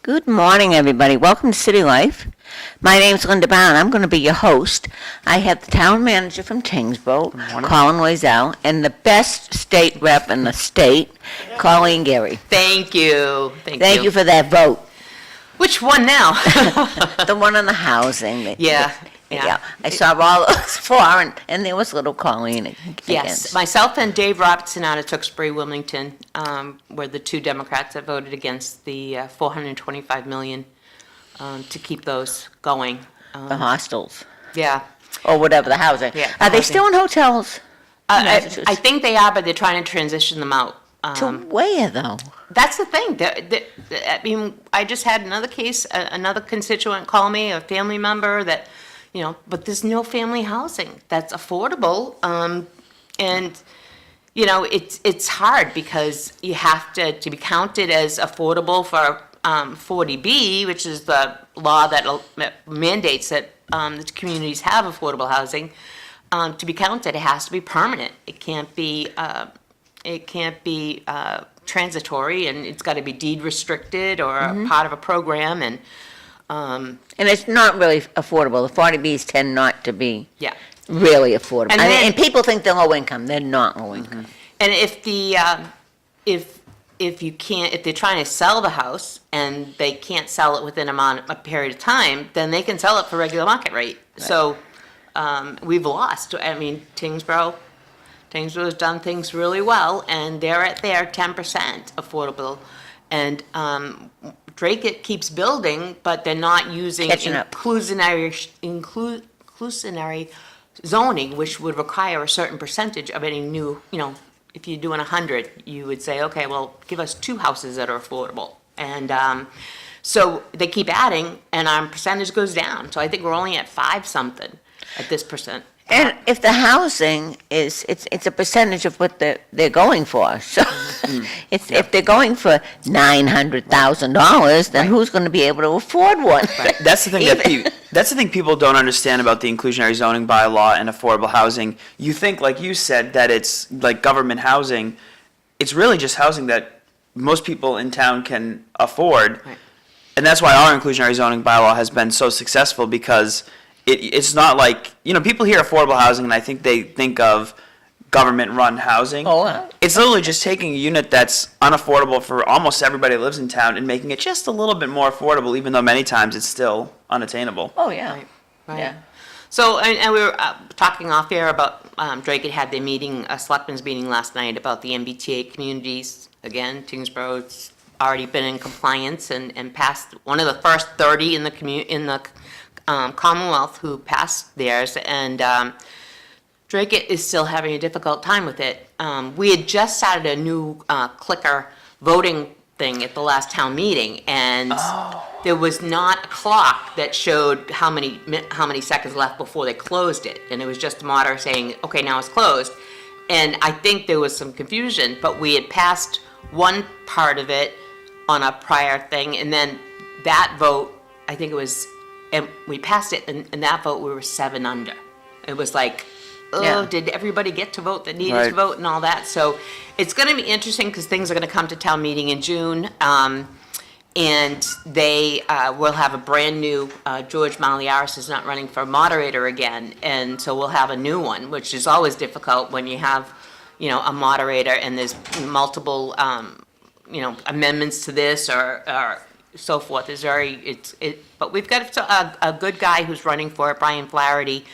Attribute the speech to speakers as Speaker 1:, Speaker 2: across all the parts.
Speaker 1: Good morning, everybody. Welcome to City Life. My name's Linda Bown. I'm going to be your host. I have the town manager from Tyngsborough, Colin Loiselle, and the best state rep in the state, Colleen Garry.
Speaker 2: Thank you.
Speaker 1: Thank you for that vote.
Speaker 2: Which one now?
Speaker 1: The one on the housing.
Speaker 2: Yeah.
Speaker 1: I saw all those four, and there was little Colleen against.
Speaker 2: Yes, myself and Dave Robertson out of Tewksbury, Wilmington, were the two Democrats that voted against the $425 million to keep those going.
Speaker 1: The hostels.
Speaker 2: Yeah.
Speaker 1: Or whatever, the housing.
Speaker 2: Yeah,
Speaker 1: Are they still in hotels?
Speaker 2: I think they are, but they're trying to transition them out.
Speaker 1: To where, though?
Speaker 2: That's the thing. I mean, I just had another case, another constituent call me, a family member that, but there's no family housing that's affordable. And, it's hard because you have to be counted as affordable for 40B, which is the law that mandates that the communities have affordable housing. To be counted, it has to be permanent. It can't be transitory, and it's got to be deed restricted or part of a program. And
Speaker 1: it's not really affordable. The 40Bs tend not to be
Speaker 2: yeah.
Speaker 1: really affordable.
Speaker 2: And
Speaker 1: and people think they're low income. They're not low income.
Speaker 2: And if if they're trying to sell the house and they can't sell it within a period of time, then they can sell it for regular market rate. Right. So we've lost. I mean, Tyngsborough has done things really well, and they're at their 10% affordable. And Drake keeps building, but they're not using inclusionary zoning, which would require a certain percentage of any new, if you're doing 100, you would say, okay, well, give us 2 houses that are affordable. And so they keep adding, and our percentage goes down. So I think we're only at 5 something at this percent.
Speaker 1: And if the housing is, it's a percentage of what they're going for. So if they're going for $900,000, then who's going to be able to afford one?
Speaker 3: Right. That's the thing that's the thing people don't understand about the inclusionary zoning bylaw and affordable housing. You think, like you said, that it's like government housing. It's really just housing that most people in town can afford. Right. And that's why our inclusionary zoning bylaw has been so successful, because it's not like, people hear affordable housing and I think they think of government-run housing.
Speaker 1: Oh, wow.
Speaker 3: It's literally just taking a unit that's unaffordable for almost everybody who lives in town and making it just a little bit more affordable, even though many times it's still unattainable.
Speaker 1: Oh, yeah.
Speaker 2: Right.
Speaker 1: Yeah.
Speaker 2: So, and we were talking off air about, Drake had their meeting, a selectmen's meeting last night about the MBTA communities. Again, Tyngsborough's already been in compliance and passed one of the first 30 in the Commonwealth who passed theirs, and Drake is still having a difficult time with it. We had just started a new clicker voting thing at the last town meeting, and there was not a clock that showed how many seconds left before they closed it, and it was just the moderator saying, okay, now it's closed. And I think there was some confusion, but we had passed one part of it on a prior thing, and then that vote, I think it was, and we passed it, and in that vote, we were 7 under. It was like, oh,
Speaker 1: Yeah.
Speaker 2: did everybody get to vote that needed
Speaker 3: Right.
Speaker 2: to vote and all that? So it's going to be interesting because things are going to come to town meeting in June. And they will have a brand new, George Maliaris is not running for moderator again. And so we'll have a new one, which is always difficult when you have, a moderator and there's multiple, amendments to this or so forth. But we've got a good guy who's running for it, Brian Flaherty.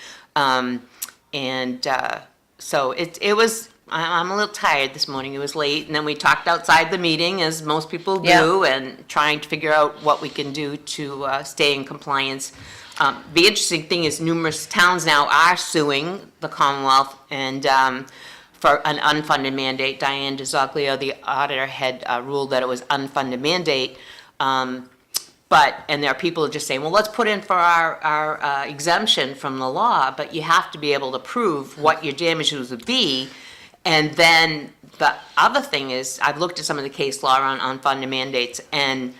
Speaker 2: So it was, I'm a little tired this morning. It was late, and then we talked outside the meeting, as most people do, and trying to figure out what we can do to stay in compliance. The interesting thing is numerous towns now are suing the Commonwealth and for an unfunded mandate. Diane DeZoglio, the auditor, had ruled that it was unfunded mandate. And there are people just saying, well, let's put in for our exemption from the law, but you have to be able to prove what your damages would be. And then the other thing is, I've looked at some of the case law on unfunded mandates, and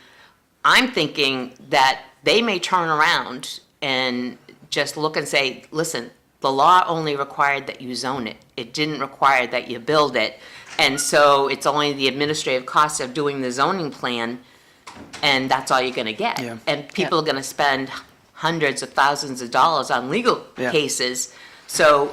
Speaker 2: I'm thinking that they may turn around and just look and say, listen, the law only required that you zone it. It didn't require that you build it. And so it's only the administrative costs of doing the zoning plan, and that's all you're going to get.
Speaker 3: Yeah.
Speaker 2: And people are going to spend hundreds of thousands of dollars on legal
Speaker 3: Yeah.
Speaker 2: cases. So,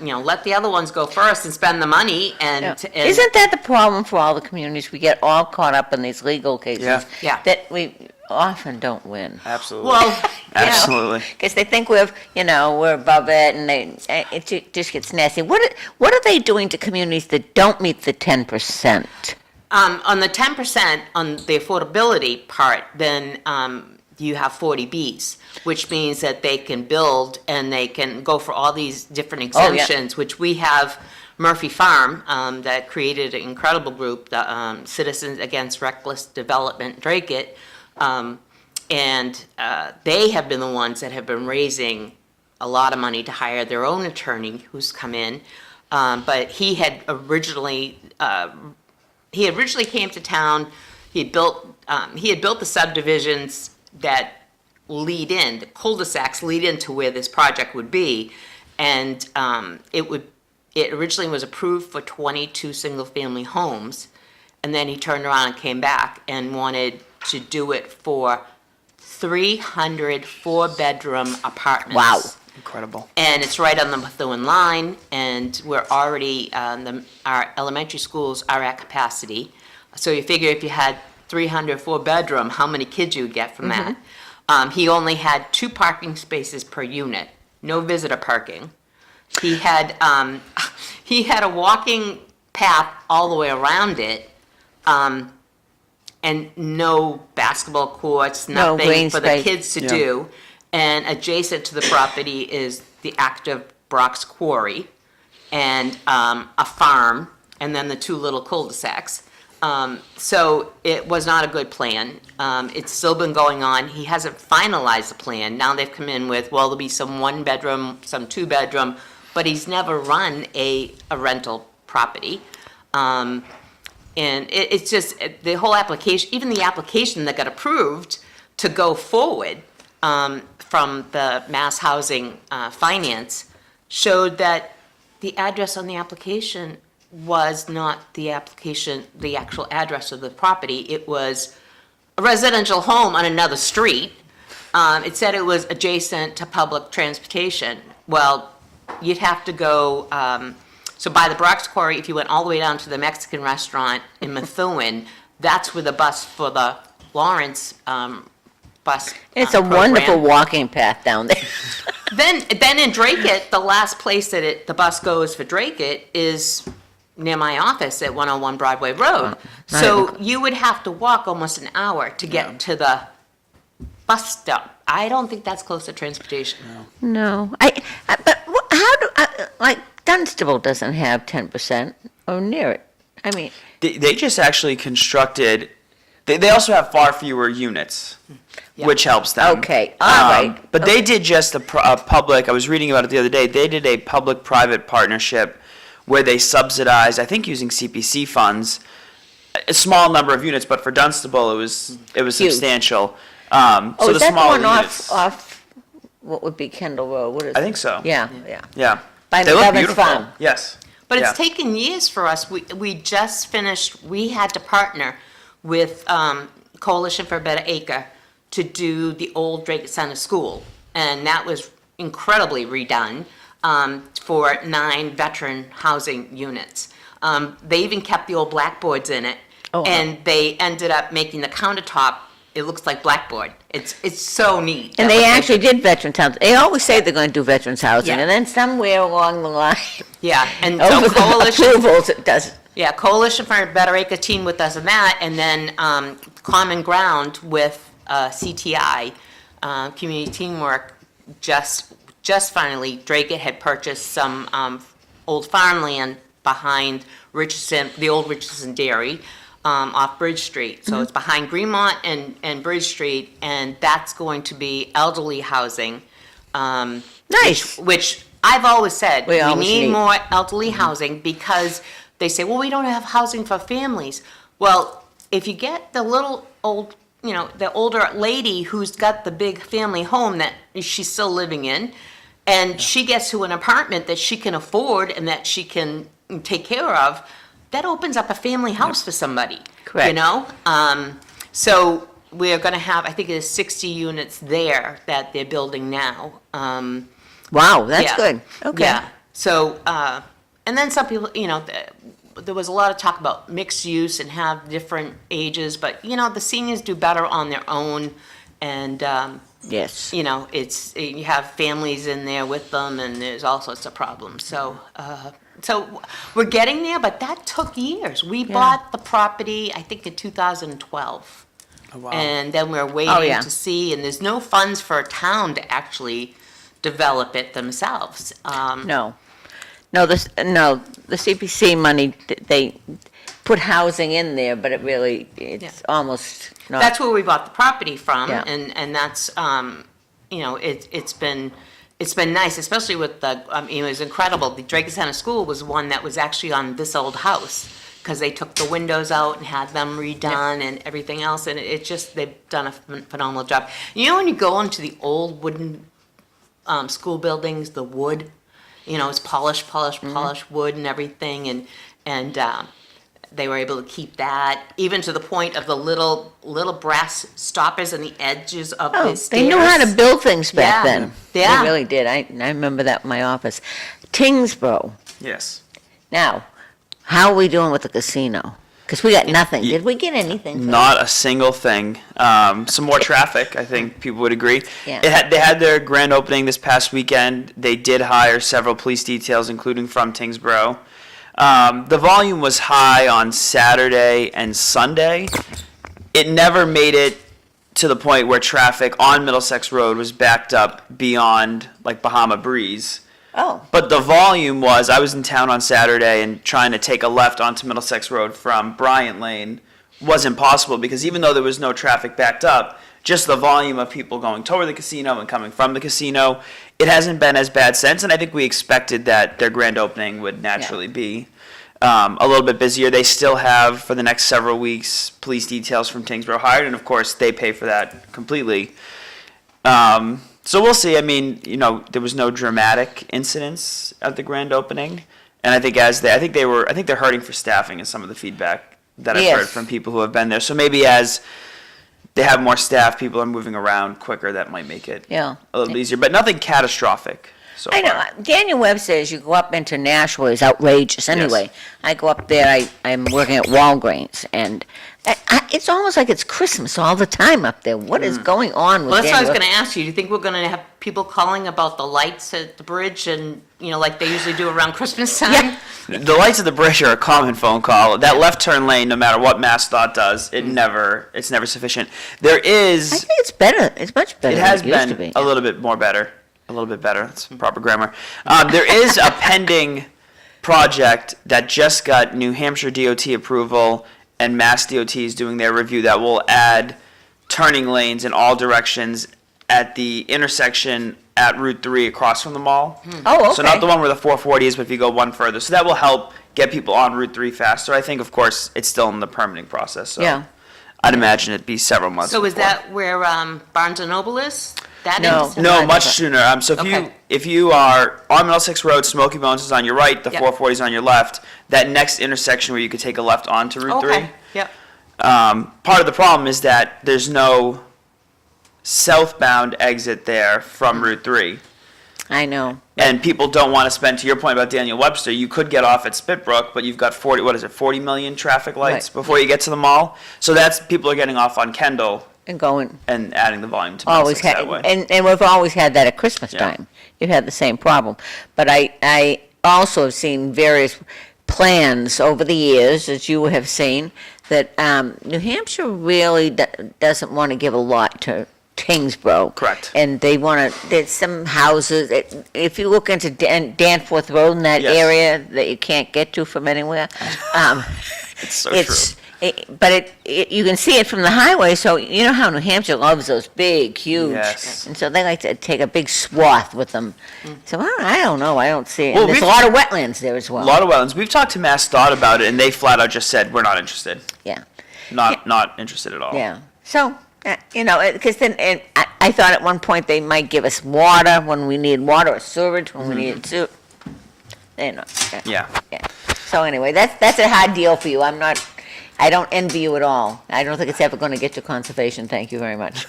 Speaker 2: let the other ones go first and spend the money. And
Speaker 1: Isn't that the problem for all the communities? We get all caught up in these legal cases.
Speaker 3: Yeah.
Speaker 2: Yeah.
Speaker 1: That we often don't win.
Speaker 3: Absolutely.
Speaker 2: well,
Speaker 3: Absolutely.
Speaker 1: Because they think we're above it, and it just gets nasty. What are they doing to communities that don't meet the 10%?
Speaker 2: on the 10% on the affordability part, then you have 40Bs, which means that they can build and they can go for all these different exemptions, which we have Murphy Farm that created an incredible group, the Citizens Against Reckless Development, Drake. And they have been the ones that have been raising a lot of money to hire their own attorney who's come in. But he had originally came to town. He had built the subdivisions that lead in, the cul-de-sacs lead into where this project would be, and it originally was approved for 22 single-family homes, and then he turned around and came back and wanted to do it for 300 four-bedroom apartments.
Speaker 1: Wow.
Speaker 3: Incredible.
Speaker 2: And it's right on the Methuen line, and we're already, our elementary schools are at capacity. So you figure if you had 300 four-bedroom, how many kids you would get from that. He only had 2 parking spaces per unit, no visitor parking. He had a walking path all the way around it, and no basketball courts,
Speaker 1: No
Speaker 2: nothing
Speaker 1: green
Speaker 2: for the
Speaker 1: space.
Speaker 2: kids to
Speaker 3: Yeah.
Speaker 2: do. And adjacent to the property is the active Brock's Quarry and a farm, and then the 2 little cul-de-sacs. So it was not a good plan. It's still been going on. He hasn't finalized the plan. Now they've come in with, well, there'll be some 1-bedroom, some 2-bedroom, but he's never run a rental property. And it's just, the whole application, even the application that got approved to go forward from the Mass Housing Finance showed that the address on the application was not the actual address of the property. It was a residential home on another street. It said it was adjacent to public transportation. Well, you'd have to go, so by the Brock's Quarry, if you went all the way down to the Mexican restaurant in Methuen, that's where the bus for the Lawrence bus
Speaker 1: It's a wonderful walking path down there.
Speaker 2: Then in Drake, the last place that the bus goes for Drake is near my office at 101 Broadway Road. So you would have to walk almost an hour to get to the bus stop. I don't think that's close to transportation.
Speaker 1: No, but how do Dunstable doesn't have 10% or near it. I mean,
Speaker 3: They just actually constructed They also have far fewer units,
Speaker 2: Yeah.
Speaker 3: which helps them.
Speaker 1: Okay, all right.
Speaker 3: But they did just a public, I was reading about it the other day, they did a public-private partnership where they subsidized, I think using CPC funds, a small number of units, but for Dunstable, it was
Speaker 1: Huge.
Speaker 3: substantial.
Speaker 1: Oh,
Speaker 3: So
Speaker 1: is
Speaker 3: the
Speaker 1: that the
Speaker 3: smaller
Speaker 1: one
Speaker 3: units.
Speaker 1: off, what would be Kendall Road? What is
Speaker 3: I
Speaker 1: it?
Speaker 3: think so.
Speaker 1: Yeah.
Speaker 3: Yeah.
Speaker 1: By
Speaker 3: They look
Speaker 1: McDonough's
Speaker 3: beautiful.
Speaker 1: farm.
Speaker 3: Yes.
Speaker 2: But
Speaker 3: Yeah.
Speaker 2: it's taken years for us. We just finished, we had to partner with Coalition for a Better Acre to do the old Drake Center School. And that was incredibly redone for 9 veteran housing units. They even kept the old blackboards in it.
Speaker 1: Oh, wow.
Speaker 2: And they ended up making the countertop, it looks like blackboard. It's so neat.
Speaker 1: And
Speaker 2: that
Speaker 1: they
Speaker 2: what
Speaker 1: actually
Speaker 2: did.
Speaker 1: did veterans housing. They always say they're going to do veterans housing,
Speaker 2: Yeah.
Speaker 1: and then somewhere along the line,
Speaker 2: Yeah, and so
Speaker 1: over the
Speaker 2: Coalition.
Speaker 1: approvals, it does.
Speaker 2: Yeah, Coalition for a Better Acre teamed with us on that, and then Common Ground with CTI, Community Teamwork, just finally, Drake had purchased some old farmland behind Richardson, the old Richardson Dairy, off Bridge Street. So it's behind Greenmont and Bridge Street, and that's going to be elderly housing.
Speaker 1: Nice.
Speaker 2: Which I've always said,
Speaker 1: We
Speaker 2: we
Speaker 1: always
Speaker 2: need
Speaker 1: need.
Speaker 2: more elderly housing because they say, well, we don't have housing for families. Well, if you get the little old, the older lady who's got the big family home that she's still living in, and she gets to an apartment that she can afford and that she can take care of, that opens up a family house for somebody.
Speaker 1: Correct.
Speaker 2: So we're gonna have, I think there's 60 units there that they're building now.
Speaker 1: Wow, that's
Speaker 2: Yeah.
Speaker 1: good. Okay.
Speaker 2: Yeah, so, and then some people, there was a lot of talk about mixed use and have different ages, but, the seniors do better on their own, and,
Speaker 1: Yes.
Speaker 2: you have families in there with them, and there's all sorts of problems, so, we're getting there, but that took years. We bought the property, I think, in 2012.
Speaker 3: Oh, wow.
Speaker 2: And then we're
Speaker 1: Oh,
Speaker 2: waiting
Speaker 1: yeah.
Speaker 2: to see, and there's no funds for a town to actually develop it themselves.
Speaker 1: No. The CPC money, they put housing in there, but it's almost not.
Speaker 2: That's where we bought the property from,
Speaker 1: Yeah.
Speaker 2: and that's, it's been nice, especially with it was incredible. The Drake Center School was one that was actually on this old house, because they took the windows out and had them redone and everything else, and they've done a phenomenal job. When you go into the old wooden school buildings, the wood, it's polished wood and everything, and they were able to keep that, even to the point of the little brass stoppers on the edges of the stairs.
Speaker 1: They knew how to build things back
Speaker 2: Yeah.
Speaker 1: then.
Speaker 2: Yeah.
Speaker 1: They really did. I remember that in my office. TYNGSBOROUGH.
Speaker 3: Yes.
Speaker 1: Now, how are we doing with the casino? Because we got nothing. Did we get anything? for
Speaker 3: Not a single thing. Some more traffic, I think people would agree.
Speaker 1: Yeah.
Speaker 3: They had their grand opening this past weekend. They did hire several police details, including from TYNGSBOROUGH. The volume was high on Saturday and Sunday. It never made it to the point where traffic on Middlesex Road was backed up beyond like Bahama Breeze.
Speaker 1: Oh,
Speaker 3: But the volume was, I was in town on Saturday and trying to take a left onto Middlesex Road from Bryant Lane was impossible because even though there was no traffic backed up, just the volume of people going toward the casino and coming from the casino, it hasn't been as bad since, and I think we expected that their grand opening would naturally be a little bit busier. They still have, for the next several weeks, police details from TYNGSBOROUGH hired, and of course, they pay for that completely. So we'll see. I mean, there was no dramatic incidents at the grand opening, and I think I think they're hurting for staffing is some of the feedback that I've
Speaker 1: Yes.
Speaker 3: heard from people who have been there. So maybe as they have more staff, people are moving around quicker. That might make it
Speaker 1: yeah.
Speaker 3: a little easier, but nothing catastrophic so
Speaker 1: I know.
Speaker 3: far.
Speaker 1: Daniel Webb says you go up into Nashua is outrageous. Anyway, I go up there. I'm working at Walgreens, and it's almost like it's Christmas all the time up there. What is going on with
Speaker 2: Well, that's what I was
Speaker 1: Daniel?
Speaker 2: going to ask you. Do you think we're going to have people calling about the lights at the bridge and, like they usually do around Christmas time?
Speaker 1: Yeah.
Speaker 3: The lights at the bridge are a common phone call. That left turn lane, no matter what MassDOT does, it's never sufficient. There is.
Speaker 1: I think it's better. It's much better
Speaker 3: It has
Speaker 1: than it used to
Speaker 3: been
Speaker 1: be.
Speaker 3: a little bit more better. A little bit better. That's proper grammar. There is a pending project that just got New Hampshire DOT approval and Mass DOT is doing their review that will add turning lanes in all directions at the intersection at Route 3 across from the mall.
Speaker 1: Oh, okay.
Speaker 3: So not the one where the 440 is, but if you go one further. So that will help get people on Route 3 faster. I think, of course, it's still in the permitting process, so
Speaker 1: Yeah.
Speaker 3: I'd imagine it'd be several months
Speaker 2: So is
Speaker 3: before.
Speaker 2: that where Barnes and Noble is? That
Speaker 1: No.
Speaker 2: is?
Speaker 3: No,
Speaker 1: Not
Speaker 3: much
Speaker 1: different.
Speaker 3: sooner. So
Speaker 2: Okay.
Speaker 3: if you are on Middlesex Road, Smoky Bones is on your right, the
Speaker 2: Yep.
Speaker 3: 440 is on your left. That next intersection where you could take a left onto Route 3.
Speaker 2: Okay, yep.
Speaker 3: Part of the problem is that there's no southbound exit there from Route 3.
Speaker 1: I know.
Speaker 3: And people don't want to spend, to your point about Daniel Webster, you could get off at Spitbrook, but you've got 40 million traffic lights
Speaker 1: Right.
Speaker 3: before you get to the mall. So that's, people are getting off on Kendall
Speaker 1: And going,
Speaker 3: and adding the volume to
Speaker 1: always
Speaker 3: Middlesex
Speaker 1: had,
Speaker 3: that way.
Speaker 1: and we've always had that at Christmas
Speaker 3: Yeah.
Speaker 1: time. You've had the same problem. But I also have seen various plans over the years, as you have seen, that New Hampshire really doesn't want to give a lot to Tyngsborough.
Speaker 3: Correct.
Speaker 1: And they want to, there's some houses, if you look into Danforth Road in that
Speaker 3: Yes.
Speaker 1: area that you can't get to from anywhere,
Speaker 3: It's so
Speaker 1: it's,
Speaker 3: true.
Speaker 1: but you can see it from the highway, so you know how New Hampshire loves those big, huge.
Speaker 3: Yes.
Speaker 1: And so they like to take a big swath with them. So I don't know, I don't see it.
Speaker 3: Well,
Speaker 1: And there's a
Speaker 3: we've-
Speaker 1: lot of wetlands there as well.
Speaker 3: A lot of wetlands. We've talked to Mass Dot about it, and they flat out just said, we're not interested.
Speaker 1: Yeah,
Speaker 3: Not interested at all.
Speaker 1: yeah. So, because then, and I thought at one point they might give us water when we need water, or sewage when we need sewer. They're not.
Speaker 3: Yeah.
Speaker 1: Yeah. So anyway, that's a hard deal for you. I don't envy you at all. I don't think it's ever going to get to conservation. Thank you very much.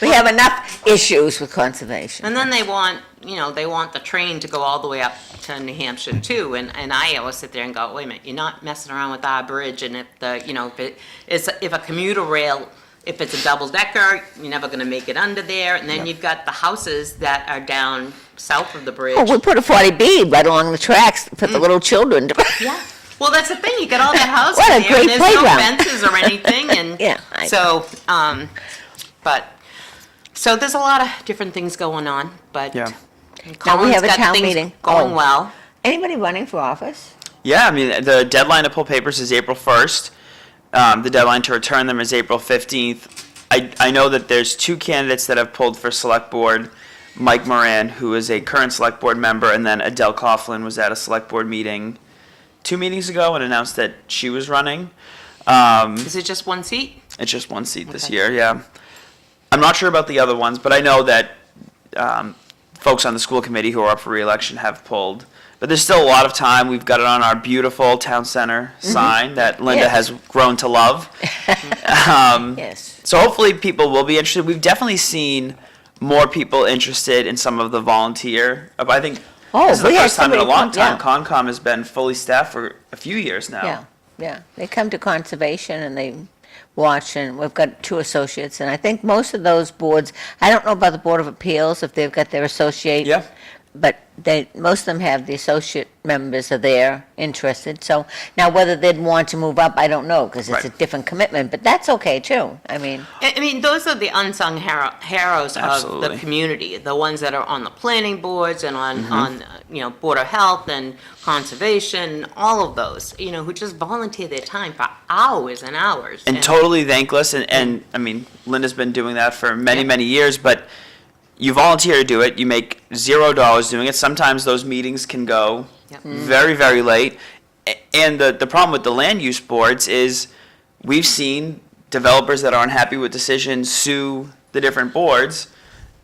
Speaker 1: We have enough issues with conservation.
Speaker 2: And then they want the train to go all the way up to New Hampshire too, and I always sit there and go, wait a minute, you're not messing around with our bridge, and if a commuter rail, if it's a double decker, you're never gonna make it under there, and then you've got the houses that are down south of the bridge.
Speaker 1: Oh, we put a 40B right along the tracks for the little children.
Speaker 2: Yeah, well, that's the thing, you got all the houses
Speaker 1: What a
Speaker 2: there,
Speaker 1: great
Speaker 2: and there's no
Speaker 1: playground.
Speaker 2: fences or anything, and
Speaker 1: Yeah, I-
Speaker 2: so, so there's a lot of different things going on, but
Speaker 3: Yeah.
Speaker 1: Now, we
Speaker 2: Colin's
Speaker 1: have a
Speaker 2: got
Speaker 1: town
Speaker 2: things
Speaker 1: meeting.
Speaker 2: going
Speaker 1: Oh.
Speaker 2: well.
Speaker 1: Anybody running for office?
Speaker 3: Yeah, I mean, the deadline to pull papers is April 1st. The deadline to return them is April 15th. I know that there's two candidates that have pulled for select board. Mike Moran, who is a current select board member, and then Adele Coughlin was at a select board meeting 2 meetings ago and announced that she was running.
Speaker 2: Is it just one seat?
Speaker 3: It's just one seat this
Speaker 2: Okay.
Speaker 3: year, yeah. I'm not sure about the other ones, but I know that folks on the school committee who are up for re-election have pulled. But there's still a lot of time. We've got it on our beautiful town center sign that Linda
Speaker 1: Yes.
Speaker 3: has grown to love.
Speaker 1: Yes.
Speaker 3: So hopefully people will be interested. We've definitely seen more people interested in some of the volunteer. I think
Speaker 1: Oh,
Speaker 3: this is the
Speaker 1: we had
Speaker 3: first time in a
Speaker 1: somebody
Speaker 3: long
Speaker 1: come-
Speaker 3: time. Concom has been fully staffed for a few years now.
Speaker 1: Yeah, yeah. They come to conservation and they watch, and we've got 2 associates, and I think most of those boards, I don't know about the Board of Appeals, if they've got their associate.
Speaker 3: Yeah.
Speaker 1: But most of them have the associate members are there, interested. So now whether they'd want to move up, I don't know, because it's a
Speaker 3: Right.
Speaker 1: different commitment, but that's okay too. I mean,
Speaker 2: I mean, those are the unsung heroes of the
Speaker 3: Absolutely.
Speaker 2: community, the ones that are on the planning boards and
Speaker 3: Mm-hmm.
Speaker 2: on Board of Health and Conservation, all of those, who just volunteer their time for hours and hours.
Speaker 3: And totally thankless. And I mean, Linda's been doing that for many,
Speaker 2: Yeah.
Speaker 3: many years, but you volunteer to do it. You make $0 doing it. Sometimes those meetings can go
Speaker 2: Yep.
Speaker 3: very, very late. And the problem with the land use boards is we've seen developers that are unhappy with decisions sue the different boards.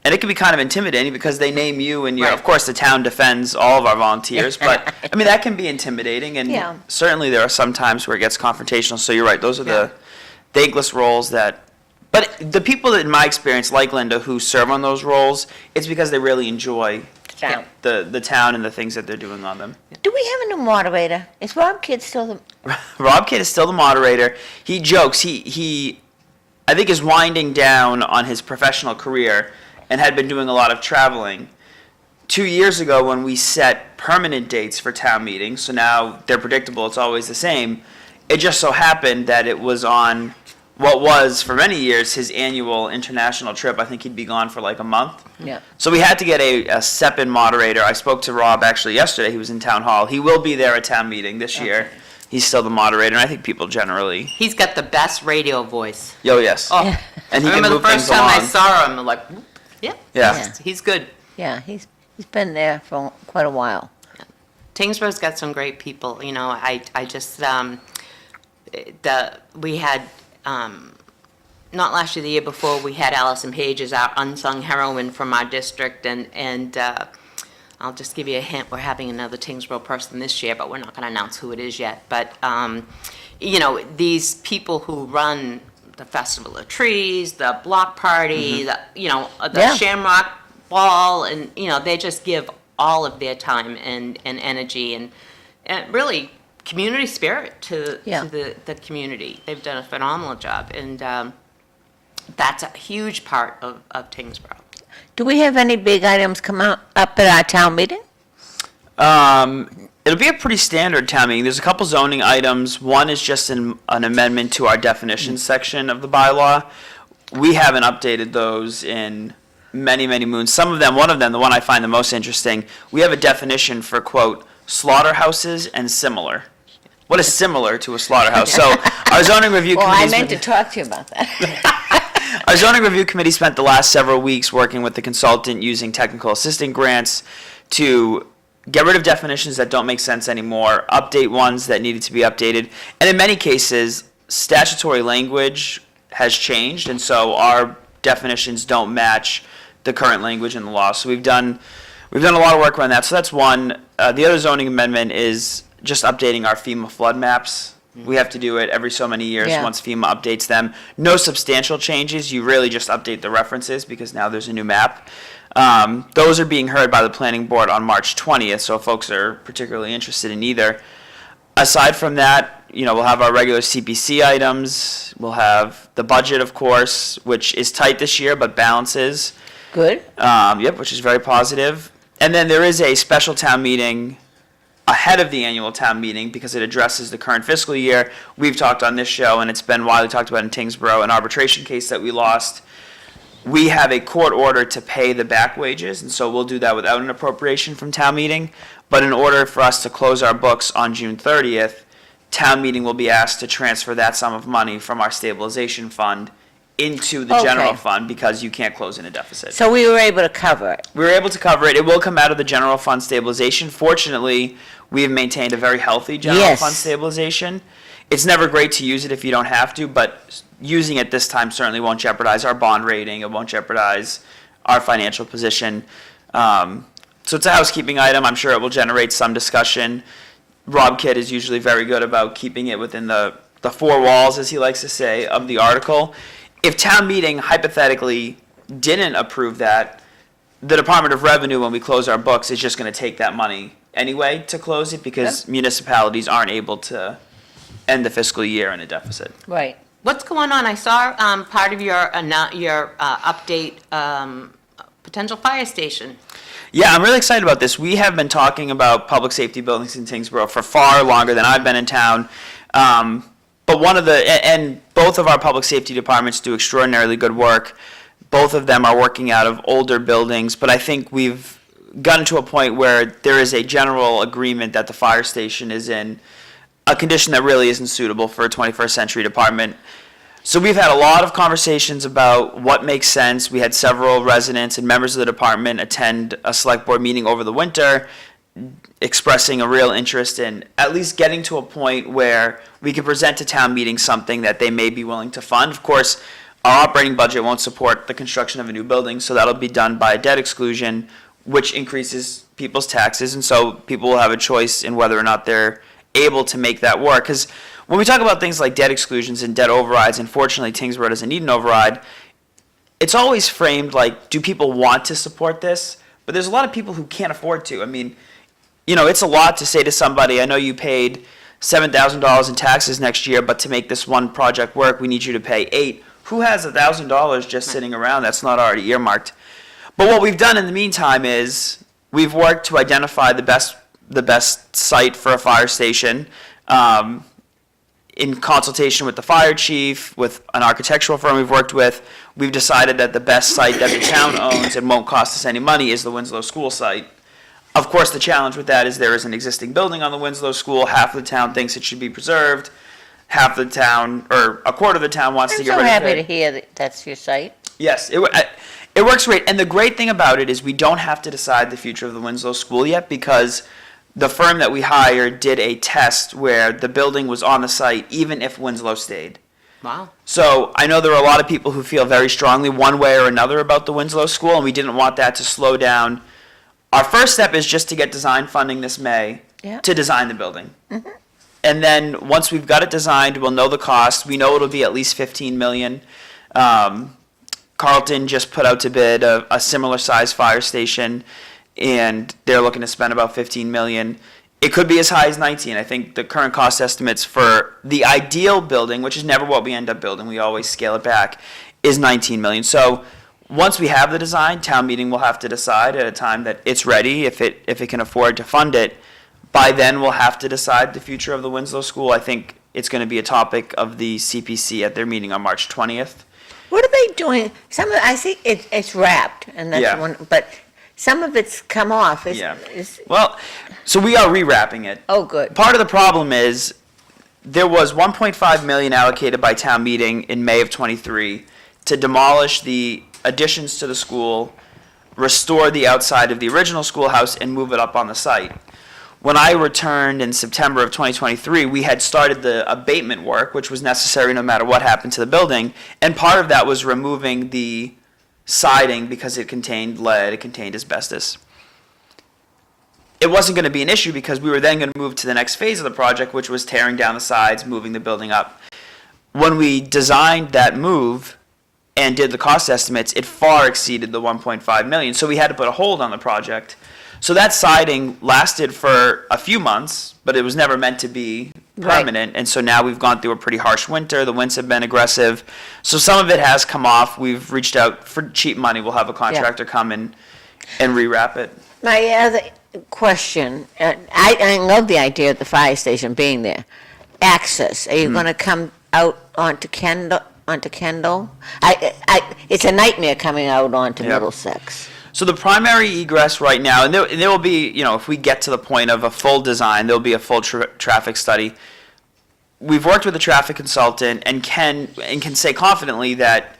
Speaker 3: And it can be kind of intimidating because they name you and
Speaker 2: Right.
Speaker 3: of course the town defends all of our volunteers, but I mean that can be intimidating and
Speaker 1: Yeah.
Speaker 3: certainly there are some times where it gets confrontational. So you're right, those are
Speaker 2: Yeah.
Speaker 3: the thankless roles that, but the people that in my experience like Linda who serve on those roles, it's because they really enjoy
Speaker 1: town.
Speaker 3: the town and the things that they're doing on them.
Speaker 1: Do we have a new moderator? Is Rob Kidd still the?
Speaker 3: Rob Kidd is still the moderator. He jokes, he I think is winding down on his professional career and had been doing a lot of traveling. 2 years ago when we set permanent dates for town meetings, so now they're predictable, it's always the same, it just so happened that it was on what was, for many years, his annual international trip. I think he'd be gone for like a month.
Speaker 1: Yeah.
Speaker 3: So we had to get a step-in moderator. I spoke to Rob actually yesterday. He was in town hall. He will be there at town meeting this year. he's still the moderator, and I think people generally.
Speaker 2: He's got the best radio voice.
Speaker 3: Oh yes.
Speaker 2: Oh,
Speaker 3: And he
Speaker 2: I
Speaker 3: can
Speaker 2: remember
Speaker 3: move
Speaker 2: the first
Speaker 3: things
Speaker 2: time I
Speaker 3: along.
Speaker 2: saw him, I'm like, whoop, yeah,
Speaker 3: Yeah.
Speaker 2: he's good.
Speaker 1: Yeah, he's been there for quite a while.
Speaker 2: Tyngsborough's got some great people, you know, I just, we had, not last year, the year before, we had Allison Page as our unsung heroine from our district, and I'll just give you a hint, we're having another Tyngsborough person this year, but we're not gonna announce who it is yet, but, you know, these people who run the Festival of Trees, the block party, the, you know, the
Speaker 1: Yeah.
Speaker 2: Shamrock Ball, and, you know, they just give all of their time and energy and really community spirit to
Speaker 1: Yeah.
Speaker 2: the community. They've done a phenomenal job, and that's a huge part of Tyngsborough.
Speaker 1: Do we have any big items come up at our town meeting?
Speaker 3: It'll be a pretty standard town meeting. There's a couple zoning items. One is just an amendment to our definitions section of the bylaw. We haven't updated those in many, many moons. Some of them, one of them, the one I find the most interesting, we have a definition for, quote, slaughterhouses and similar. What is similar to a slaughterhouse? So our zoning review
Speaker 1: Well, I
Speaker 3: committee.
Speaker 1: meant to talk to you about that.
Speaker 3: Our zoning review committee spent the last several weeks working with the consultant using technical assistant grants to get rid of definitions that don't make sense anymore, update ones that needed to be updated, and in many cases, statutory language has changed, and so our definitions don't match the current language in the law. So we've done a lot of work around that. So that's one. The other zoning amendment is just updating our FEMA flood maps. We have to do it every so many years
Speaker 1: Yeah.
Speaker 3: once FEMA updates them. No substantial changes. You really just update the references because now there's a new map. Those are being heard by the planning board on March 20th, so if folks are particularly interested in either. Aside from that, you know, we'll have our regular CPC items. We'll have the budget, of course, which is tight this year but balances.
Speaker 1: Good.
Speaker 3: Yep, which is very positive. And then there is a special town meeting ahead of the annual town meeting because it addresses the current fiscal year. We've talked on this show, and it's been widely talked about in Tyngsborough, an arbitration case that we lost. We have a court order to pay the back wages, and so we'll do that without an appropriation from town meeting. But in order for us to close our books on June 30th, town meeting will be asked to transfer that sum of money from our stabilization fund into the general
Speaker 1: Okay.
Speaker 3: fund because you can't close in a deficit.
Speaker 1: So we were able to cover it.
Speaker 3: We were able to cover it. It will come out of the general fund stabilization. Fortunately, we have maintained a very healthy general
Speaker 1: Yes.
Speaker 3: fund stabilization. It's never great to use it if you don't have to, but using it this time certainly won't jeopardize our bond rating. It won't jeopardize our financial position. So it's a housekeeping item. I'm sure it will generate some discussion. Rob Kidd is usually very good about keeping it within the four walls, as he likes to say, of the article. If town meeting hypothetically didn't approve that, the Department of Revenue, when we close our books, is just going to take that money anyway to close it because municipalities aren't able to end the fiscal year in a deficit.
Speaker 1: Right.
Speaker 2: What's going on? I saw part of your update, potential fire station.
Speaker 3: Yeah, I'm really excited about this. We have been talking about public safety buildings in Tyngsborough for far longer than I've been in town. But and both of our public safety departments do extraordinarily good work. Both of them are working out of older buildings, but I think we've gotten to a point where there is a general agreement that the fire station is in a condition that really isn't suitable for a 21st century department. So we've had a lot of conversations about what makes sense. We had several residents and members of the department attend a select board meeting over the winter, expressing a real interest in at least getting to a point where we can present to town meeting something that they may be willing to fund. Of course, our operating budget won't support the construction of a new building, so that'll be done by debt exclusion, which increases people's taxes, and so people will have a choice in whether or not they're able to make that work. Because when we talk about things like debt exclusions and debt overrides, unfortunately, Tyngsborough doesn't need an override, it's always framed like, do people want to support this? But there's a lot of people who can't afford to. I mean, you know, it's a lot to say to somebody, I know you paid $7,000 in taxes next year, but to make this one project work, we need you to pay $8,000. Who has $1,000 just sitting around that's not already earmarked? But what we've done in the meantime is we've worked to identify the best site for a fire station in consultation with the fire chief, with an architectural firm we've worked with. We've decided that the best site that the town owns and won't cost us any money is the Winslow School site. Of course, the challenge with that is there is an existing building on the Winslow School. Half of the town thinks it should be preserved. Half the town, or a quarter of the town, wants to
Speaker 1: I'm
Speaker 3: get
Speaker 1: so
Speaker 3: rid of
Speaker 1: happy to
Speaker 3: it.
Speaker 1: hear that that's your site.
Speaker 3: Yes, it works great. And the great thing about it is we don't have to decide the future of the Winslow School yet, because the firm that we hired did a test where the building was on the site even if Winslow stayed.
Speaker 2: Wow.
Speaker 3: So I know there are a lot of people who feel very strongly one way or another about the Winslow School, and we didn't want that to slow down. Our first step is just to get design funding this May to design the building. And then once we've got it designed, we'll know the cost. We know it'll be at least $15 million. Carlton just put out to bid a similar size fire station, and they're looking to spend about $15 million. It could be as high as 19. I think the current cost estimates for the ideal building, which is never what we end up building, we always scale it back, is 19 million. So once we have the design, town meeting will have to decide at a time that it's ready, if it can afford to fund it. By then, we'll have to decide the future of the Winslow School. I think it's going to be a topic of the CPC at their meeting on March 20th.
Speaker 1: What are they doing? I think it's wrapped, and that's
Speaker 3: Yeah.
Speaker 1: one, but some of it's come off.
Speaker 3: Yeah. Well, so we are rewrapping it.
Speaker 1: Oh, good.
Speaker 3: Part of the problem is there was 1.5 million allocated by town meeting in May of '23 to demolish the additions to the school, restore the outside of the original schoolhouse, and move it up on the site. When I returned in September of 2023, we had started the abatement work, which was necessary no matter what happened to the building, and part of that was removing the siding because it contained lead, it contained asbestos. It wasn't going to be an issue because we were then going to move to the next phase of the project, which was tearing down the sides, moving the building up. When we designed that move and did the cost estimates, it far exceeded the 1.5 million, so we had to put a hold on the project. So that siding lasted for a few months, but it was never meant to be permanent. And so now we've gone through a pretty harsh winter. The winds have been aggressive. So some of it has come off. We've reached out for cheap money. We'll have a contractor come and rewrap it.
Speaker 1: My other question, I love the idea of the fire station being there. Access, are you going to come out onto Kendall? It's a nightmare coming out onto Middlesex.
Speaker 3: So the primary egress right now, and there will be, if we get to the point of a full design, there'll be a full traffic study. We've worked with a traffic consultant and can say confidently that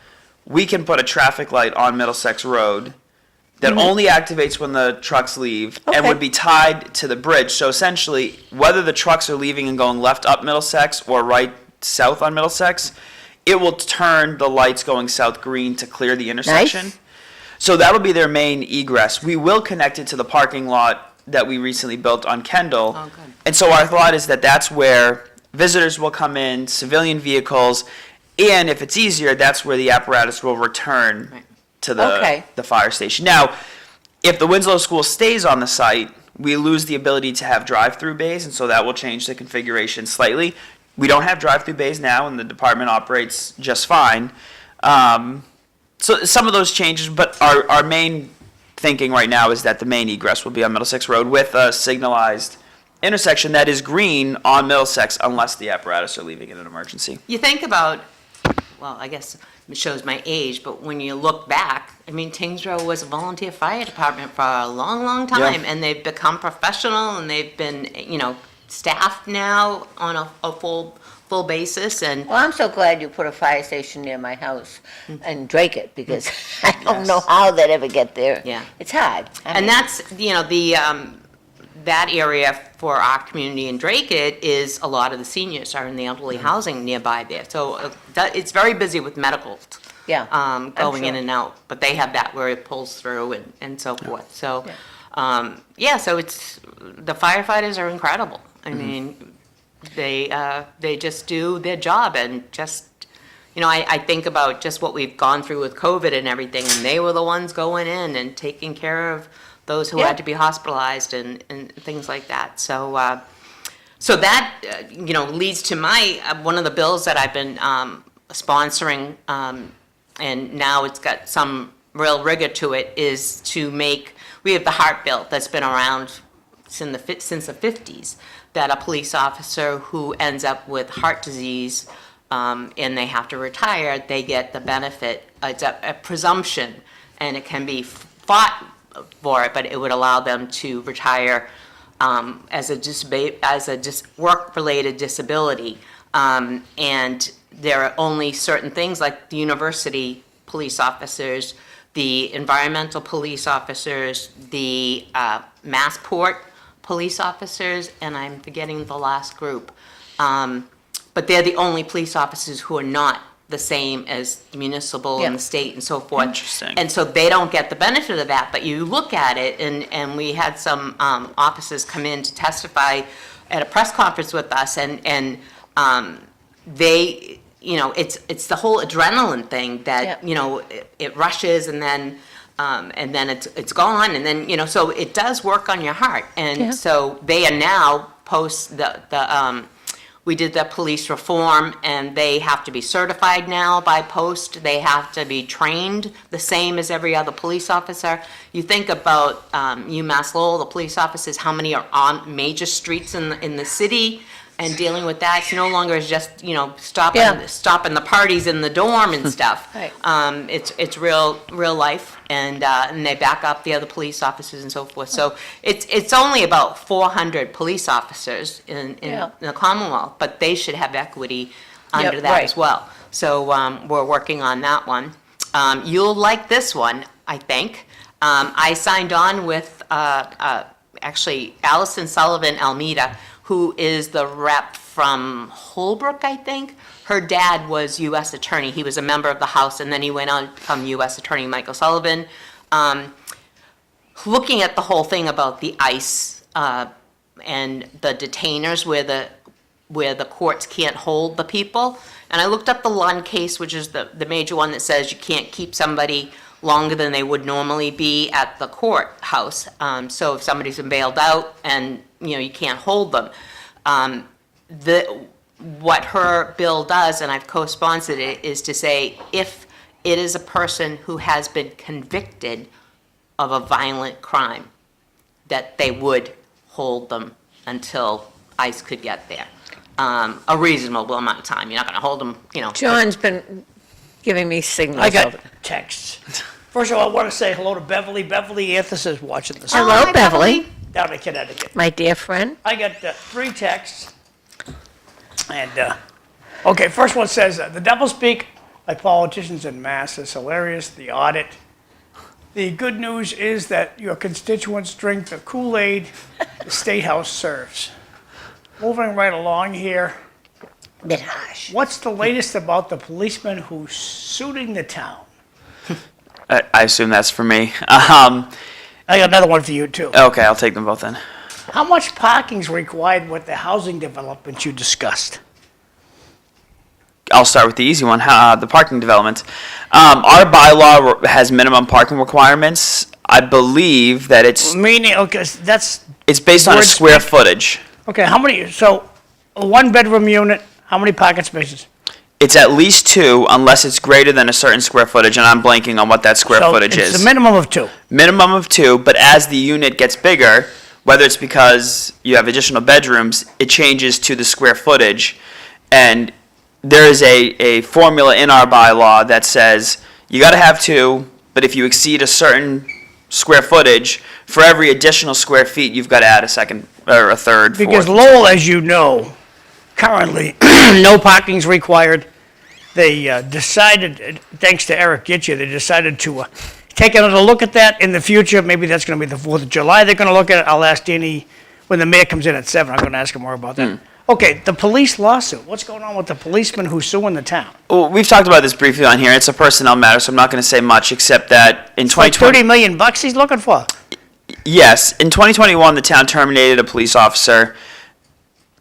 Speaker 3: we can put a traffic light on Middlesex Road that only activates when the trucks leave and would be tied to the bridge. So essentially, whether the trucks are leaving and going left up Middlesex or right south on Middlesex, it will turn the lights going south green to clear the intersection.
Speaker 1: Nice.
Speaker 3: So that'll be their main egress. We will connect it to the parking lot that we recently built on Kendall.
Speaker 2: Oh, good.
Speaker 3: And so our thought is that that's where visitors will come in, civilian vehicles, and if it's easier, that's where the apparatus will return to the fire station. Now, if the Winslow School stays on the site, we lose the ability to have drive-through bays, and so that will change the configuration slightly. We don't have drive-through bays now, and the department operates just fine. So some of those changes, but our main thinking right now is that the main egress will be on Middlesex Road with a signalized intersection that is green on Middlesex unless the apparatus are leaving in an emergency.
Speaker 2: You think about, well, I guess it shows my age, but when you look back, Tyngsborough was a volunteer fire department for a long, long time, and they've become professional, and they've been, staffed now on a full basis. And
Speaker 1: Well, I'm so glad you put a fire station near my house and Drake it, because I don't know how they'd ever get there.
Speaker 2: Yeah.
Speaker 1: It's hard.
Speaker 2: And that's, that area for our community in Drake it is a lot of the seniors are in the elderly housing nearby there. So it's very busy with medical going in and out. But they have that where it pulls through and so forth. So, so it's, the firefighters are incredible. They just do their job, and just, I think about just what we've gone through with COVID and everything, and they were the ones going in and taking care of those who had to be hospitalized and things like that. So, so that, leads to my, one of the bills that I've been sponsoring, and now it's got some real rigor to it, is to make, we have the heart bill that's been around since the 50s, that a police officer who ends up with heart disease and they have to retire, they get the benefit. It's a presumption, and it can be fought for it, but it would allow them to retire as a work-related disability. And there are only certain things like the university police officers, the environmental police officers, the Massport police officers, and I'm forgetting the last group. But they're the only police officers who are not the same as the municipal and the state and so forth.
Speaker 3: Interesting.
Speaker 2: And so they don't get the benefit of that, but you look at it, and we had some officers come in to testify at a press conference with us, and they, you know, it's the whole adrenaline thing that, you know, it rushes and then it's gone, and then, you know, so it does work on your heart. And so they are now post we did the police reform, and they have to be certified now by post. They have to be trained the same as every other police officer. You think about UMass Lowell, the police officers, how many are on major streets in the city, and dealing with that. It's no longer just, you know, stopping the parties in the dorm and stuff.
Speaker 1: Right.
Speaker 2: It's real life, and they back up the other police officers and so forth. So it's only about 400 police officers in the Commonwealth, but they should have equity under that as well. So we're working on that one. You'll like this one, I think. I signed on with actually Allison Sullivan Almeida, who is the rep from Holbrook, I think. Her dad was U.S. Attorney. He was a member of the House, and then he went on to become U.S. Attorney Michael Sullivan. Looking at the whole thing about the ICE and the detainers where the courts can't hold the people. And I looked up the Lund case, which is the major one that says you can't keep somebody longer than they would normally be at the courthouse. So if somebody's been bailed out and, you know, you can't hold them. What her bill does, and I've co-sponsored it, is to say if it is a person who has been convicted of a violent crime, that they would hold them until ICE could get there. A reasonable amount of time. You're not going to hold them, you know.
Speaker 1: John's been giving me signals.
Speaker 4: I got texts. First of all, I want to say hello to Beverly. Beverly Anthes is watching this.
Speaker 1: Hello,
Speaker 2: Hi,
Speaker 1: Beverly,
Speaker 4: Down in Connecticut.
Speaker 1: my dear friend.
Speaker 4: I got 3 texts. And, okay, first one says, the devil speak like politicians in mass is hilarious, the audit. The good news is that your constituents drink the Kool-Aid the State House serves. Moving right along here.
Speaker 1: Bit harsh.
Speaker 4: What's the latest about the policeman who's suiting the town?
Speaker 3: I assume that's for me.
Speaker 4: I got another one for you, too.
Speaker 3: Okay, I'll take them both then.
Speaker 4: How much parking is required with the housing developments you discussed?
Speaker 3: I'll start with the easy one, the parking development. Our bylaw has minimum parking requirements. I believe that it's
Speaker 4: Meaning, okay, that's,
Speaker 3: based on a
Speaker 4: Word
Speaker 3: square
Speaker 4: speak.
Speaker 3: footage.
Speaker 4: okay, how many, so, a 1-bedroom unit, how many parking spaces?
Speaker 3: It's at least 2 unless it's greater than a certain square footage, and I'm blanking on what that square footage
Speaker 4: So, it's
Speaker 3: is.
Speaker 4: a minimum of 2.
Speaker 3: Minimum of 2, but as the unit gets bigger, whether it's because you have additional bedrooms, it changes to the square footage. And there is a formula in our bylaw that says you got to have 2, but if you exceed a certain square footage, for every additional square feet, you've got to add a second or a third,
Speaker 4: Because
Speaker 3: fourth.
Speaker 4: Lowell, as you know, currently, no parking's required. They decided, thanks to Eric Gitcha, they decided to take another look at that in the future. Maybe that's going to be the 4th of July. They're going to look at it. I'll ask Danny when the mayor comes in at 7. I'm going to ask him more about that. Okay, the police lawsuit. What's going on with the policeman who's suing the town?
Speaker 3: Well, we've talked about this briefly on here. It's a personnel matter, so I'm not going to say much except that in
Speaker 4: Like
Speaker 3: 2020.
Speaker 4: $30 million he's looking for.
Speaker 3: Yes, in 2021, the town terminated a police officer.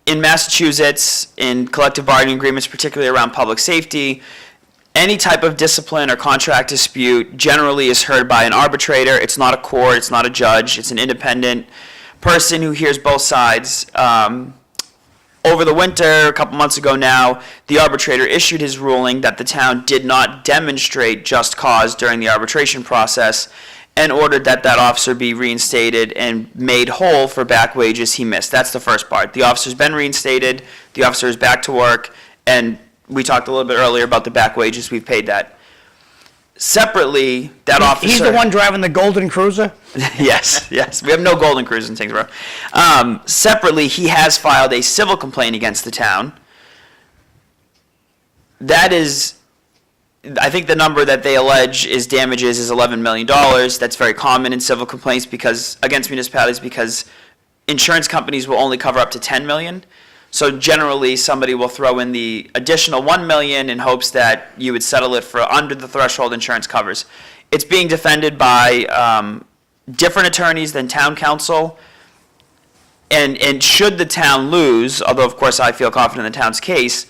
Speaker 3: In Massachusetts, in collective bargaining agreements, particularly around public safety, any type of discipline or contract dispute generally is heard by an arbitrator. It's not a court, it's not a judge, it's an independent person who hears both sides. Over the winter, a couple months ago now, the arbitrator issued his ruling that the town did not demonstrate just cause during the arbitration process, and ordered that that officer be reinstated and made whole for back wages he missed. That's the first part. The officer's been reinstated, the officer is back to work, and we talked a little bit earlier about the back wages, we've paid that. Separately, that officer.
Speaker 4: He's the one driving the golden cruiser?
Speaker 3: Yes, yes. We have no golden cruise in Tyngsborough. Separately, he has filed a civil complaint against the town. That is, I think the number that they allege is damages is $11 million. That's very common in civil complaints against municipalities because insurance companies will only cover up to $10 million. So generally, somebody will throw in the additional $1 million in hopes that you would settle it for under the threshold insurance covers. It's being defended by different attorneys than town council. And should the town lose, although of course I feel confident in the town's case,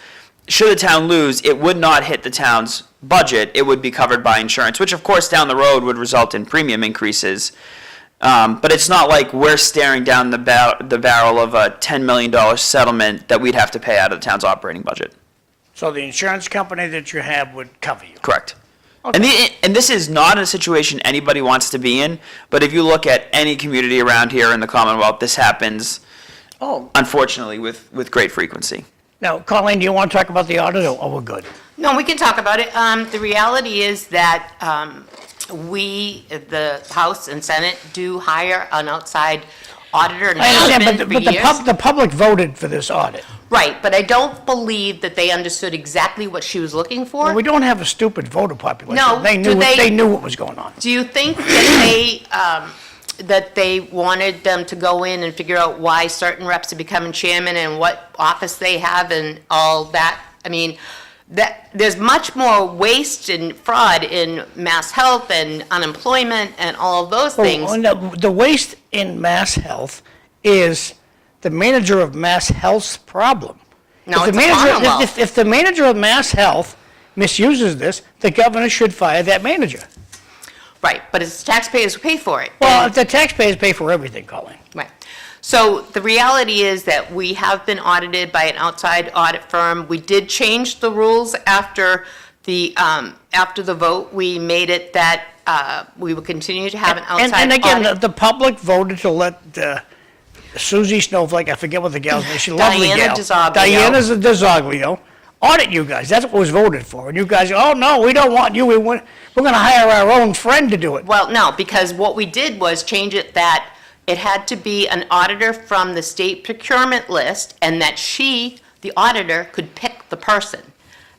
Speaker 3: should the town lose, it would not hit the town's budget. It would be covered by insurance, which of course down the road would result in premium increases. But it's not like we're staring down the barrel of a $10 million settlement that we'd have to pay out of the town's operating budget.
Speaker 4: So the insurance company that you have would cover you?
Speaker 3: Correct.
Speaker 4: Okay.
Speaker 3: And this is not a situation anybody wants to be in, but if you look at any community around here in the Commonwealth, this happens, unfortunately, with great frequency.
Speaker 4: Now, Colleen, do you want to talk about the audit, or we're good?
Speaker 2: No, we can talk about it. The reality is that we, the House and Senate, do hire an outside auditor and
Speaker 4: I
Speaker 2: have
Speaker 4: understand,
Speaker 2: been
Speaker 4: but
Speaker 2: for years.
Speaker 4: the public voted for this audit.
Speaker 2: Right, but I don't believe that they understood exactly what she was looking for.
Speaker 4: Well, we don't have a stupid voter population.
Speaker 2: No,
Speaker 4: They
Speaker 2: do
Speaker 4: knew, they knew what was going on.
Speaker 2: Do you think that they wanted them to go in and figure out why certain reps are becoming chairman and what office they have and all that? I mean, there's much more waste and fraud in mass health and unemployment and all of those things.
Speaker 4: Well, no, the waste in Mass Health is the manager of Mass Health's problem.
Speaker 2: No,
Speaker 4: If the
Speaker 2: it's a
Speaker 4: manager-
Speaker 2: Commonwealth.
Speaker 4: If the manager of Mass Health misuses this, the governor should fire that manager.
Speaker 2: Right, but it's taxpayers who pay for it.
Speaker 4: Well,
Speaker 2: And-
Speaker 4: the taxpayers pay for everything, Colleen.
Speaker 2: Right. So the reality is that we have been audited by an outside audit firm. We did change the rules after the vote. We made it that we would continue to have an outside
Speaker 4: And again,
Speaker 2: audit.
Speaker 4: the public voted to let Susie Snowflake, I forget what the gal's name, she's a lovely
Speaker 2: Diana
Speaker 4: gal.
Speaker 2: DiZoglio.
Speaker 4: Diana DiZoglio, audit you guys. That's what was voted for. And you guys, oh, no, we don't want you. We're going to hire our own friend to do it.
Speaker 2: Well, no, because what we did was change it that it had to be an auditor from the state procurement list, and that she, the auditor, could pick the person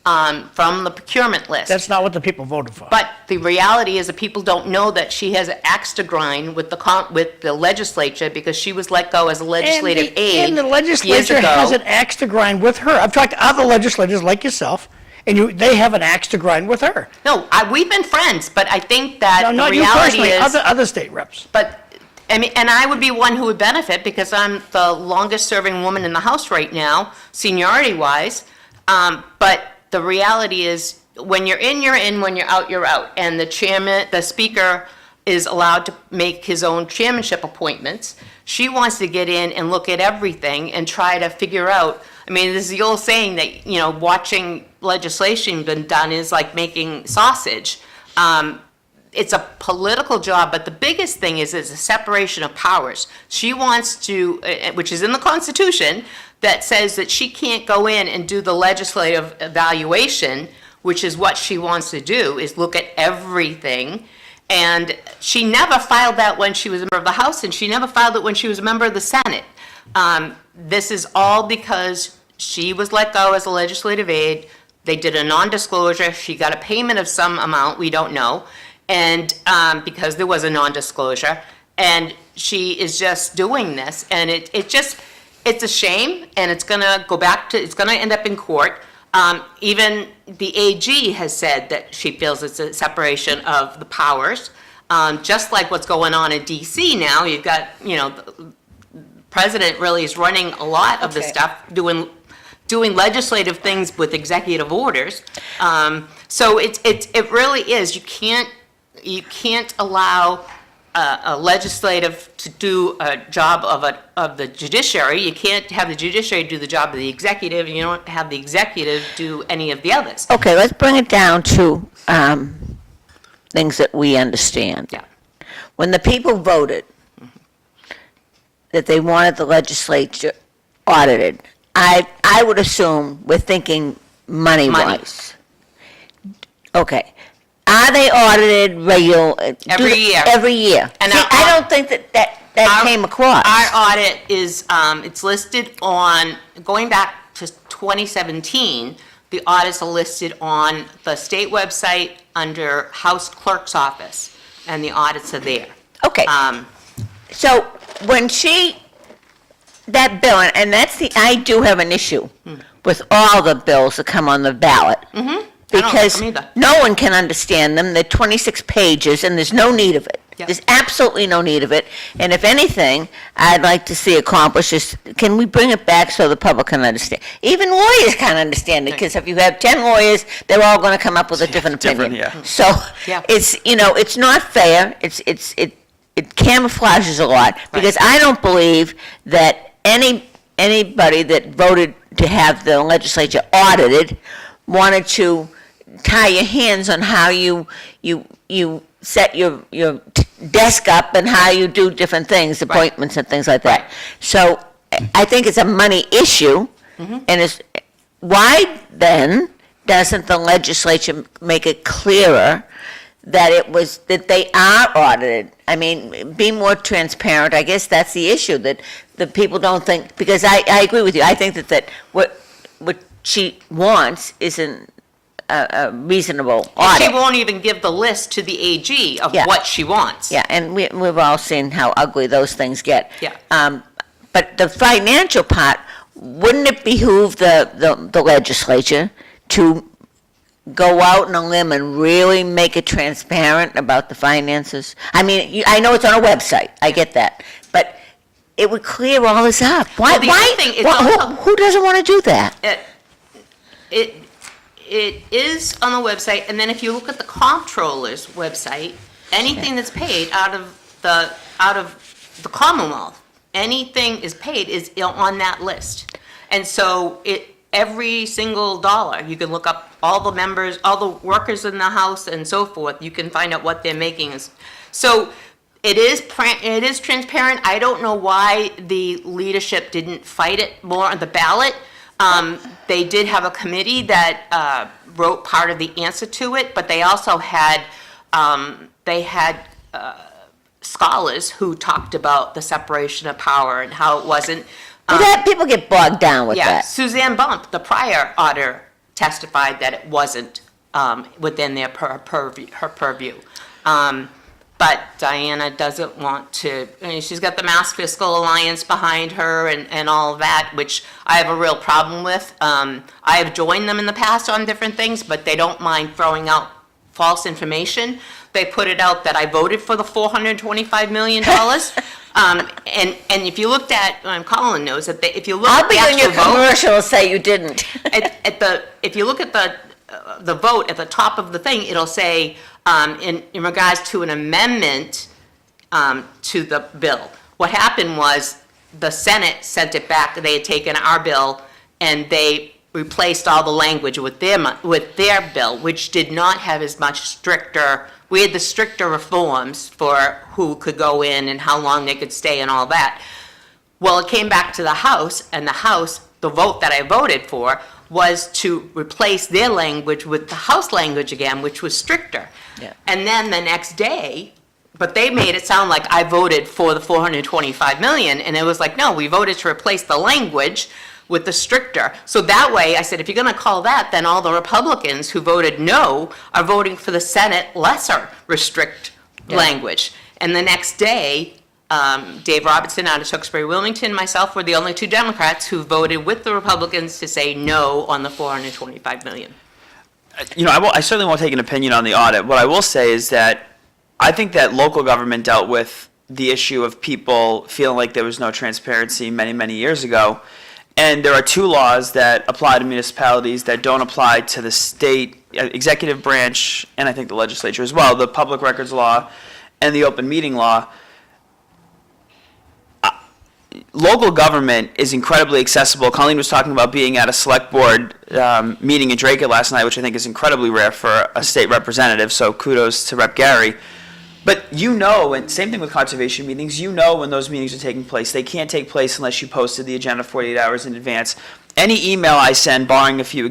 Speaker 2: from the procurement list.
Speaker 4: That's not what the people voted for.
Speaker 2: But the reality is that people don't know that she has an axe to grind with the legislature because she was let go as a legislative aide
Speaker 4: And the
Speaker 2: years
Speaker 4: legislature
Speaker 2: ago.
Speaker 4: has an axe to grind with her. I've talked to other legislators like yourself, and they have an axe to grind with her.
Speaker 2: No, we've been friends, but I think that
Speaker 4: No,
Speaker 2: the
Speaker 4: not you
Speaker 2: reality
Speaker 4: personally,
Speaker 2: is.
Speaker 4: other state reps.
Speaker 2: But, I mean, and I would be one who would benefit because I'm the longest-serving woman in the House right now, seniority-wise. But the reality is, when you're in, you're in, when you're out, you're out. And the speaker is allowed to make his own chairmanship appointments. She wants to get in and look at everything and try to figure out, I mean, this is the old saying that, watching legislation been done is like making sausage. It's a political job, but the biggest thing is a separation of powers. She wants to, which is in the Constitution, that says that she can't go in and do the legislative evaluation, which is what she wants to do, is look at everything. And she never filed that when she was a member of the House, and she never filed it when she was a member of the Senate. This is all because she was let go as a legislative aide. They did a non-disclosure. She got a payment of some amount, we don't know, and because there was a non-disclosure. And she is just doing this, and it's a shame, and it's gonna end up in court. Even the AG has said that she feels it's a separation of the powers. Just like what's going on in DC now, you've got, the president really is running a lot of this stuff, doing legislative things with executive orders. So it really is, you can't allow a legislative to do a job of the judiciary. You can't have the judiciary do the job of the executive, and you don't have the executive do any of the others.
Speaker 1: Okay, let's bring it down to things that we understand.
Speaker 2: Yeah.
Speaker 1: When the people voted that they wanted the legislature audited, I would assume we're thinking money-wise. Okay. are they audited regular?
Speaker 2: Every year.
Speaker 1: Every year.
Speaker 2: And
Speaker 1: See,
Speaker 2: our-
Speaker 1: I don't think that
Speaker 2: Our-
Speaker 1: came across.
Speaker 2: Our audit is, it's listed on, going back to 2017, the audits are listed on the state website under House Clerk's Office, and the audits are there.
Speaker 1: Okay. So when that bill, and I do have an issue with all the bills that come on the ballot.
Speaker 2: Mm-hmm.
Speaker 1: Because
Speaker 2: either.
Speaker 1: no one can understand them. They're 26 pages, and there's no need of it.
Speaker 2: Yeah.
Speaker 1: There's absolutely no need of it. And if anything, I'd like to see accomplished is, can we bring it back so the public can understand? Even lawyers can't understand it, because if you have 10 lawyers, they're all going to come up with a different opinion.
Speaker 3: yeah.
Speaker 1: So
Speaker 2: Yeah.
Speaker 1: it's, it's not fair. It camouflages a lot, because I don't believe that anybody that voted to have the legislature audited wanted to tie your hands on how you set your desk up and how you do different things, appointments and things like that.
Speaker 2: Right.
Speaker 1: So I think it's a money issue, and it's, why then doesn't the legislature make it clearer that they are audited? I mean, be more transparent. I guess that's the issue, that the people don't think, because I agree with you. I think that what she wants isn't a reasonable
Speaker 2: And she
Speaker 1: audit.
Speaker 2: won't even give the list to the AG of
Speaker 1: Yeah.
Speaker 2: what she wants.
Speaker 1: Yeah, and we've all seen how ugly those things get.
Speaker 2: Yeah.
Speaker 1: But the financial part, wouldn't it behoove the legislature to go out on a limb and really make it transparent about the finances? I mean, I know it's on a website, I get that, but it would clear all this up. Why,
Speaker 2: Well, the other thing is also-
Speaker 1: who doesn't want to do that?
Speaker 2: It is on the website, and then if you look at the comptroller's website, anything that's paid out of the Commonwealth, anything is paid is on that list. And so every single dollar, you can look up all the members, all the workers in the house and so forth, you can find out what they're making. So it is transparent. I don't know why the leadership didn't fight it more on the ballot. They did have a committee that wrote part of the answer to it, but they also had scholars who talked about the separation of power and how it wasn't.
Speaker 1: People get bogged down with
Speaker 2: Yeah,
Speaker 1: that.
Speaker 2: Suzanne Bump, the prior auditor, testified that it wasn't within her purview. But Diana doesn't want to, I mean, she's got the Mass Fiscal Alliance behind her and all of that, which I have a real problem with. I have joined them in the past on different things, but they don't mind throwing out false information. They put it out that I voted for the $425 million. And if you looked at, Colin knows that if you look
Speaker 1: I'll
Speaker 2: at
Speaker 1: be
Speaker 2: the
Speaker 1: on your
Speaker 2: actual vote,
Speaker 1: commercial say you didn't.
Speaker 2: if you look at the vote at the top of the thing, it'll say, in regards to an amendment to the bill. What happened was the Senate sent it back. They had taken our bill and they replaced all the language with their bill, which did not have as much stricter. We had the stricter reforms for who could go in and how long they could stay and all that. Well, it came back to the House, and the vote that I voted for was to replace their language with the House language again, which was stricter.
Speaker 1: Yeah.
Speaker 2: And then the next day, but they made it sound like I voted for the $425 million, and it was like, no, we voted to replace the language with the stricter. So that way, I said, if you're going to call that, then all the Republicans who voted no are voting for the Senate lesser restrict language. And the next day, Dave Robertson out of Tewksbury, Wilmington, myself were the only two Democrats who voted with the Republicans to say no on the $425 million.
Speaker 3: I certainly won't take an opinion on the audit. What I will say is that I think that local government dealt with the issue of people feeling like there was no transparency many, many years ago. And there are two laws that apply to municipalities that don't apply to the state executive branch, and I think the legislature as well, the public records law and the open meeting law. Local government is incredibly accessible. Colleen was talking about being at a select board meeting in Drake last night, which I think is incredibly rare for a state representative, so kudos to Rep. Garry. But and same thing with conservation meetings, when those meetings are taking place. They can't take place unless you posted the agenda 48 hours in advance. any email I send, barring a few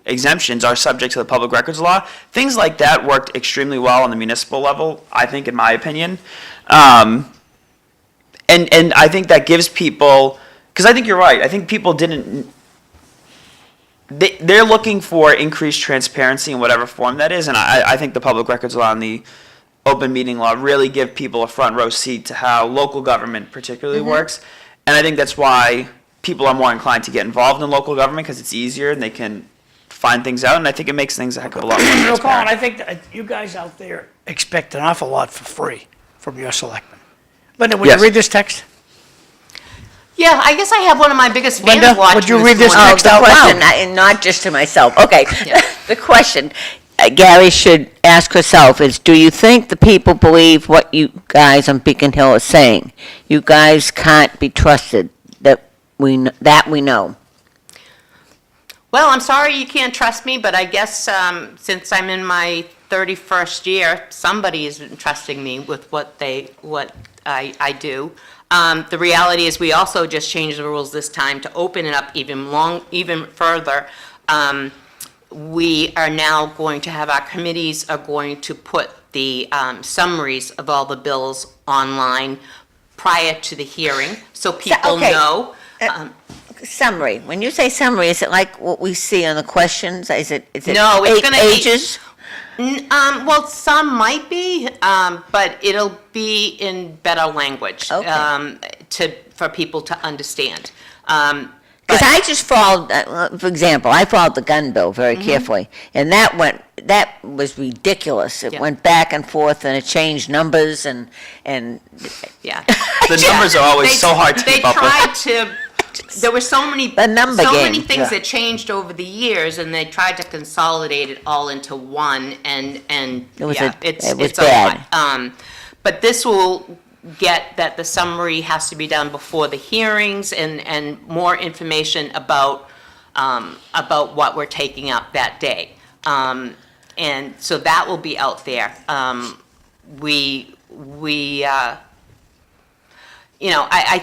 Speaker 3: exemptions, are subject to the public records law. Things like that worked extremely well on the municipal level, I think, in my opinion. And I think that gives people, because I think you're right. I think people didn't. They're looking for increased transparency in whatever form that is, and I think the public records law and the open meeting law really give people a front row seat to how local government particularly works. And I think that's why people are more inclined to get involved in local government, because it's easier and they can find things out, and I think it makes things a heck of a lot more
Speaker 4: You know, Colin,
Speaker 3: transparent.
Speaker 4: I think that you guys out there expect an awful lot for free from your selectmen. Linda, would
Speaker 3: Yes.
Speaker 4: you read this text?
Speaker 2: Yeah, I guess I have one of my biggest fans
Speaker 4: Linda,
Speaker 2: watching
Speaker 4: would you read this
Speaker 2: morning.
Speaker 4: text
Speaker 1: the
Speaker 4: out
Speaker 1: question,
Speaker 4: loud?
Speaker 1: and not just to myself. Okay.
Speaker 2: Yeah.
Speaker 1: The question Gary should ask herself is, do you think the people believe what you guys on Beacon Hill are saying? You guys can't be trusted, that we know.
Speaker 2: Well, I'm sorry you can't trust me, but I guess since I'm in my 31st year, somebody is entrusting me with what I do. The reality is, we also just changed the rules this time to open it up even further. We are now going to have, our committees are going to put the summaries of all the bills online prior to the hearing, so people
Speaker 1: okay.
Speaker 2: know.
Speaker 1: Summary. When you say summary, is it like what we see on the questions? Is it
Speaker 2: No, it's
Speaker 1: 8
Speaker 2: gonna be-
Speaker 1: pages?
Speaker 2: Well, some might be, but it'll be in better language for people to understand.
Speaker 1: Because I just followed, for example, I followed the gun bill very carefully, and that was ridiculous. It
Speaker 2: Yeah.
Speaker 1: went back and forth, and it changed numbers, and
Speaker 2: Yeah.
Speaker 3: The numbers are always so hard to keep up with.
Speaker 2: They tried to, there were so many
Speaker 1: game,
Speaker 2: things that changed over the years, and they tried to consolidate it all into one, and
Speaker 1: It was
Speaker 2: yeah,
Speaker 1: it was
Speaker 2: it's
Speaker 1: bad.
Speaker 2: a lot. But this will get that the summary has to be done before the hearings, and more information about what we're taking up that day. And so that will be out there. I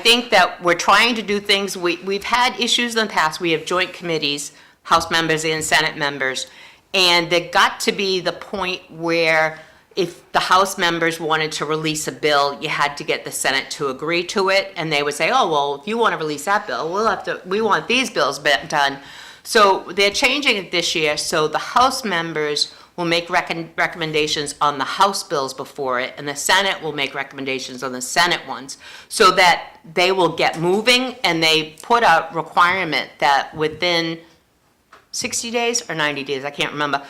Speaker 2: think that we're trying to do things, we've had issues in the past, we have joint committees, House members and Senate members, and there got to be the point where if the House members wanted to release a bill, you had to get the Senate to agree to it, and they would say, oh, well, if you want to release that bill, we want these bills done. So they're changing it this year, so the House members will make recommendations on the House bills before it, and the Senate will make recommendations on the Senate ones, so that they will get moving, and they put a requirement that within 60 days or 90 days, I can't remember,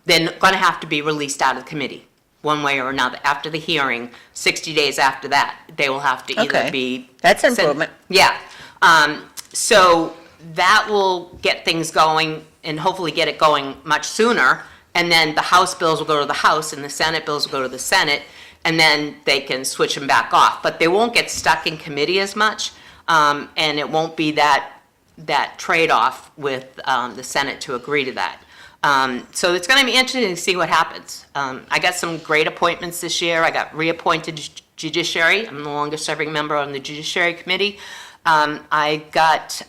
Speaker 2: they're going to have to be released out of committee, one way or another. After the hearing, 60 days after that, they will have to either
Speaker 1: Okay.
Speaker 2: be...
Speaker 1: That's an improvement.
Speaker 2: Yeah. So that will get things going, and hopefully get it going much sooner, and then the House bills will go to the House, and the Senate bills will go to the Senate, and then they can switch them back off. But they won't get stuck in committee as much, and it won't be that trade-off with the Senate to agree to that. So it's going to be interesting to see what happens. I got some great appointments this year. I got reappointed to Judiciary. I'm the longest serving member on the Judiciary Committee. I got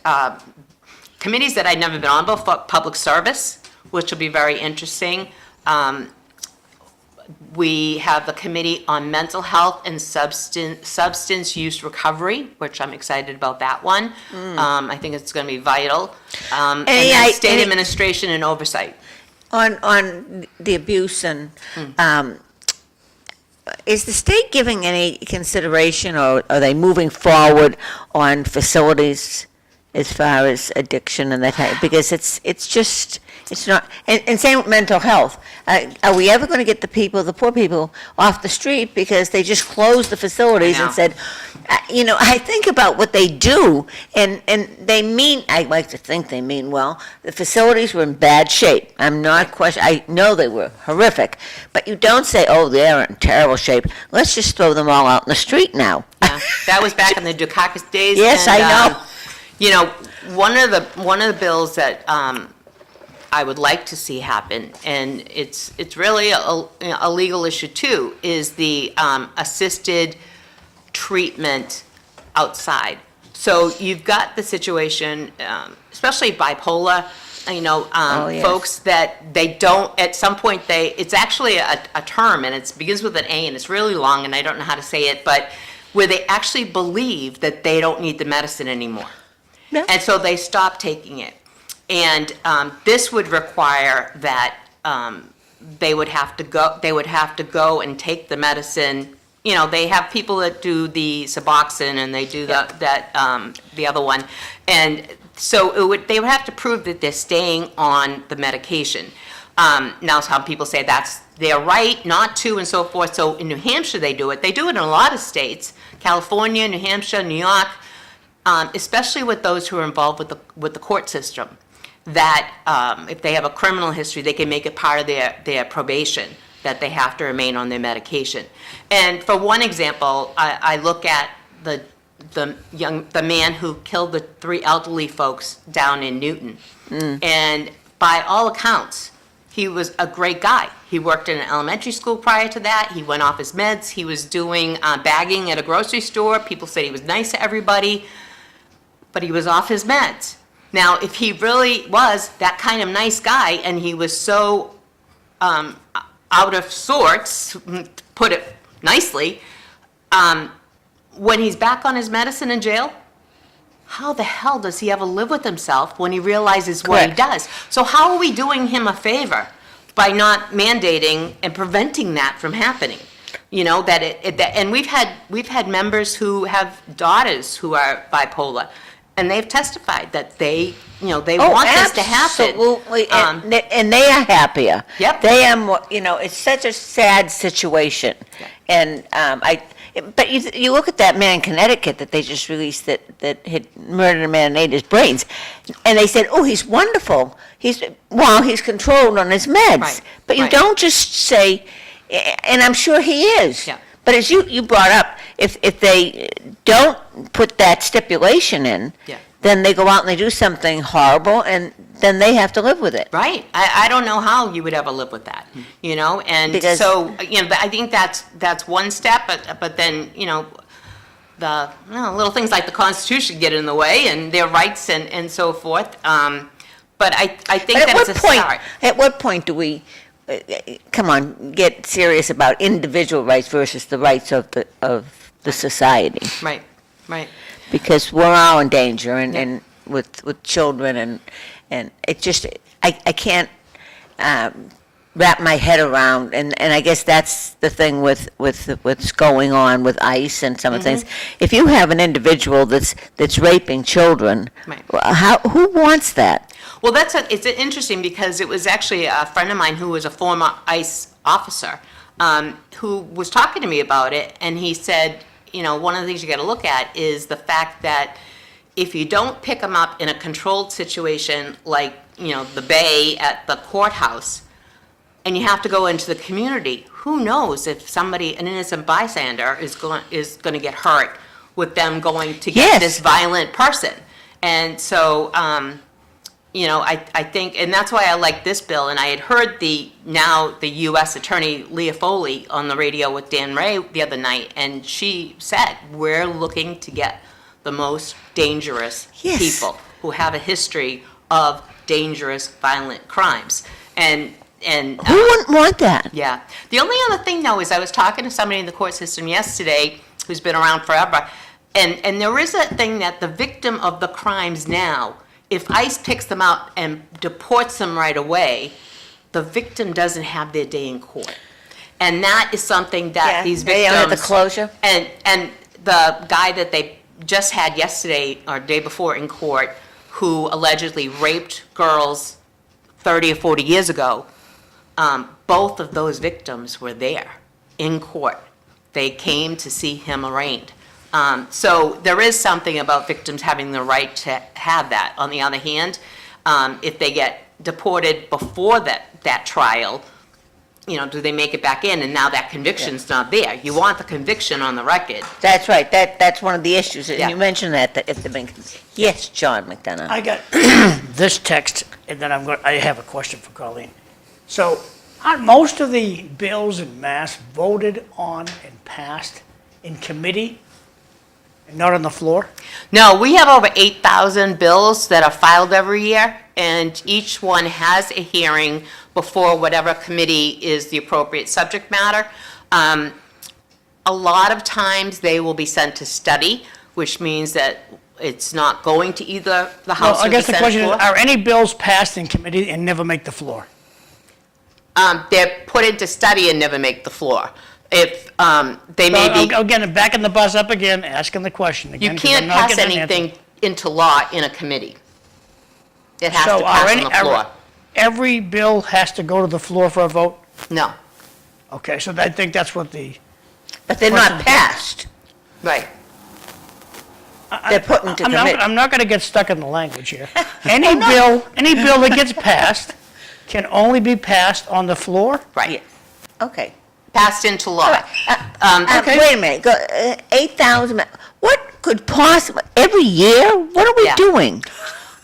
Speaker 2: committees that I'd never been on before, Public Service, which will be very interesting. We have the Committee on Mental Health and Substance Use Recovery, which I'm excited about that one. I think it's going to be vital. And then State Administration and Oversight.
Speaker 1: On the abuse and, is the state giving any consideration, or are they moving forward on facilities as far as addiction and that type? Because it's not, and same with mental health. Are we ever going to get the poor people off the street because they just closed the facilities
Speaker 2: I know.
Speaker 1: and said, I think about what they do, and they mean, I like to think they mean well. The facilities were in bad shape. I'm not I know they were horrific, but you don't say, oh, they're in terrible shape. Let's just throw them all out in the street now.
Speaker 2: Yeah, that was back in the Dukakis days.
Speaker 1: Yes,
Speaker 2: and,
Speaker 1: I know.
Speaker 2: One of the bills that I would like to see happen, and it's really a legal issue too, is the assisted treatment outside. So you've got the situation, especially bipolar,
Speaker 1: yes.
Speaker 2: folks that they don't, at some point it's actually a term and it begins with an A and it's really long and I don't know how to say it, but where they actually believe that they don't need the medicine anymore.
Speaker 1: Yeah.
Speaker 2: And so they stop taking it. And this would require that they would have to go and take the medicine. They have people that do the Suboxone and they do the other one. And so they would have to prove that they're staying on the medication. Now some people say they're right not to and so forth. So in New Hampshire they do it. They do it in a lot of states, California, New Hampshire, New York, especially with those who are involved with the court system. That if they have a criminal history, they can make it part of their probation, that they have to remain on their medication. And for one example, I look at the man who killed the 3 elderly folks down in Newton. And by all accounts, he was a great guy. He worked in an elementary school prior to that. He went off his meds. He was doing bagging at a grocery store. People said he was nice to everybody, but he was off his meds. Now, if he really was that kind of nice guy and he was so out of sorts, to put it nicely, when he's back on his medicine in jail, how the hell does he ever live with himself when he realizes what he
Speaker 1: Correct.
Speaker 2: does? So how are we doing him a favor by not mandating and preventing that from happening? And we've had members who have daughters who are bipolar. And they've testified that they want this to happen.
Speaker 1: Absolutely, and they are happier.
Speaker 2: Yep.
Speaker 1: They are more, it's such a sad situation.
Speaker 2: Yeah.
Speaker 1: And but you look at that man in Connecticut that they just released that had murdered a man and ate his brains. And they said, oh, he's wonderful. He's controlled on his meds.
Speaker 2: Right,
Speaker 1: But you
Speaker 2: right.
Speaker 1: don't just say, and I'm sure he is.
Speaker 2: Yeah.
Speaker 1: But as you brought up, if they don't put that stipulation in,
Speaker 2: Yeah.
Speaker 1: then they go out and they do something horrible, and then they have to live with it.
Speaker 2: Right. I don't know how you would ever live with that, And
Speaker 1: Because-
Speaker 2: so, I think that's one step, but then, the little things like the Constitution get in the way and their rights and so forth. But I think
Speaker 1: But
Speaker 2: that it's a start.
Speaker 1: at what point do we, come on, get serious about individual rights versus the rights of the society?
Speaker 2: Right, right.
Speaker 1: Because we're all in danger, and with children, and it just, I can't wrap my head around, and I guess that's the thing with what's going on with ICE and some of the things. If you have an individual that's raping children,
Speaker 2: Right.
Speaker 1: who wants that?
Speaker 2: Well, it's interesting because it was actually a friend of mine who was a former ICE officer who was talking to me about it, and he said, one of the things you got to look at is the fact that if you don't pick them up in a controlled situation like, the Bay at the courthouse, and you have to go into the community, who knows if an innocent bystander is going to get hurt with them going to get
Speaker 1: Yes.
Speaker 2: this violent person. And so, I think, and that's why I like this bill, and I had heard the U.S. Attorney Leah Foley on the radio with Dan Ray the other night, and she said, we're looking to get the most dangerous
Speaker 1: Yes.
Speaker 2: people who have a history of dangerous, violent crimes. And
Speaker 1: Who wouldn't want that?
Speaker 2: yeah. The only other thing, though, is I was talking to somebody in the court system yesterday who's been around forever, and there is a thing that the victim of the crimes now, if ICE picks them out and deports them right away, the victim doesn't have their day in court. And that is something that these
Speaker 1: They
Speaker 2: victims...
Speaker 1: don't have the closure.
Speaker 2: And the guy that they just had yesterday or day before in court who allegedly raped girls 30 or 40 years ago, both of those victims were there in court. They came to see him arraigned. So there is something about victims having the right to have that. On the other hand, if they get deported before that trial, do they make it back in? And now that conviction's not there. You want the conviction on the record.
Speaker 1: That's right. That's one of the issues. And
Speaker 2: Yeah.
Speaker 1: you mentioned that if they've been, yes, John McDonough.
Speaker 4: I got this text, and then I have a question for Colleen. So, aren't most of the bills in Mass voted on and passed in committee not on the floor?
Speaker 2: No, we have over 8,000 bills that are filed every year, and each one has a hearing before whatever committee is the appropriate subject matter. A lot of times, they will be sent to study, which means that it's not going to either the
Speaker 4: Well,
Speaker 2: House or
Speaker 4: I
Speaker 2: the
Speaker 4: guess the
Speaker 2: Senate
Speaker 4: question is,
Speaker 2: floor.
Speaker 4: are any bills passed in committee and never make the floor?
Speaker 2: They're put into study and never make the floor. If, they may be,
Speaker 4: Again, backing the bus up again, asking the question again.
Speaker 2: you
Speaker 4: 'cause I'm
Speaker 2: can't
Speaker 4: not
Speaker 2: pass
Speaker 4: getting an answer.
Speaker 2: anything into law in a committee. It has
Speaker 4: So
Speaker 2: to
Speaker 4: are
Speaker 2: pass
Speaker 4: any,
Speaker 2: on the floor.
Speaker 4: every bill has to go to the floor for a vote?
Speaker 2: No,
Speaker 4: Okay, so I think that's what the,
Speaker 1: But they're not passed.
Speaker 2: right.
Speaker 1: They're put into committee.
Speaker 4: I'm not gonna get stuck in the language here. Any bill that gets passed can only be passed on the floor?
Speaker 2: Right,
Speaker 1: Okay.
Speaker 2: passed into law.
Speaker 4: Okay.
Speaker 1: Wait a minute, 8,000, what could possibly, every year? What are we
Speaker 2: Yeah.
Speaker 1: doing?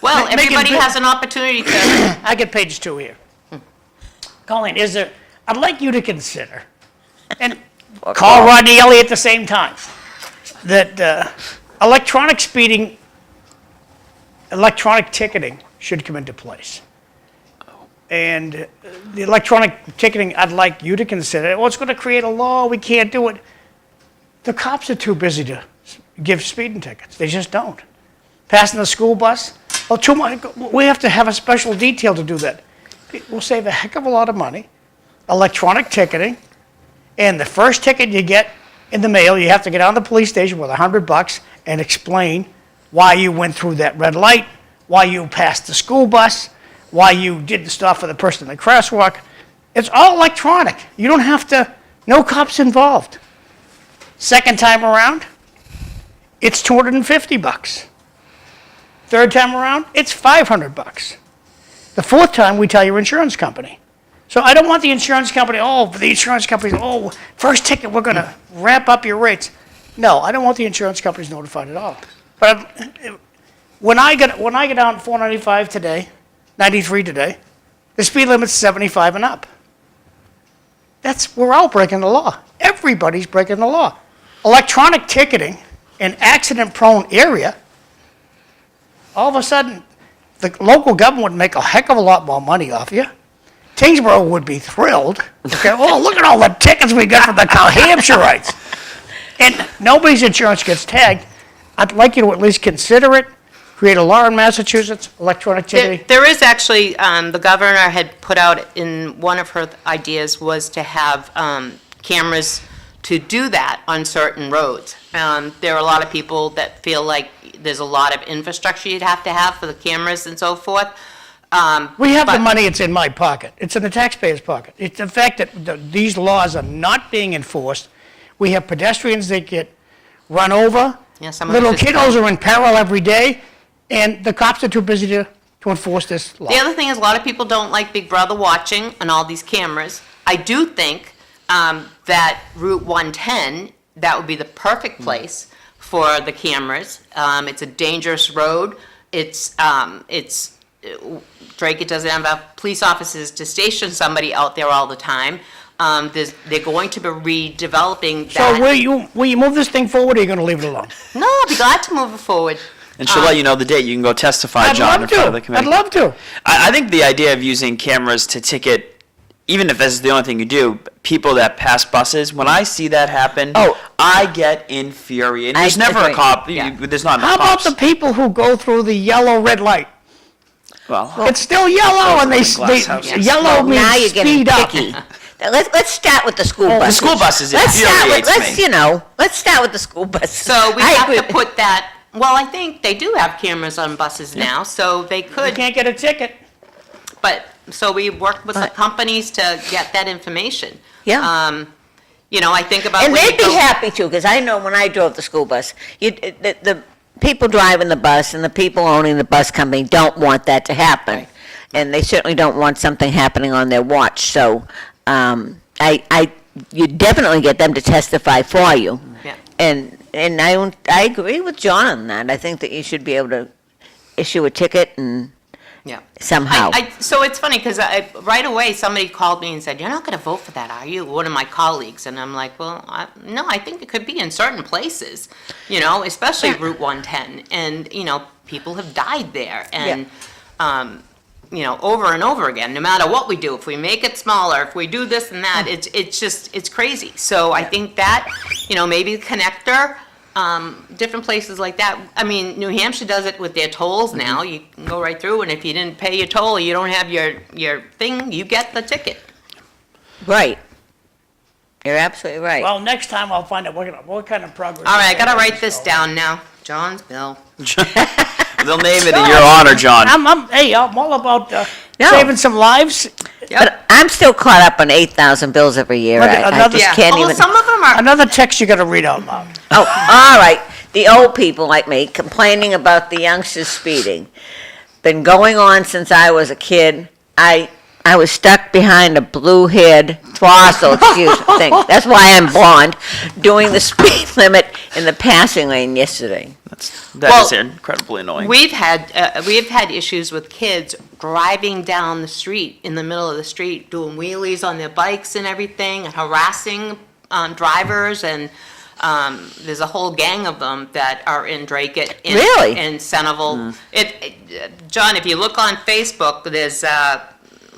Speaker 2: Well,
Speaker 4: Make it
Speaker 2: everybody
Speaker 4: big.
Speaker 2: has an opportunity to,
Speaker 4: I get page 2 here. Colleen, I'd like you to consider, and call Rodney Elliott at the same time, that electronic ticketing should come into place. And the electronic ticketing, I'd like you to consider, well, it's going to create a law, we can't do it. The cops are too busy to give speeding tickets. They just don't. Passing the school bus, well, too much, we have to have a special detail to do that. We'll save a heck of a lot of money. Electronic ticketing, and the first ticket you get in the mail, you have to get out of the police station with $100 and explain why you went through that red light, why you passed the school bus, why you didn't stop for the person in the crosswalk. It's all electronic. You don't have to, no cops involved. Second time around, it's $250. Third time around, it's $500. The fourth time, we tell your insurance company. So I don't want the insurance company, first ticket, we're gonna ramp up your rates. No, I don't want the insurance companies notified at all. But when I get out 495 today, 93 today, the speed limit's 75 and up. We're all breaking the law. Everybody's breaking the law. Electronic ticketing in accident-prone area, all of a sudden, the local government would make a heck of a lot more money off you. Tyngsborough would be thrilled. Okay, oh, look at all the tickets we got from the New Hampshireites. And nobody's insurance gets tagged. I'd like you to at least consider it, create a law in Massachusetts, electronic ticketing.
Speaker 2: There is actually, the governor had put out in one of her ideas was to have cameras to do that on certain roads. There are a lot of people that feel like there's a lot of infrastructure you'd have to have for the cameras and so forth.
Speaker 4: We have the
Speaker 2: but-
Speaker 4: money, it's in my pocket. It's in the taxpayer's pocket. It's the fact that these laws are not being enforced. We have pedestrians that get run over.
Speaker 2: Yeah, some of
Speaker 4: Little
Speaker 2: it's just-
Speaker 4: kiddos are in peril every day, and the cops are too busy to enforce this law.
Speaker 2: The other thing is, a lot of people don't like Big Brother watching on all these cameras. I do think that Route 110, that would be the perfect place for the cameras. It's a dangerous road. Drake, it doesn't have police officers to station somebody out there all the time. They're going to be redeveloping that.
Speaker 4: So will you move this thing forward, or are you going to leave it alone?
Speaker 2: No, I'll be glad to move it forward.
Speaker 3: And she'll let you know the date. You can go testify,
Speaker 4: I'd
Speaker 3: John, in
Speaker 4: love
Speaker 3: front of the
Speaker 4: to.
Speaker 3: committee.
Speaker 4: I'd love to.
Speaker 3: I think the idea of using cameras to ticket, even if this is the only thing you do, people that pass buses, when I see that happen, I get infuriated. There's never
Speaker 1: agree.
Speaker 3: a cop.
Speaker 2: Yeah.
Speaker 3: There's not
Speaker 4: How
Speaker 3: enough
Speaker 4: about
Speaker 3: cops.
Speaker 4: the people who go through the yellow red light?
Speaker 3: Well,
Speaker 4: It's still yellow, and
Speaker 3: Those are glass houses.
Speaker 4: yellow
Speaker 1: Now you're
Speaker 4: means
Speaker 1: getting
Speaker 4: speed up.
Speaker 1: picky. Let's start with the school
Speaker 3: the
Speaker 1: buses.
Speaker 3: school buses
Speaker 1: Let's start with,
Speaker 3: infuriates me.
Speaker 1: let's start with the school buses.
Speaker 2: So we
Speaker 1: I
Speaker 2: have
Speaker 1: agree.
Speaker 2: to put that, well, I think they do have cameras on buses now, so they
Speaker 4: You
Speaker 2: could,
Speaker 4: can't get a ticket.
Speaker 2: so we worked with the
Speaker 1: But-
Speaker 2: companies to get that information.
Speaker 1: Yeah.
Speaker 2: I think about.
Speaker 1: And
Speaker 2: when you
Speaker 1: they'd be
Speaker 2: go-
Speaker 1: happy to, because I know when I drove the school bus, the people driving the bus and the people owning the bus company don't want that to happen.
Speaker 2: Right.
Speaker 1: And they certainly don't want something happening on their watch, so, you definitely get them to testify for you.
Speaker 2: Yeah.
Speaker 1: And I agree with John on that. I think that you should be able to issue a ticket and
Speaker 2: Yeah.
Speaker 1: somehow.
Speaker 2: So it's funny because right away somebody called me and said, "You're not going to vote for that, are you?" One of my colleagues, and I'm like, "Well, no, I think it could be in certain places, especially Route 110, and people have died there, and over and over again. No matter what we do, if we make it smaller, if we do this and that, it's crazy. So I think that maybe the connector." Different places like that. I mean, New Hampshire does it with their tolls now. You can go right through, and if you didn't pay your toll, you don't have your thing, you get the ticket.
Speaker 1: Right. You're absolutely right.
Speaker 4: Well, next time I'll find out what kind of progress.
Speaker 2: All right, I gotta write this down now. John's bill.
Speaker 3: They'll name it in your honor, John.
Speaker 4: I'm all about
Speaker 1: No.
Speaker 4: saving some lives.
Speaker 1: But I'm still caught up on 8,000 bills every year. I
Speaker 4: Another-
Speaker 1: just can't even.
Speaker 2: Some of them are.
Speaker 4: Another text you got to read out loud.
Speaker 1: Oh, all right. The old people like me complaining about the youngsters speeding. Been going on since I was a kid. I was stuck behind a blue-haired fossil, thing. That's why I'm blonde, doing the speed limit in the passing lane yesterday.
Speaker 3: That is incredibly annoying.
Speaker 2: We've had issues with kids driving down the street, in the middle of the street, doing wheelies on their bikes and everything, and harassing drivers, and there's a whole gang of them that are in Drake
Speaker 1: Really?
Speaker 2: in Centerville. John, if you look on Facebook, there's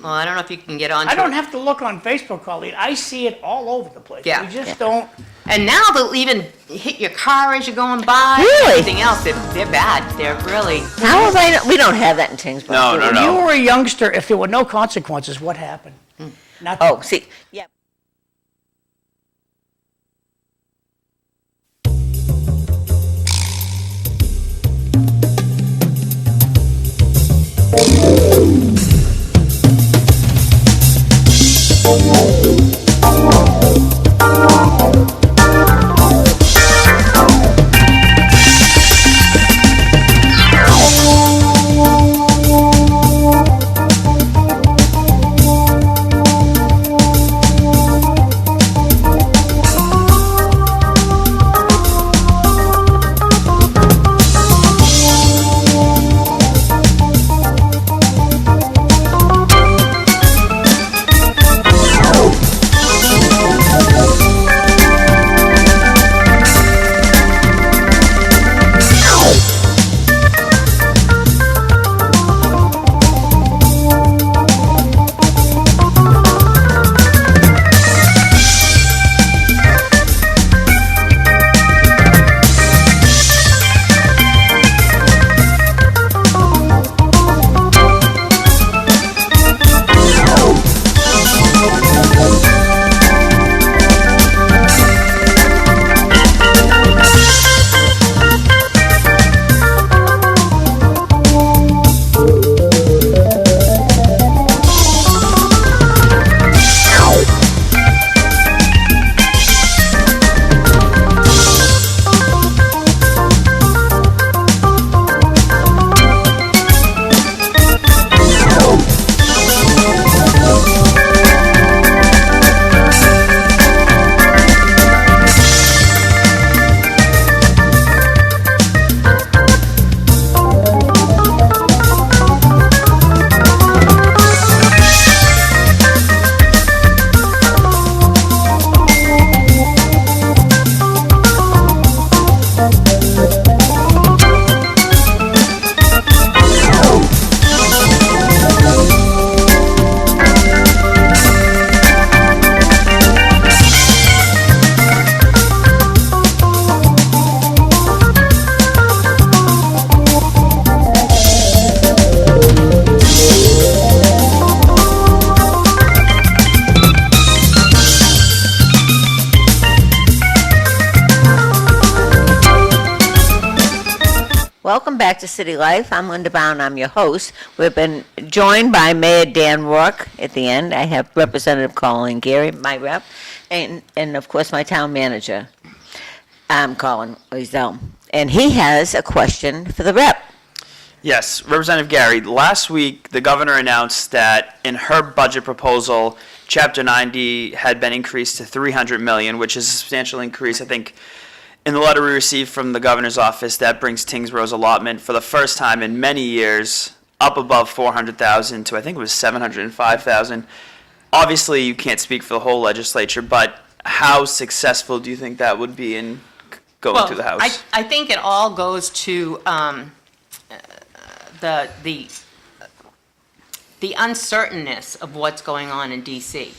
Speaker 2: well, I don't know if you can get on.
Speaker 4: I don't have to look on Facebook, Colleen. I see it all over the place.
Speaker 2: Yeah.
Speaker 4: We just don't.
Speaker 2: And now they'll even hit your car as you're going by.
Speaker 1: Really?
Speaker 2: Everything else, they're bad. They're really.
Speaker 1: How have I? We don't have that in Tewksbury.
Speaker 3: No,
Speaker 1: do we?
Speaker 3: no,
Speaker 4: If you
Speaker 3: no.
Speaker 4: were a youngster, if there were no consequences, what happened? Nothing.
Speaker 1: Oh, see, yeah. Welcome back to City Life. I'm Linda Bown. I'm your host. We've been joined by Mayor Dan Rourke at the end. I have Representative Colleen Garry, my rep, and of course my town manager, Colin Loiselle. And he has a question for the rep.
Speaker 3: Yes, Representative Garry, last week the governor announced that in her budget proposal, Chapter 90 had been increased to $300 million, which is a substantial increase. I think in the letter we received from the governor's office, that brings Tyngsborough's allotment for the first time in many years up above 400,000 to I think it was 705,000. Obviously, you can't speak for the whole legislature, but how successful do you think that would be in going through the House?
Speaker 2: I think it all goes to the uncertainness of what's going on in DC.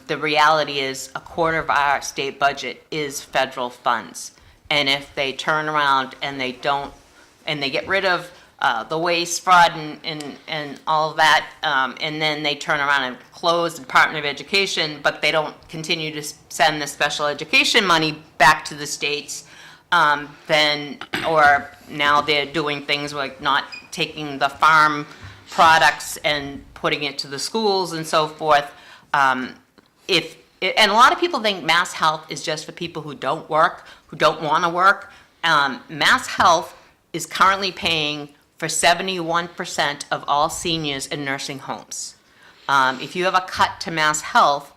Speaker 2: The reality is a quarter of our state budget is federal funds. And if they turn around and they don't, and they get rid of the waste, fraud, and all of that, and then they turn around and close the Department of Education, but they don't continue to send the special education money back to the states, then, or now they're doing things like not taking the farm products and putting it to the schools and so forth. And a lot of people think Mass Health is just for people who don't work, who don't want to work. Mass Health is currently paying for 71% of all seniors in nursing homes. If you have a cut to Mass Health,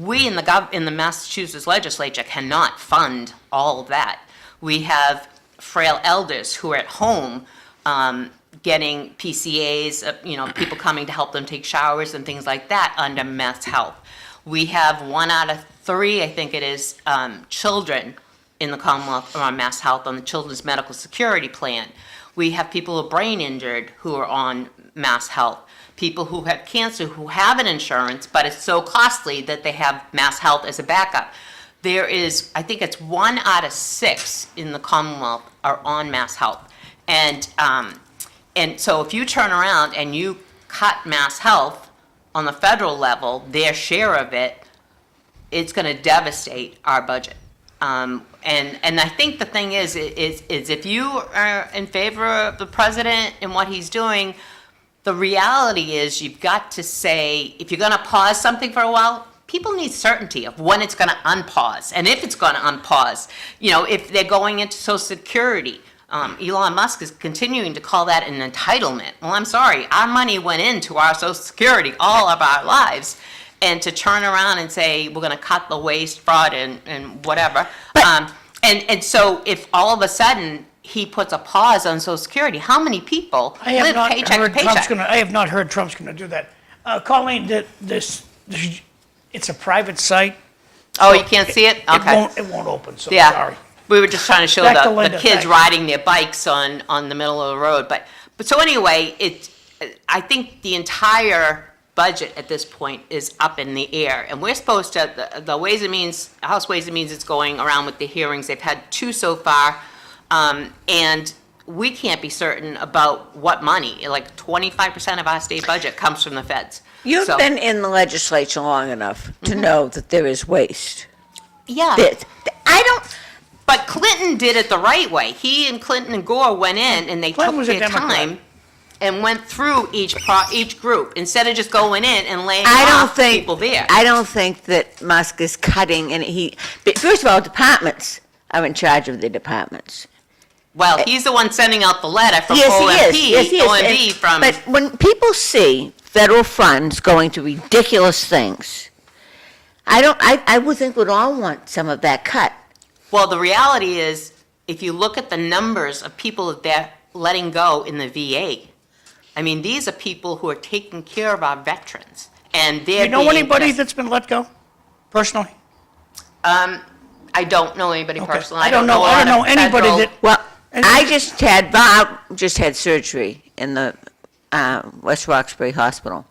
Speaker 2: we in the Massachusetts legislature cannot fund all of that. We have frail elders who are at home getting PCAs, people coming to help them take showers and things like that under Mass Health. We have 1 out of 3, I think it is, children in the Commonwealth are on Mass Health on the Children's Medical Security Plan. We have people who are brain injured who are on Mass Health. People who have cancer who have an insurance, but it's so costly that they have Mass Health as a backup. There is, I think it's 1 out of 6 in the Commonwealth are on Mass Health. And so if you turn around and you cut Mass Health on the federal level, their share of it, it's going to devastate our budget. And I think the thing is if you are in favor of the president and what he's doing, the reality is you've got to say, if you're going to pause something for a while, people need certainty of when it's going to unpause and if it's going to unpause. If they're going into Social Security, Elon Musk is continuing to call that an entitlement. Well, I'm sorry, our money went into our Social Security all of our lives. And to turn around and say, we're going to cut the waste, fraud, and whatever. And so if all of a sudden he puts a pause on Social Security, how many people live paycheck to paycheck?
Speaker 4: I have not heard Trump's going to do that. Colleen, it's a private site.
Speaker 2: Oh, you can't see it? Okay.
Speaker 4: It won't open, so
Speaker 2: Yeah.
Speaker 4: sorry.
Speaker 2: We were just trying to show
Speaker 4: Back to
Speaker 2: the
Speaker 4: Linda,
Speaker 2: kids
Speaker 4: thanks.
Speaker 2: riding their bikes on the middle of the road. But so anyway, I think the entire budget at this point is up in the air. And we're supposed to, the Ways and Means, House Ways and Means is going around with the hearings. They've had 2 so far. And we can't be certain about what money. Like 25% of our state budget comes from the feds.
Speaker 1: You've
Speaker 2: So-
Speaker 1: been in the legislature long enough to know that there is waste.
Speaker 2: Yeah. But Clinton did it the right way. He and Clinton and Gore went in and they
Speaker 4: Clinton
Speaker 2: took
Speaker 4: was a
Speaker 2: their
Speaker 4: Democrat.
Speaker 2: time and went through each group instead of just going in and laying
Speaker 1: I don't
Speaker 2: off
Speaker 1: think
Speaker 2: people there.
Speaker 1: I don't think that Musk is cutting, and but first of all, departments are in charge of the departments.
Speaker 2: Well, he's the one sending out the letter from
Speaker 1: Yes,
Speaker 2: OMP,
Speaker 1: he is. Yes, he is.
Speaker 2: OMB from.
Speaker 1: But when people see federal funds going to ridiculous things, I would think we'd all want some of that cut.
Speaker 2: Well, the reality is, if you look at the numbers of people that they're letting go in the VA, I mean, these are people who are taking care of our veterans, and they're
Speaker 4: You know
Speaker 2: being
Speaker 4: anybody
Speaker 2: just-
Speaker 4: that's been let go, personally?
Speaker 2: I don't know anybody
Speaker 4: Okay.
Speaker 2: personally.
Speaker 4: I don't know
Speaker 2: a lot of
Speaker 4: anybody
Speaker 2: federal-
Speaker 4: that.
Speaker 1: Well,
Speaker 4: And-
Speaker 1: I just had Bob just had surgery in the West Roxbury Hospital,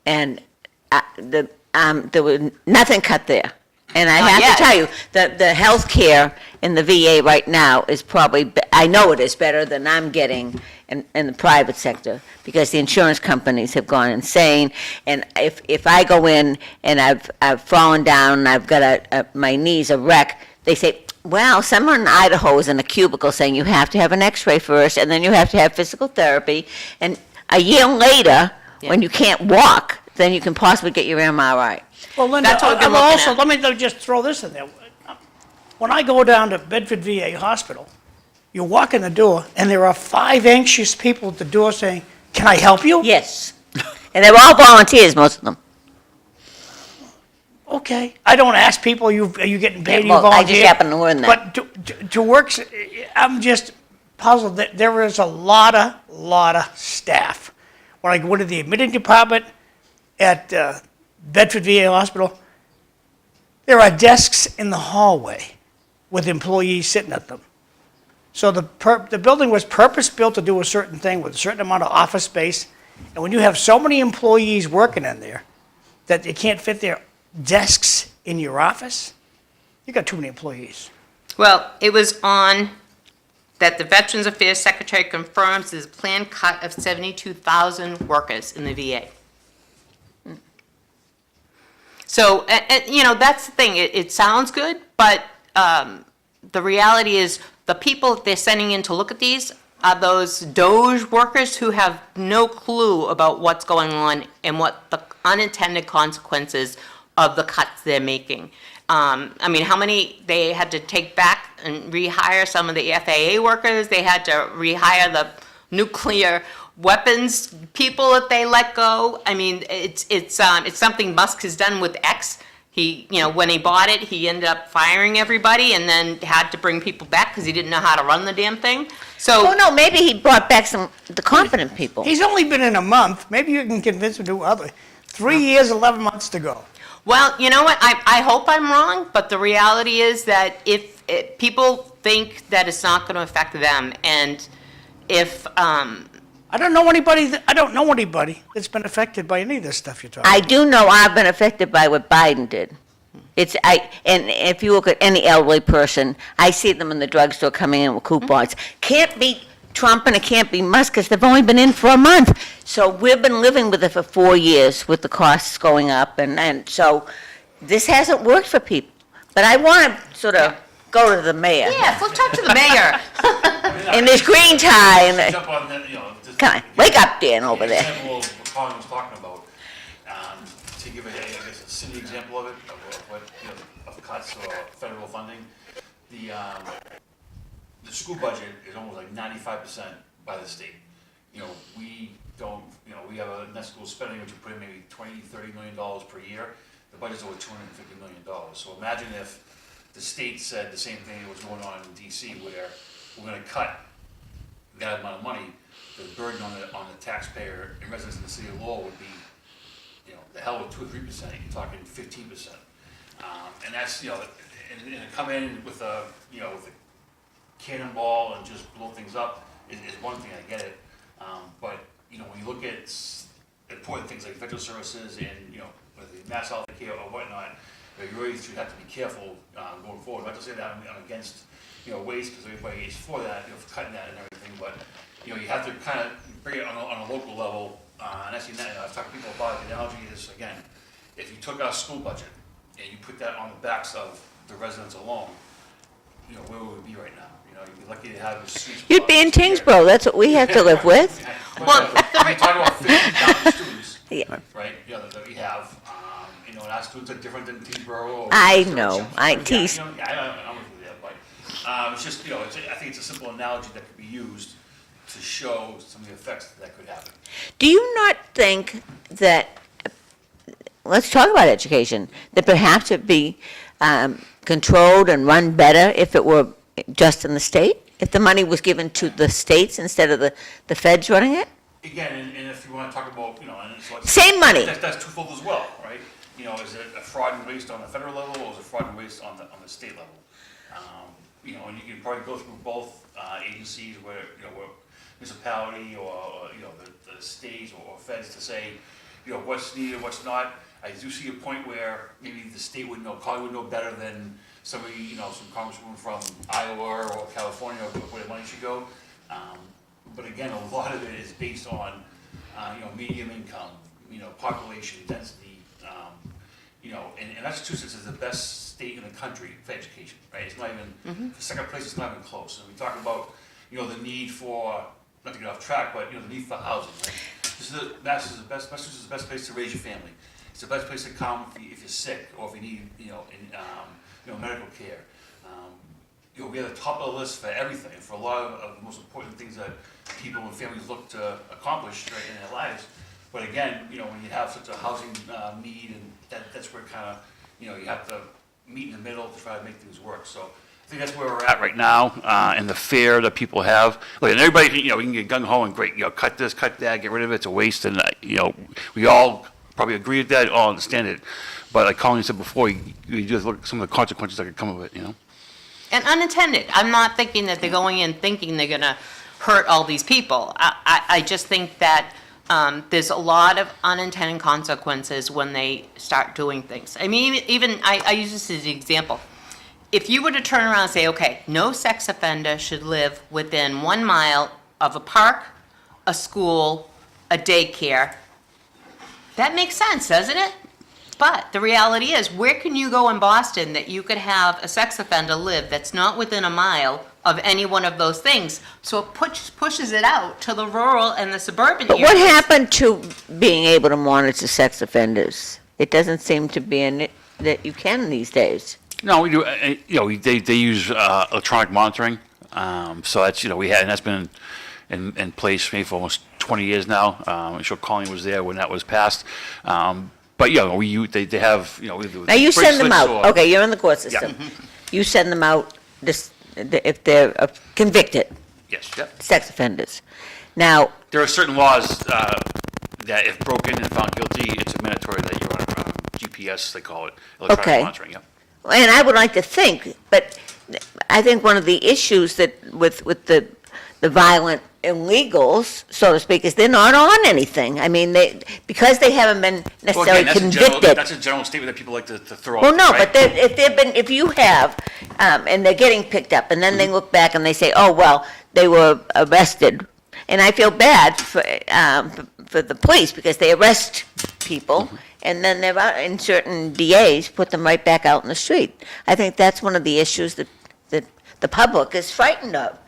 Speaker 1: and there was nothing cut there. And I
Speaker 2: Not
Speaker 1: have
Speaker 2: yet.
Speaker 1: to tell you that the health care in the VA right now is probably, I know it is better than I'm getting in the private sector, because the insurance companies have gone insane. And if I go in and I've fallen down and I've got my knees a wreck, they say, well, someone in Idaho is in a cubicle saying you have to have an x-ray first, and then you have to have physical therapy. And a year later, when you can't walk, then you can possibly get your MRI.
Speaker 4: Well, Linda,
Speaker 2: That's what we've been
Speaker 4: I'm
Speaker 2: looking
Speaker 4: also,
Speaker 2: at.
Speaker 4: let me just throw this in there. When I go down to Bedford VA Hospital, you walk in the door, and there are 5 anxious people at the door saying, can I help you?
Speaker 1: Yes. And they're all volunteers, most of them.
Speaker 4: Okay. I don't ask people, are you getting paid, you
Speaker 1: Well, I
Speaker 4: volunteer?
Speaker 1: just happen to learn that.
Speaker 4: But to work, I'm just, puzzled that there is a lot of staff. When I go to the admitting department at Bedford VA Hospital, there are desks in the hallway with employees sitting at them. So the building was purpose-built to do a certain thing with a certain amount of office space. And when you have so many employees working in there that you can't fit their desks in your office, you got too many employees.
Speaker 2: Well, it was on that the Veterans Affairs Secretary confirms there's a planned cut of 72,000 workers in the VA. So, you know, that's the thing. It sounds good, but the reality is the people that they're sending in to look at these are those Doge workers who have no clue about what's going on and what the unintended consequences of the cuts they're making. I mean, how many they had to take back and rehire some of the FAA workers? They had to rehire the nuclear weapons people that they let go. I mean, it's something Musk has done with X. He, you know, when he bought it, he ended up firing everybody and then had to bring people back because he didn't know how to run the damn thing. So,
Speaker 1: Oh, no, maybe he brought back the competent people.
Speaker 4: He's only been in a month. Maybe you can convince him to do other. 3 years, 11 months to go.
Speaker 2: well, you know what? I hope I'm wrong, but the reality is that if people think that it's not going to affect them, and if
Speaker 4: I don't know anybody that's been affected by any of this stuff you're talking
Speaker 1: I
Speaker 4: about.
Speaker 1: do know I've been affected by what Biden did. And if you look at any elderly person, I see them in the drugstore coming in with coupons. Can't be Trump and it can't be Musk because they've only been in for a month. So we've been living with it for 4 years with the costs going up, and so this hasn't worked for people. But I want to sort of go to the mayor
Speaker 2: yes, let's talk to the mayor.
Speaker 1: in this green tie and
Speaker 5: Jump on that, you know, just-
Speaker 1: come on, wake up, Dan, over there.
Speaker 5: Example of what Colin was talking about, to give I guess, a city example of it, of what, you know, of cuts or federal funding, the school budget is almost like 95% by the state. You know, we don't, you know, we have a net school spending, which we put in maybe $20-30 million per year. The budget's over $250 million. So imagine if the state said the same thing that was going on in DC, where we're gonna cut that amount of money, the burden on the taxpayer and residents in the city of Lowell would be, you know, the hell with 2 or 3%, you're talking 15%. And that's, you know, and to come in with a, you know, with a cannonball and just blow things up is one thing, I get it. But, you know, when you look at important things like federal services and, you know, whether it's mass health care or whatnot, you really should have to be careful going forward. Not to say that I'm against, you know, waste, because everybody is for that, you know, for cutting that and everything, but, you know, you have to kind of bring it on a local level. And I've seen that, I've talked to people about it. The analogy is, again, if you took our school budget and you put that on the backs of the residents alone, you know, where would we be right now? You know, you'd be lucky to have a street.
Speaker 1: You'd be in Tyngsborough, that's what we have to live with.
Speaker 2: Well,
Speaker 5: We talk about 50,000 students,
Speaker 1: Yeah.
Speaker 5: right, you know, that we have, you know, and our students are different than Tyngsborough or.
Speaker 1: I know. I
Speaker 5: Yeah,
Speaker 1: tease.
Speaker 5: you know, yeah, I'm with you there, but, it's just, you know, I think it's a simple analogy that could be used to show some of the effects that could happen.
Speaker 1: Do you not think that, let's talk about education, that perhaps it'd be controlled and run better if it were just in the state? If the money was given to the states instead of the feds running it?
Speaker 5: Again, and if you want to talk about, you know, and it's like.
Speaker 1: Same money.
Speaker 5: That's twofold as well, right? You know, is it a fraud and waste on the federal level, or is it fraud and waste on the state level? You know, and you can probably go through both agencies where, you know, where municipality or you know, the states or feds to say, you know, what's needed, what's not. I do see a point where maybe the state would know, probably would know better than somebody, you know, some congresswoman from Iowa or California where the money should go. But again, a lot of it is based on, you know, medium income, you know, population density, you know, and Massachusetts is the best state in the country for education, right? It's not even, the second place is not even close. And we talk about, you know, the need for, not to get off track, but, you know, the need for housing, right? Massachusetts is the best place to raise your family. It's the best place to come if you're sick or if you need, you know, medical care. You know, we are the top of the list for everything, for a lot of the most important things that people and families look to accomplish right in their lives. But again, you know, when you have such a housing need, and that's where kind of, you know, you have to meet in the middle to try to make things work. So I think that's where we're at right now, and the fear that people have. Look, and everybody, we can get gung ho and great, cut this, cut that, get rid of it, it's a waste, and, we all probably agree with that, all understand it. But like Colleen said before, you just look at some of the consequences that could come of it,
Speaker 2: And unintended. I'm not thinking that they're going in thinking they're gonna hurt all these people. I just think that there's a lot of unintended consequences when they start doing things. I mean, even I use this as an example. If you were to turn around and say, okay, no sex offender should live within 1 mile of a park, a school, a daycare, that makes sense, doesn't it? But the reality is, where can you go in Boston that you could have a sex offender live that's not within a mile of any one of those things? So it pushes it out to the rural and the suburban
Speaker 1: But
Speaker 2: areas.
Speaker 1: what happened to being able to monitor sex offenders? It doesn't seem to be in it that you can these days.
Speaker 5: No, we do, they use electronic monitoring, so that's, we had, and that's been in place maybe for almost 20 years now. I'm sure Colleen was there when that was passed. But, they have, we do.
Speaker 1: Now, you send them
Speaker 5: bracelets
Speaker 1: out,
Speaker 5: or-
Speaker 1: okay, you're in the court system. You send them out if they're convicted
Speaker 5: Yes, yep.
Speaker 1: sex offenders. Now,
Speaker 5: There are certain laws that if broken and found guilty, it's mandatory that you're on GPS, they call it,
Speaker 1: Okay.
Speaker 5: electronic monitoring, yep.
Speaker 1: and I would like to think, but I think one of the issues that with the violent illegals, so to speak, is they're not on anything. I mean, because they haven't been
Speaker 5: Well,
Speaker 1: necessarily
Speaker 5: again,
Speaker 1: convicted.
Speaker 5: that's a general statement that people like to throw out.
Speaker 1: Well, no,
Speaker 5: right?
Speaker 1: but if you have, and they're getting picked up, and then they look back and they say, oh, well, they were arrested. And I feel bad for the police because they arrest people and then they're out, and certain DAs put them right back out in the street. I think that's one of the issues that the public is frightened of.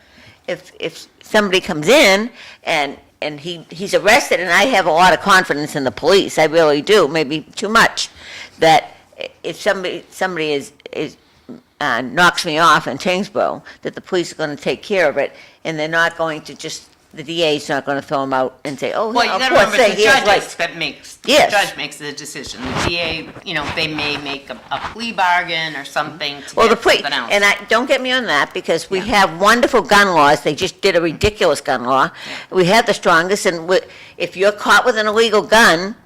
Speaker 1: If somebody comes in and he's arrested, and I have a lot of confidence in the police, I really do, maybe too much, that if somebody is knocks me off in Tyngsborough, that the police are going to take care of it, and they're not going to the DA's not going to throw them out and say, oh,
Speaker 2: Well,
Speaker 1: yeah,
Speaker 2: you
Speaker 1: of
Speaker 2: gotta
Speaker 1: course,
Speaker 2: remember,
Speaker 1: say,
Speaker 2: it's the
Speaker 1: here's
Speaker 2: judges
Speaker 1: right.
Speaker 2: that makes, the
Speaker 1: Yes.
Speaker 2: judge makes the decision. The DA, they may make a plea bargain or something to
Speaker 1: Well, the
Speaker 2: get
Speaker 1: police,
Speaker 2: something else.
Speaker 1: and don't get me on that, because we
Speaker 2: Yeah.
Speaker 1: have wonderful gun laws, they just did a ridiculous gun law. We have the strongest, and if you're caught with an illegal gun,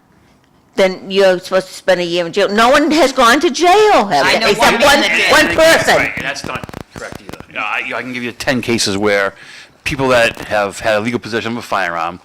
Speaker 1: then you're supposed to spend a year in jail. No one has gone to jail, have
Speaker 2: I
Speaker 1: they?
Speaker 2: know
Speaker 1: Except
Speaker 2: one man that did.
Speaker 1: one person.
Speaker 5: Right, and that's not correct either. I can give you 10 cases where people that have had a legal possession of a firearm,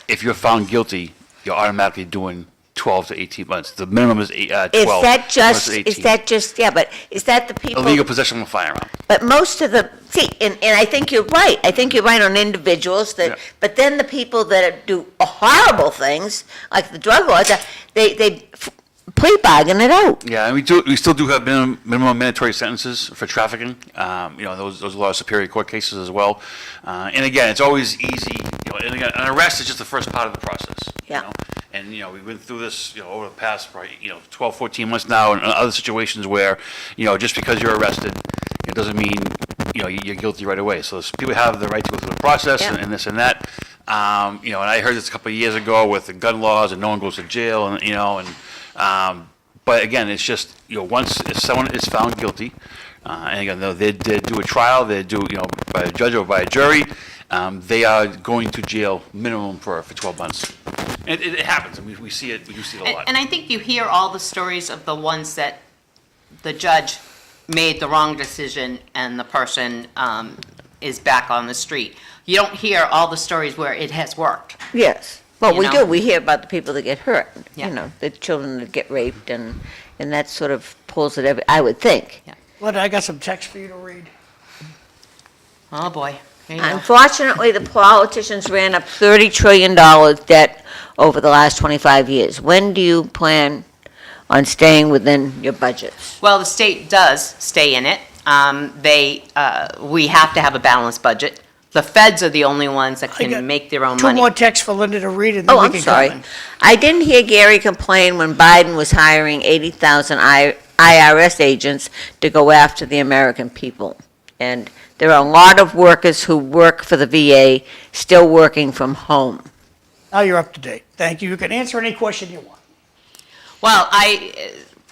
Speaker 5: if you're found guilty, you're automatically doing 12 to 18 months. The minimum is 12.
Speaker 1: Is that
Speaker 5: versus
Speaker 1: just,
Speaker 5: 18.
Speaker 1: yeah, but is that the people?
Speaker 5: Illegal possession of a firearm.
Speaker 1: But most of the, see, and I think you're right. I think you're right on individuals
Speaker 5: Yeah.
Speaker 1: but then the people that do horrible things, like the drug laws, they plea bargain it out.
Speaker 5: Yeah, and we still do have minimum mandatory sentences for trafficking. Those are a lot of Superior Court cases as well. And again, it's always easy, and again, an arrest is just the first part of the process.
Speaker 1: Yeah.
Speaker 5: And, we've been through this, over the past, probably, 12, 14 months now, and other situations where, just because you're arrested, it doesn't mean, you're guilty right away. So people have the right to go through the process
Speaker 1: Yeah.
Speaker 5: and this and that. And I heard this a couple of years ago with the gun laws and no one goes to jail but again, it's just, once if someone is found guilty, and again, they do a trial, they do, by a judge or by a jury, they are going to jail minimum for 12 months. And it happens, and we see it, we do see it a lot.
Speaker 2: And I think you hear all the stories of the ones that the judge made the wrong decision and the person is back on the street. You don't hear all the stories where it has worked.
Speaker 1: Yes. Well,
Speaker 2: You
Speaker 1: we
Speaker 2: know?
Speaker 1: do. We hear about the people that get hurt,
Speaker 2: Yeah.
Speaker 1: the children that get raped, and that sort of pulls it I would think.
Speaker 2: Yeah.
Speaker 4: Linda, I got some text for you to read.
Speaker 2: Oh, boy. Here you go.
Speaker 1: Unfortunately, the politicians ran up $30 trillion debt over the last 25 years. When do you plan on staying within your budgets?
Speaker 2: Well, the state does stay in it. We have to have a balanced budget. The feds are the only ones that
Speaker 4: I got
Speaker 2: can make their own
Speaker 4: Two
Speaker 2: money.
Speaker 4: more texts for Linda to read, and then
Speaker 1: Oh,
Speaker 4: we
Speaker 1: I'm
Speaker 4: can
Speaker 1: sorry.
Speaker 4: comment.
Speaker 1: I didn't hear Gary complain when Biden was hiring 80,000 IRS agents to go after the American people. And there are a lot of workers who work for the VA still working from home.
Speaker 4: Now you're up to date. Thank you. You can answer any question you want.
Speaker 2: Well,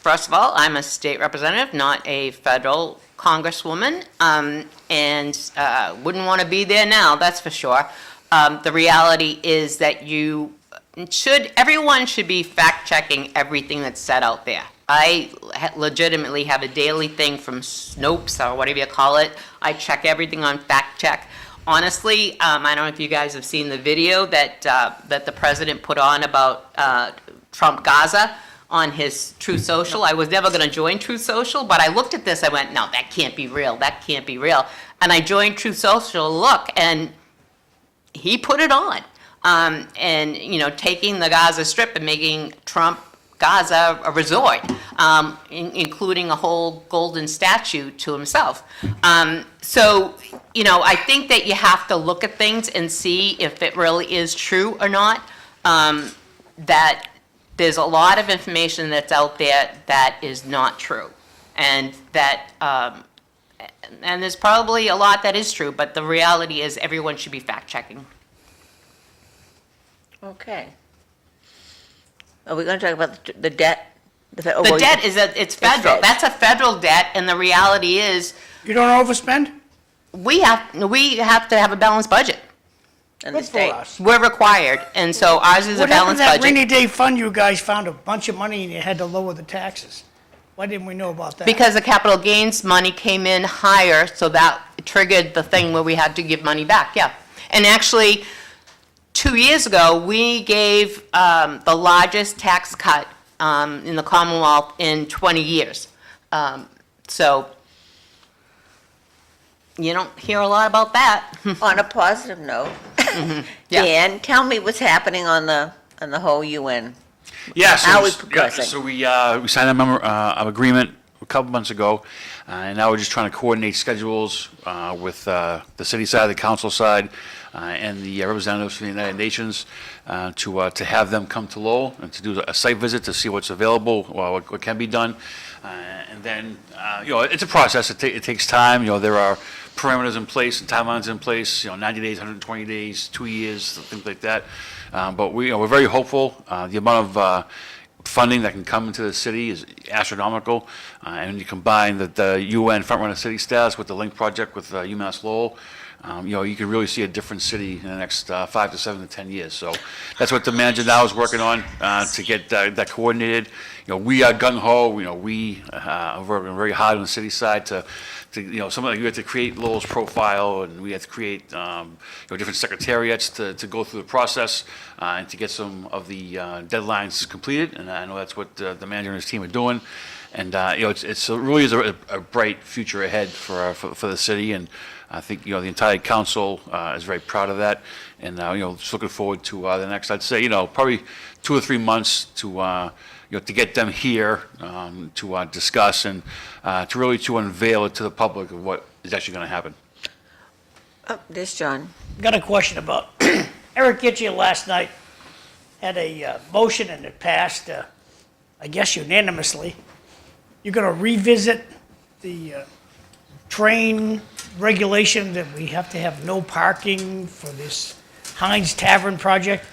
Speaker 2: first of all, I'm a state representative, not a federal congresswoman, and wouldn't want to be there now, that's for sure. The reality is that everyone should be fact-checking everything that's said out there. I legitimately have a daily thing from Snopes, or whatever you call it. I check everything on fact check. Honestly, I don't know if you guys have seen the video that the president put on about Trump Gaza on his Truth Social. I was never going to join Truth Social, but I looked at this, I went, no, that can't be real, that can't be real. And I joined Truth Social, look, and he put it on. And, taking the Gaza Strip and making Trump Gaza a resort, including a whole golden statue to himself. So, I think that you have to look at things and see if it really is true or not. That there's a lot of information that's out there that is not true. And that, and there's probably a lot that is true, but the reality is everyone should be fact-checking.
Speaker 1: Okay. Are we going to talk about the debt?
Speaker 2: The debt it's federal.
Speaker 1: feds.
Speaker 2: That's a federal debt, and the reality is
Speaker 4: You don't overspend?
Speaker 2: we have to have a balanced budget.
Speaker 1: in the
Speaker 4: Good for
Speaker 1: state?
Speaker 4: us.
Speaker 2: We're required, and so ours is a
Speaker 4: What happened
Speaker 2: balanced
Speaker 4: to that
Speaker 2: budget.
Speaker 4: rainy day fund you guys found a bunch of money and you had to lower the taxes? Why didn't we know about that?
Speaker 2: Because the capital gains money came in higher, so that triggered the thing where we had to give money back, yeah. And actually, 2 years ago, we gave the largest tax cut in the Commonwealth in 20 years. So you don't hear a lot about that.
Speaker 1: On a positive note,
Speaker 2: Yeah.
Speaker 1: Dan, tell me what's happening on the whole UN.
Speaker 6: Yeah,
Speaker 1: How
Speaker 6: so,
Speaker 1: is progressing?
Speaker 6: so we signed a member of agreement a couple months ago, and now we're just trying to coordinate schedules with the city side, the council side, and the representatives from the United Nations to have them come to Lowell and to do a site visit to see what's available, what can be done, and then it's a process. It takes time. There are parameters in place and timelines in place. 90 days, 120 days, 2 years, things like that. But we're very hopeful. The amount of funding that can come into the city is astronomical. And when you combine the UN front-runner city status with the Link project with UMass Lowell, you can really see a different city in the next 5 to 7 to 10 years. So that's what the manager now is working on to get that coordinated. We are gung-ho. We are working very hard on the city side to something you have to create Lowell's profile, and we have to create different secretariats to go through the process and to get some of the deadlines completed. And I know that's what the manager and his team are doing. And it's really is a bright future ahead for the city, and I think the entire council is very proud of that, and just looking forward to the next. I'd say probably 2 or 3 months to get them here to discuss and to really unveil it to the public of what is actually going to happen.
Speaker 1: Oh, this John.
Speaker 4: Got a question about, Eric Gitchia last night had a motion and it passed, I guess unanimously. You're going to revisit the train regulation that we have to have no parking for this Heinz Tavern project.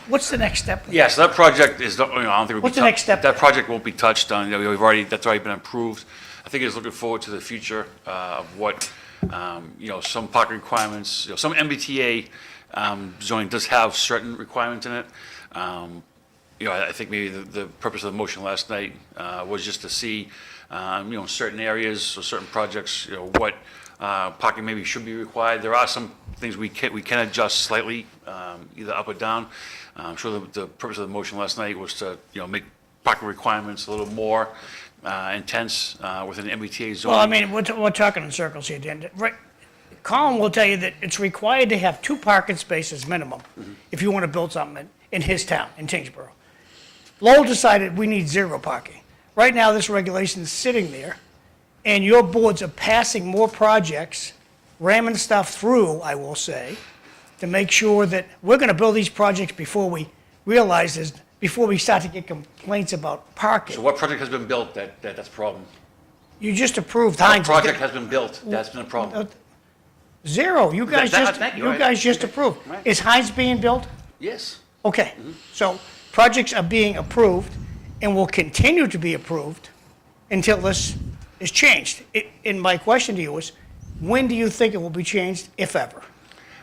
Speaker 4: What's the next step?
Speaker 6: Yeah, so that project is, I don't think we'll be.
Speaker 4: What's the next step?
Speaker 6: That project won't be touched on, that's already been approved. I think it's looking forward to the future of what, some parking requirements, some MBTA zoning does have certain requirements in it. I think maybe the purpose of the motion last night was just to see, certain areas or certain projects, what parking maybe should be required. There are some things we can adjust slightly, either up or down. I'm sure the purpose of the motion last night was to, make parking requirements a little more intense within MBTA zoning.
Speaker 4: Well, I mean, we're talking in circles here, Dan. Right. Colin will tell you that it's required to have 2 parking spaces minimum if you want to build something in his town, in TYNGSBOROUGH. Lowell decided we need 0 parking. Right now, this regulation is sitting there, and your boards are passing more projects, ramming stuff through, I will say, to make sure that we're going to build these projects before we realize this, before we start to get complaints about parking.
Speaker 6: So what project has been built that's a problem?
Speaker 4: You just approved
Speaker 6: What
Speaker 4: Heinz.
Speaker 6: project has been built that's been a problem?
Speaker 4: 0. You guys
Speaker 6: Thank you,
Speaker 4: you
Speaker 6: right.
Speaker 4: guys just approved.
Speaker 6: Right.
Speaker 4: Is Heinz being built?
Speaker 6: Yes.
Speaker 4: Okay. So projects are being approved, and will continue to be approved until this is changed. And my question to you is, when do you think it will be changed, if ever?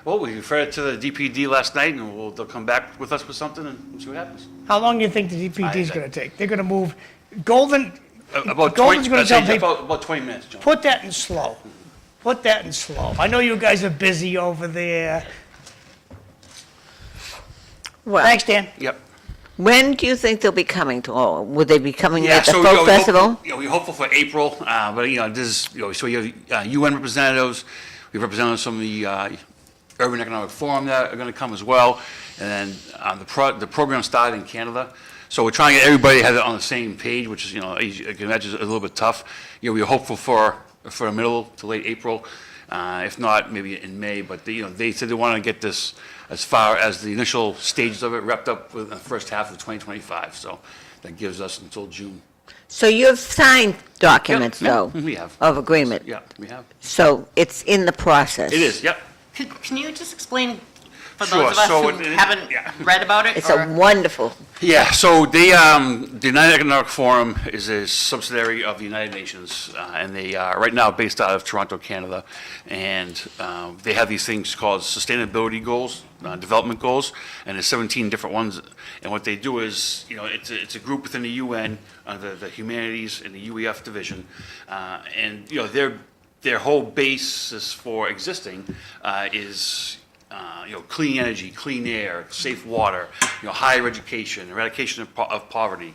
Speaker 6: Well, we referred it to the DPD last night, and they'll come back with us with something and see what happens.
Speaker 4: How long do you think the DPD is going to take? They're going to move Golden,
Speaker 6: About 20,
Speaker 4: Golden's going to tell people,
Speaker 6: about 20 minutes, John.
Speaker 4: put that in slow. Put that in slow. I know you guys are busy over there.
Speaker 1: Well,
Speaker 4: Thanks, Dan.
Speaker 6: Yep.
Speaker 1: when do you think they'll be coming to Lowell? Would they be coming
Speaker 6: Yeah,
Speaker 1: at the
Speaker 6: so,
Speaker 1: folk
Speaker 6: we
Speaker 1: festival?
Speaker 6: hope, we're hopeful for April, but, this is, so you have UN representatives, we have representatives from the Urban Economic Forum that are gonna come as well, and then the program started in Canada, so we're trying to get everybody to have it on the same page, which is, as you can imagine, is a little bit tough. We're hopeful for the middle to late April, if not, maybe in May, but, they said they want to get this as far as the initial stages of it wrapped up within the first half of 2025, so that gives us until June.
Speaker 1: So you have signed documents,
Speaker 6: Yep,
Speaker 1: though?
Speaker 6: we have.
Speaker 1: Of agreement?
Speaker 6: Yeah, we have.
Speaker 1: So it's in the process?
Speaker 6: It is, yep.
Speaker 2: Can you just explain for
Speaker 6: Sure,
Speaker 2: those of us
Speaker 6: so
Speaker 2: who
Speaker 6: it-
Speaker 2: haven't
Speaker 6: yeah.
Speaker 2: read about it?
Speaker 1: It's
Speaker 2: or-
Speaker 1: a wonderful,
Speaker 6: Yeah, so the United Economic Forum is a subsidiary of the United Nations, and they are right now based out of Toronto, Canada. And they have these things called sustainability goals, development goals, and there's 17 different ones. And what they do is, it's a group within the UN, under the Humanities and the UEF division. And, their whole basis for existing is clean energy, clean air, safe water, higher education, eradication of poverty.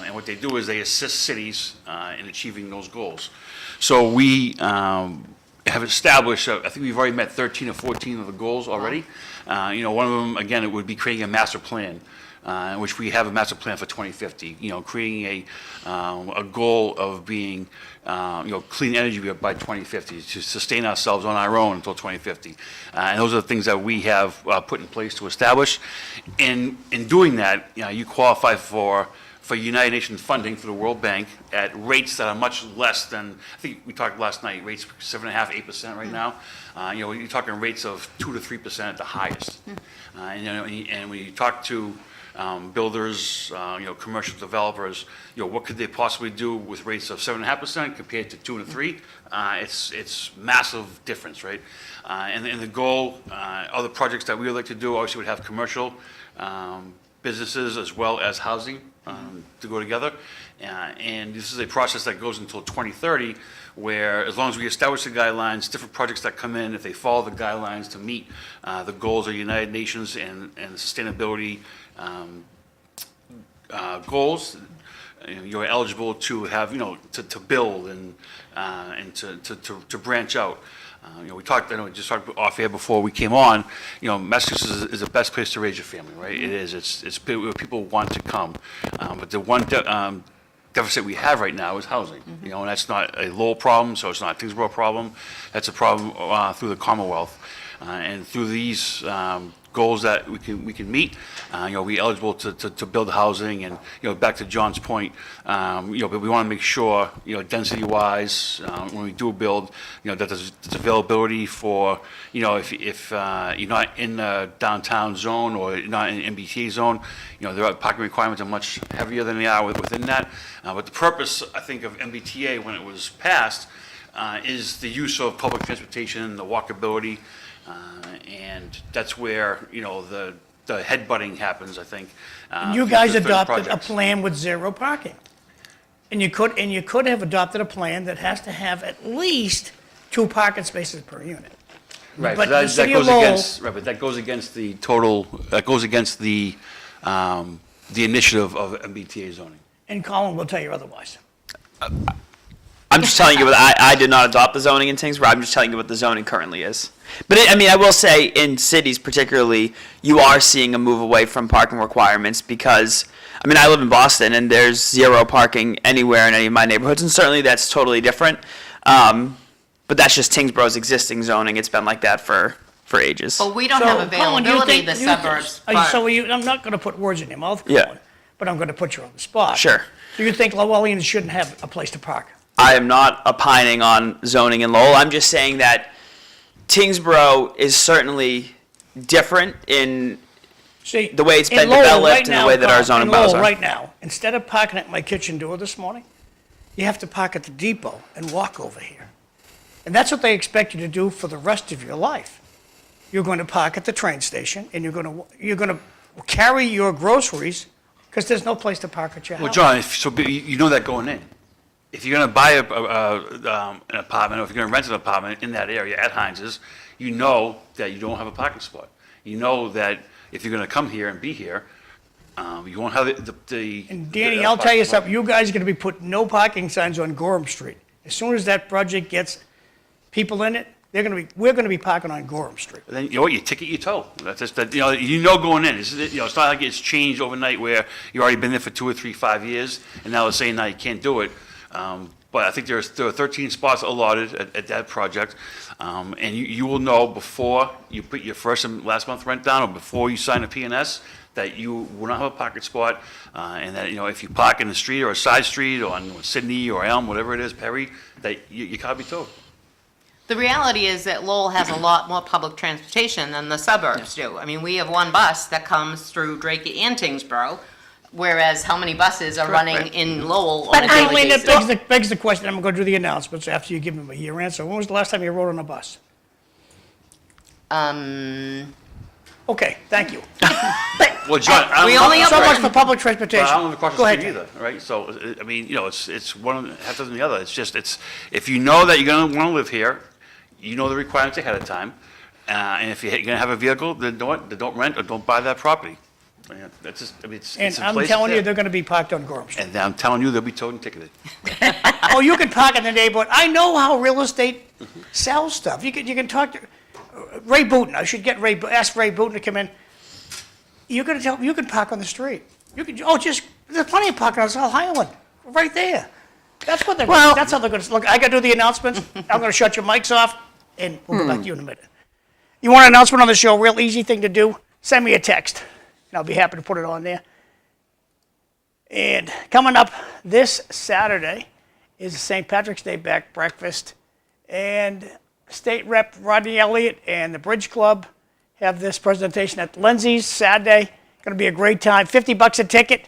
Speaker 6: And what they do is they assist cities in achieving those goals. So we have established, I think we've already met 13 or 14 of the goals already. One of them, again, it would be creating a master plan, which we have a master plan for 2050, creating a goal of being, clean energy by 2050 to sustain ourselves on our own until 2050. And those are the things that we have put in place to establish. In doing that, you qualify for United Nations funding through the World Bank at rates that are much less than, I think we talked last night, rates 7.5%, 8% right now. You're talking rates of 2 to 3% at the highest. And when you talk to builders, commercial developers, what could they possibly do with rates of 7.5% compared to 2 and 3? It's massive difference, right? And the goal, other projects that we would like to do, obviously would have commercial businesses as well as housing to go together. And this is a process that goes until 2030, where as long as we establish the guidelines, different projects that come in, if they follow the guidelines to meet the goals of the United Nations and sustainability goals, you're eligible to have, to build and to branch out. We talked, just talked off air before we came on, Massachusetts is the best place to raise your family, right? It is, it's where people want to come. But the one deficit we have right now is housing, and that's not a Lowell problem, so it's not a Tewksborough problem. That's a problem through the Commonwealth. And through these goals that we can meet, we eligible to build housing, and back to John's point, but we want to make sure density wise when we do build, that there's availability for if you're not in the downtown zone or you're not in the MBTA zone, the parking requirements are much heavier than they are within that. But the purpose, I think, of MBTA when it was passed is the use of public transportation, the walkability. And that's where, the headbutting happens, I think.
Speaker 4: You
Speaker 6: for
Speaker 4: guys
Speaker 6: certain
Speaker 4: adopted a
Speaker 6: projects.
Speaker 4: plan with zero parking. And you could have adopted a plan that has to have at least 2 parking spaces per unit.
Speaker 6: Right,
Speaker 4: but
Speaker 6: but that
Speaker 4: the city
Speaker 6: goes
Speaker 4: of Lowell-
Speaker 6: against, right, but that goes against the total, that goes against the initiative of MBTA zoning.
Speaker 4: And Colin will tell you otherwise.
Speaker 3: I'm just telling you what I did not adopt the zoning in Tewksbury. I'm just telling you what the zoning currently is. But I will say in cities particularly, you are seeing a move away from parking requirements because, I live in Boston and there's 0 parking anywhere in any of my neighborhoods, and certainly that's totally different. But that's just Tewksborough's existing zoning. It's been like that for ages.
Speaker 2: But we don't
Speaker 4: So,
Speaker 2: have
Speaker 4: Colin, you
Speaker 2: availability in
Speaker 4: think-
Speaker 2: the
Speaker 4: you think-
Speaker 2: suburbs.
Speaker 4: I'm not going to put words in your mouth,
Speaker 3: Yeah.
Speaker 4: Colin, but I'm going to put you on the spot.
Speaker 3: Sure.
Speaker 4: So you think Lowellians shouldn't have a place to park?
Speaker 3: I am not opining on zoning in Lowell. I'm just saying that Tewksborough is certainly different in
Speaker 4: See,
Speaker 3: the way it's
Speaker 4: in
Speaker 3: been
Speaker 4: Lowell
Speaker 3: developed
Speaker 4: right
Speaker 3: and the
Speaker 4: now,
Speaker 3: way that our
Speaker 4: Colin,
Speaker 3: zoning
Speaker 4: in Lowell
Speaker 3: bylaws are.
Speaker 4: right now, instead of parking at my kitchen door this morning, you have to park at the depot and walk over here. And that's what they expect you to do for the rest of your life. You're going to park at the train station, and you're going to carry your groceries, because there's no place to park at your
Speaker 6: Well,
Speaker 4: house.
Speaker 6: John, you know that going in. If you're gonna buy an apartment, or if you're gonna rent an apartment in that area at Heinz's, you know that you don't have a parking spot. You know that if you're gonna come here and be here, you won't have the.
Speaker 4: And Danny,
Speaker 6: the
Speaker 4: I'll tell you
Speaker 6: parking spot.
Speaker 4: something, you guys are gonna be putting no parking signs on Gorham Street. As soon as that project gets people in it, we're gonna be parking on Gorham Street.
Speaker 6: Then, you know what, you ticket your toe. That's just, that, you know going in. It's not like it's changed overnight where you've already been there for 2 or 3, 5 years, and now they're saying now you can't do it. But I think there are 13 spots allotted at that project. And you will know before you put your first and last month rent down, or before you sign a PNS, that you will not have a parking spot, and that, if you park in the street or a side street or on Sydney or Elm, whatever it is, Perry, that you can't be towed.
Speaker 2: The reality is that Lowell has a lot more public transportation than the suburbs do. I mean, we have one bus that comes through Drake and Tyngsborough, whereas how many buses are running in Lowell on a daily
Speaker 4: Colleen,
Speaker 2: basis?
Speaker 4: that begs the question, I'm gonna do the announcements after you give me your answer. When was the last time you rode on a bus? Okay, thank you.
Speaker 6: Well, John, I
Speaker 2: We
Speaker 6: don't
Speaker 2: only
Speaker 6: know-
Speaker 2: have
Speaker 4: So much
Speaker 2: Right.
Speaker 4: for public transportation.
Speaker 6: But I don't live across
Speaker 4: Go
Speaker 6: the
Speaker 4: ahead,
Speaker 6: street
Speaker 4: Dan.
Speaker 6: either, right? So, I mean, it's one of the, half dozen the other. It's just, if you know that you're gonna wanna live here, you know the requirements ahead of time. And if you're gonna have a vehicle, then don't rent or don't buy that property. Yeah, that's just, I mean, it's
Speaker 4: And
Speaker 6: a
Speaker 4: I'm
Speaker 6: place
Speaker 4: telling you,
Speaker 6: there.
Speaker 4: they're gonna be parked on Gorham Street.
Speaker 6: And I'm telling you, they'll be towed and ticketed.
Speaker 4: Oh, you can park in the neighborhood. I know how real estate sells stuff. You can talk to Ray Booton. I should ask Ray Booton to come in. You can park on the street. There's plenty of parking on South Highland, right there. That's what that's how they're gonna, look, I gotta do the announcements. I'm gonna shut your mics off, and we'll go back to you in a minute. You want an announcement on the show, real easy thing to do, send me a text, and I'll be happy to put it on there. And coming up this Saturday is the St. Patrick's Day breakfast, and State Rep Rodney Elliott and the Bridge Club have this presentation at Lindsay's Saturday. Going to be a great time. $50 a ticket.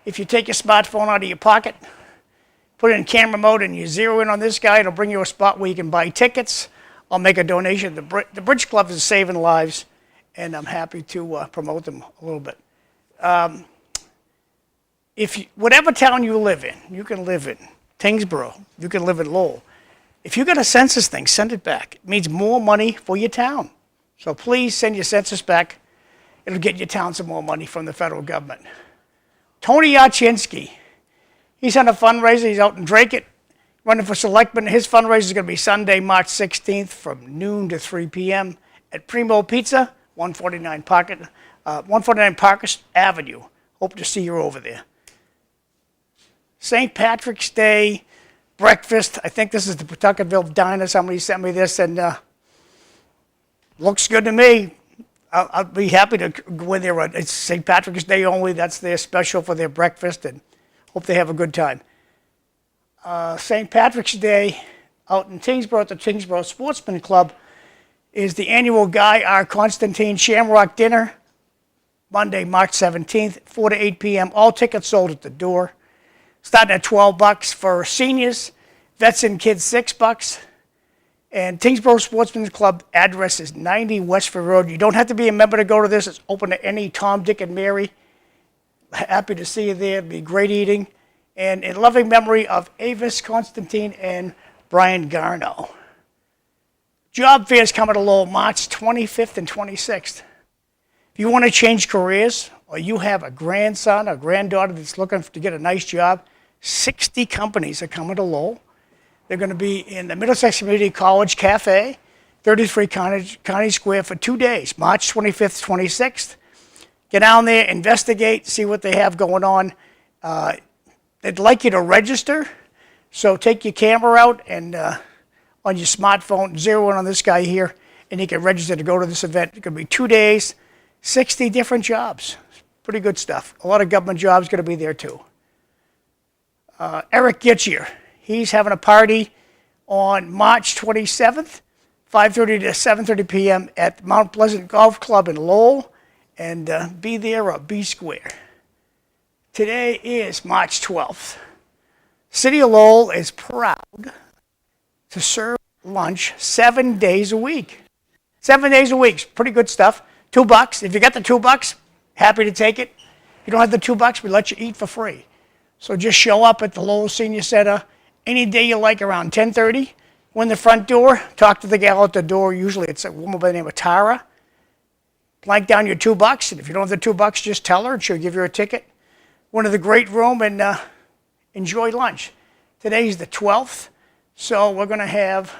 Speaker 4: If you take your smartphone out of your pocket, put it in camera mode, and you zero in on this guy, it'll bring you a spot where you can buy tickets. I'll make a donation. The Bridge Club is saving lives, and I'm happy to promote them a little bit. Whatever town you live in, you can live in Tyngsborough, you can live in Lowell. If you got a census thing, send it back. It means more money for your town. So please send your census back. It'll get your town some more money from the federal government. Tony Yachinsky, he's on a fundraiser. He's out in Drake, running for selectman. His fundraiser is going to be Sunday, March 16th from noon to 3 p.m. at Primo Pizza, 149 Parker Avenue. Hope to see you over there. St. Patrick's Day breakfast. I think this is the Pawtucketville Diner. Somebody sent me this, and looks good to me. I'll be happy to go in there. It's St. Patrick's Day only. That's their special for their breakfast, and hope they have a good time. St. Patrick's Day out in Tyngsborough at the Tyngsborough Sportsman Club is the annual Guy R. Constantine Shamrock Dinner, Monday, March 17th, 4 to 8 p.m. All tickets sold at the door. Starting at $12 for seniors, vets and kids $6. And Tyngsborough Sportsman's Club address is 90 Westford Road. You don't have to be a member to go to this. It's open to any Tom, Dick, and Mary. Happy to see you there. It'll be great eating. And in loving memory of Avis Constantine and Brian Garno. Job fairs coming to Lowell March 25th and 26th. If you want to change careers, or you have a grandson or granddaughter that's looking to get a nice job, 60 companies are coming to Lowell. They're going to be in the Middlesex Community College Cafe, 33 County Square for 2 days, March 25th, 26th. Get down there, investigate, see what they have going on. They'd like you to register, so take your camera out and on your smartphone, zero in on this guy here, and you can register to go to this event. It's going to be 2 days, 60 different jobs. Pretty good stuff. A lot of government jobs going to be there too. Eric Gitchier, he's having a party on March 27th, 5:30 to 7:30 p.m. at Mount Pleasant Golf Club in Lowell. and be there or be square. Today is March 12th. City of Lowell is proud to serve lunch 7 days a week. 7 days a week, pretty good stuff. $2. If you got the $2, happy to take it. If you don't have the $2, we let you eat for free. So just show up at the Lowell Senior Center any day you like around 10:30. Go in the front door, talk to the gal at the door. Usually it's a woman by the name of Tara. Blank down your $2, and if you don't have the $2, just tell her and she'll give you a ticket. Go into the great room and enjoy lunch. Today's the 12th, so we're going to have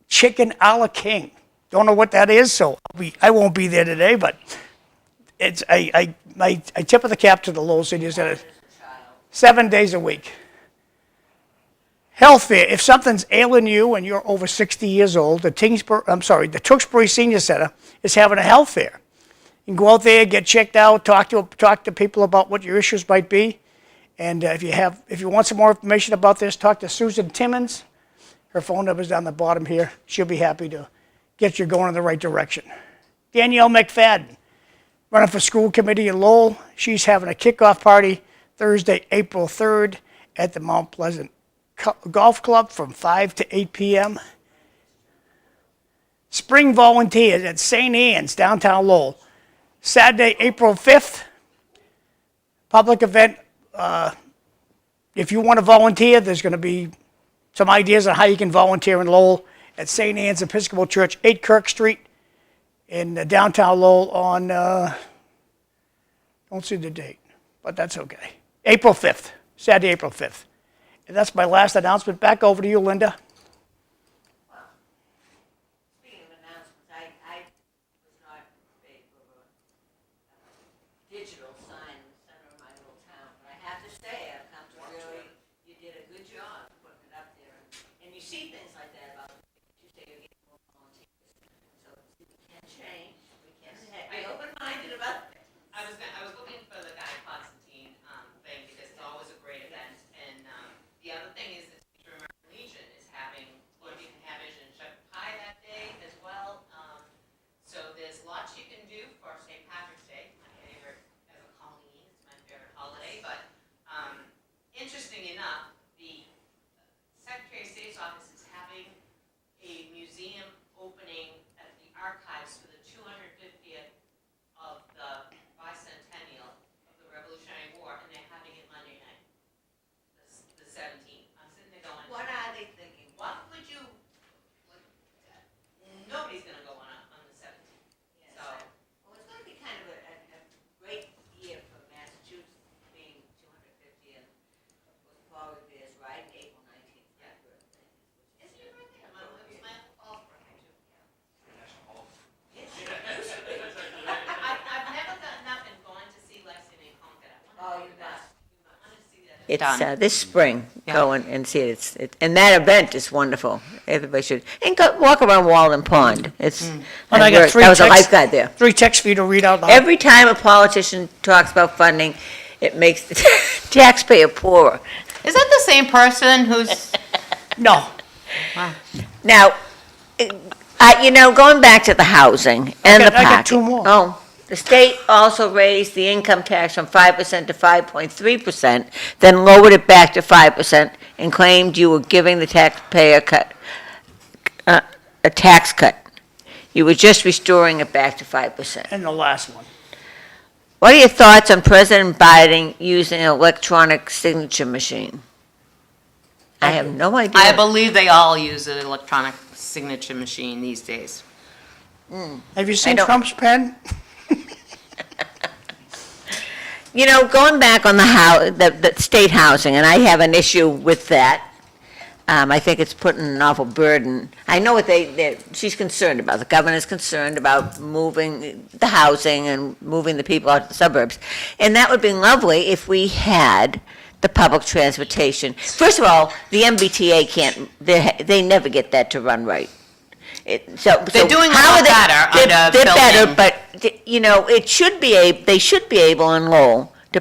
Speaker 4: chicken a la king. Don't know what that is, so I won't be there today, but it's I tip of the cap to the Lowell City Center. 7 days a week. Health fair. If something's ailing you and you're over 60 years old, the Tewksbury Senior Center is having a health fair. You can go out there, get checked out, talk to people about what your issues might be. And if you want some more information about this, talk to Susan Timmons. Her phone number's down the bottom here. She'll be happy to get you going in the right direction. Danielle McFadden, running for school committee in Lowell. She's having a kickoff party Thursday, April 3rd at the Mount Pleasant Golf Club from 5 to 8 p.m. Spring volunteers at St. Anne's, downtown Lowell. Saturday, April 5th, public event. If you want to volunteer, there's going to be some ideas on how you can volunteer in Lowell at St. Anne's Episcopal Church, 8 Kirk Street in downtown Lowell on, don't see the date, but that's okay. April 5th, Saturday, April 5th. And that's my last announcement. Back over to you, Linda.
Speaker 1: Speaking of announcements, I was not in favor of a digital sign in the center of my little town, but I have to say, I've come to really, you did a good job putting it up there. And you see things like that about, you say you're getting more volunteers. So we can change, we can be open-minded about it.
Speaker 2: I was looking for the Guy Constantine thing because it's always a great event. And the other thing is the Teacher American Legion is having, or you can have Vision and Shepherd Pie that day as well. So there's lots you can do for St. Patrick's Day. My favorite, as a Colleen, it's my favorite holiday. But interesting enough, the Secretary of State's office is having a museum opening at the archives for the 250th of the bicentennial of the Revolutionary War, and they're having it Monday night, the 17th. I'm sitting there going,
Speaker 1: What are they thinking?
Speaker 2: what would you, like, nobody's gonna go on the 17th.
Speaker 1: Yes.
Speaker 2: So,
Speaker 1: Well, it's going to be kind of a great year for Massachusetts being 250 and with Paul Revere's riding April 19th.
Speaker 2: Yeah. isn't it right there? It was my Paul's birthday too. I've never gotten up and gone to see Lexington and Concord.
Speaker 1: Oh, you must.
Speaker 2: I want to see that.
Speaker 1: It's this spring.
Speaker 2: Yeah.
Speaker 1: Go and see it. And that event is wonderful. Everybody should. And go walk around Walden Pond. It's.
Speaker 4: And I got
Speaker 1: I was a
Speaker 4: 3 texts.
Speaker 1: lifeguard there.
Speaker 4: 3 texts for you to read out loud.
Speaker 1: Every time a politician talks about funding, it makes the taxpayer poorer.
Speaker 2: Is that the same person who's?
Speaker 4: No.
Speaker 1: Now, going back to the housing and the
Speaker 4: I
Speaker 1: parking.
Speaker 4: got 2 more.
Speaker 1: Oh, the state also raised the income tax from 5% to 5.3%, then lowered it back to 5% and claimed you were giving the taxpayer a tax cut. You were just restoring it back to 5%.
Speaker 4: And the last one.
Speaker 1: What are your thoughts on President Biden using an electronic signature machine? I have no idea.
Speaker 2: I believe they all use an electronic signature machine these days.
Speaker 4: Have you seen
Speaker 1: don't-
Speaker 4: Trump's pen?
Speaker 1: Going back on the state housing, and I have an issue with that. I think it's putting an awful burden. I know what she's concerned about. The governor's concerned about moving the housing and moving the people out to the suburbs. And that would be lovely if we had the public transportation. First of all, the MBTA can't, they never get that to run right.
Speaker 2: They're doing a
Speaker 1: how
Speaker 2: lot
Speaker 1: are they-
Speaker 2: better
Speaker 1: they're-
Speaker 2: under
Speaker 1: They're better,
Speaker 2: building.
Speaker 1: but, it should be, they should be able in Lowell to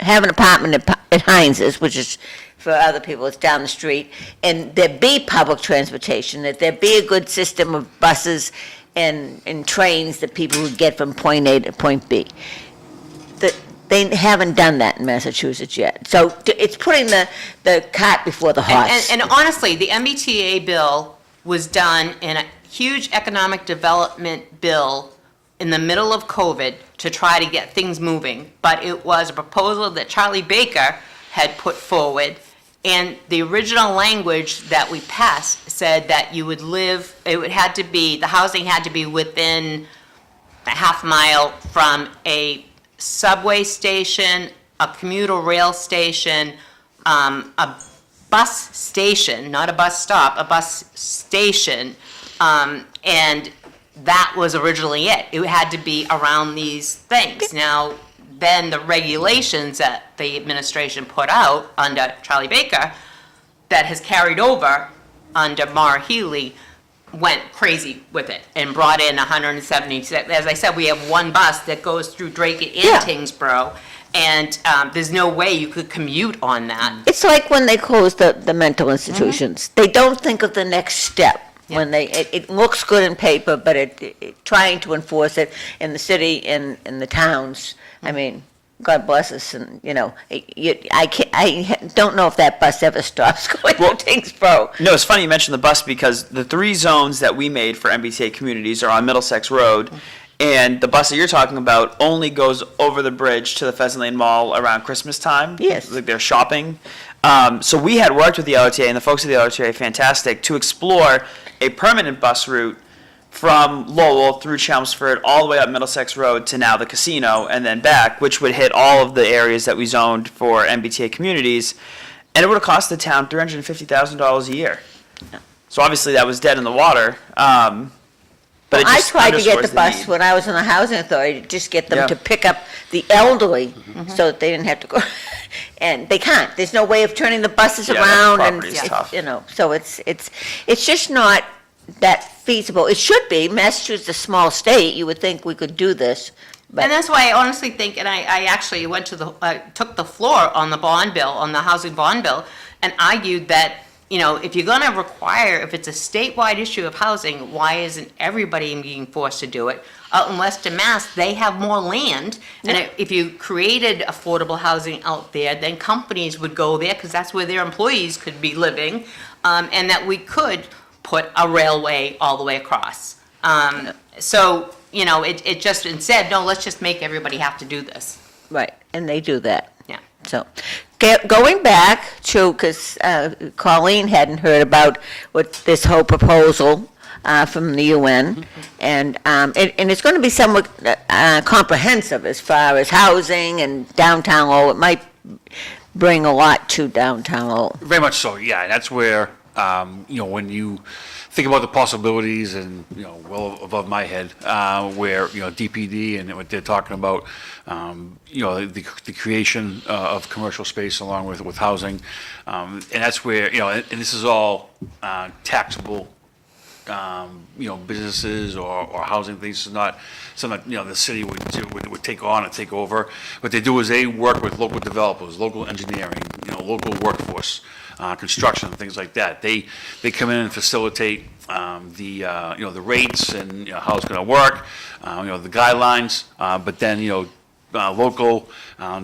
Speaker 1: have an apartment at Heinz's, which is, for other people, it's down the street, and there be public transportation, that there be a good system of buses and trains that people would get from point A to point B. They haven't done that in Massachusetts yet. So it's putting the cart before the horse.
Speaker 2: And honestly, the MBTA bill was done in a huge economic development bill in the middle of COVID to try to get things moving. But it was a proposal that Charlie Baker had put forward. And the original language that we passed said that you would live, the housing had to be within a half mile from a subway station, a commuter rail station, a bus station, not a bus stop, a bus station, and that was originally it. It had to be around these things. Now, then the regulations that the administration put out under Charlie Baker that has carried over under Mara Healy went crazy with it and brought in 170. As I said, we have one bus that goes through Drake and
Speaker 1: Yeah.
Speaker 2: Tyngsborough, and there's no way you could commute on that.
Speaker 1: It's like when they close the mental institutions. They don't think of the next step. When it looks good in paper, but trying to enforce it in the city and in the towns, I mean, God bless us, and, I don't know if that bus ever stops going to Tyngsborough.
Speaker 3: No, it's funny you mentioned the bus because the 3 zones that we made for MBTA communities are on Middlesex Road, and the bus that you're talking about only goes over the bridge to the Pheasant Lane Mall around Christmas time.
Speaker 1: Yes.
Speaker 3: Like they're shopping. So we had worked with the LOTA, and the folks at the LOTA are fantastic, to explore a permanent bus route from Lowell through Chelmsford all the way up Middlesex Road to now the casino and then back, which would hit all of the areas that we zoned for MBTA communities, and it would have cost the town $350,000 a year. So obviously that was dead in the water. But it
Speaker 1: I
Speaker 3: just
Speaker 1: tried to get the
Speaker 3: underscores
Speaker 1: bus
Speaker 3: need.
Speaker 1: when I was in the housing authority, to just get them
Speaker 3: Yeah.
Speaker 1: to pick up the elderly so that they didn't have to go. And they can't. There's no way of turning the buses
Speaker 3: Yeah, that
Speaker 1: around and,
Speaker 3: property's tough.
Speaker 1: so it's just not that feasible. It should be. Massachusetts is a small state. You would think we could do this,
Speaker 2: And
Speaker 1: but
Speaker 2: that's why I honestly think, and I actually went to took the floor on the bond bill, on the housing bond bill, and argued that, if you're gonna require, if it's a statewide issue of housing, why isn't everybody being forced to do it? Out in Western Mass, they have more land, and if you created affordable housing out there, then companies would go there, because that's where their employees could be living, and that we could put a railway all the way across. So, it just instead, no, let's just make everybody have to do this.
Speaker 1: right, and they do that.
Speaker 2: Yeah.
Speaker 1: So, going back to, because Colleen hadn't heard about this whole proposal from the UN, and it's going to be somewhat comprehensive as far as housing and downtown Lowell. It might bring a lot to downtown Lowell.
Speaker 6: Very much so, yeah, and that's where, when you think about the possibilities and, well above my head, where, DPD and what they're talking about, the creation of commercial space along with housing, and that's where, and this is all taxable, businesses or housing things. It's not something that, the city would take on and take over. What they do is they work with local developers, local engineering, local workforce, construction, things like that. They come in and facilitate the rates and how it's going to work, the guidelines, but then local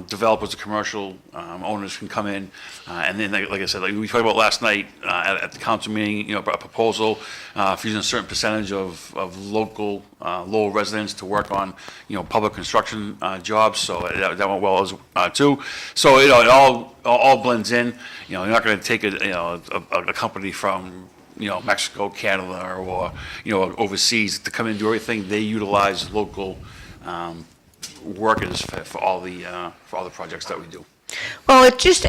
Speaker 6: developers and commercial owners can come in, and then like I said, like we talked about last night at the council meeting, a proposal for using a certain percentage of local Lowell residents to work on public construction jobs. So that went well as too. So it all blends in. You're not going to take a company from Mexico, Canada, or overseas to come in and do everything. They utilize local workers for all the projects that we do.
Speaker 1: Well, it just,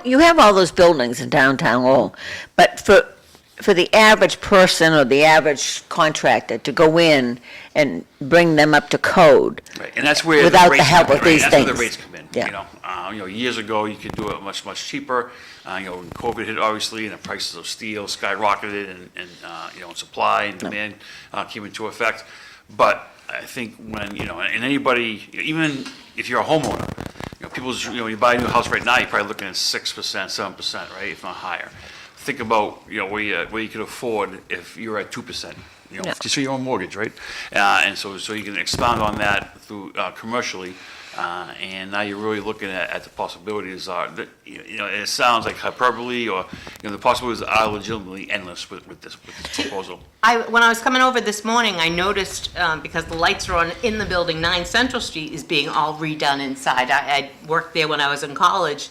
Speaker 1: you have all those buildings in downtown Lowell, but for the average person or the average contractor to go in and bring them up to code.
Speaker 6: Right, and that's where
Speaker 1: Without the
Speaker 6: rates
Speaker 1: help
Speaker 6: come
Speaker 1: of
Speaker 6: in, right?
Speaker 1: these
Speaker 6: That's where the
Speaker 1: things.
Speaker 6: rates come in.
Speaker 1: Yeah.
Speaker 6: Years ago you could do it much cheaper. When COVID hit, obviously, and the prices of steel skyrocketed, and supply and demand came into effect. But I think when and anybody, even if you're a homeowner, you buy a new house right now, you're probably looking at 6%, 7%, right, if not higher. Think about where you could afford if you're at 2%. you know,
Speaker 1: No.
Speaker 6: just for your own mortgage, right? And so you can expound on that through, commercially. And now you're really looking at the possibilities are, that, you know, it sounds like hyperbole or, you know, the possibilities are legitimately endless with this proposal.
Speaker 2: When I was coming over this morning, I noticed, because the lights are on in the building, 9 Central Street is being all redone inside. I worked there when I was in college.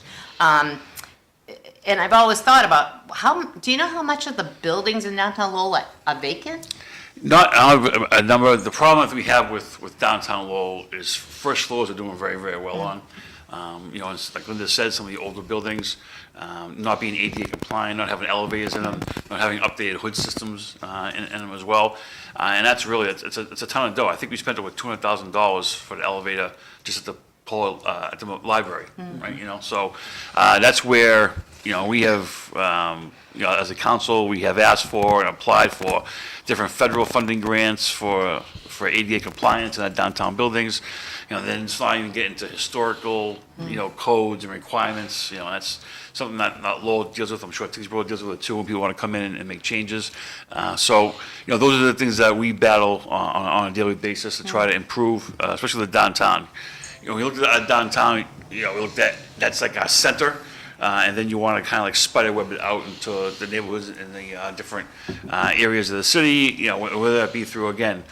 Speaker 2: And I've always thought about, do you know how much of the buildings in downtown Lowell are vacant?
Speaker 6: Not a number. The problem that we have with downtown Lowell is first floors are doing very, very well on. You know, it's like Linda said, some of the older buildings, not being ADA compliant, not having elevators in them, not having updated hood systems in them as well. And that's really, it's a ton of dough. I think we spent over $200,000 for the elevator just at the library, right? You know, so that's where, you know, we have, you know, as a council, we have asked for and applied for different federal funding grants for ADA compliance in our downtown buildings. You know, then it's not even getting into historical, you know, codes and requirements. You know, that's something that Lowell deals with. I'm sure Tewksbury deals with it too when people want to come in and make changes. So, you know, those are the things that we battle on a daily basis to try to improve, especially the downtown. You know, we looked at our downtown, you know, we looked at, that's like our center. And then you want to kind of like spiderweb it out into the neighborhoods and the different areas of the city, you know, whether that be through, again,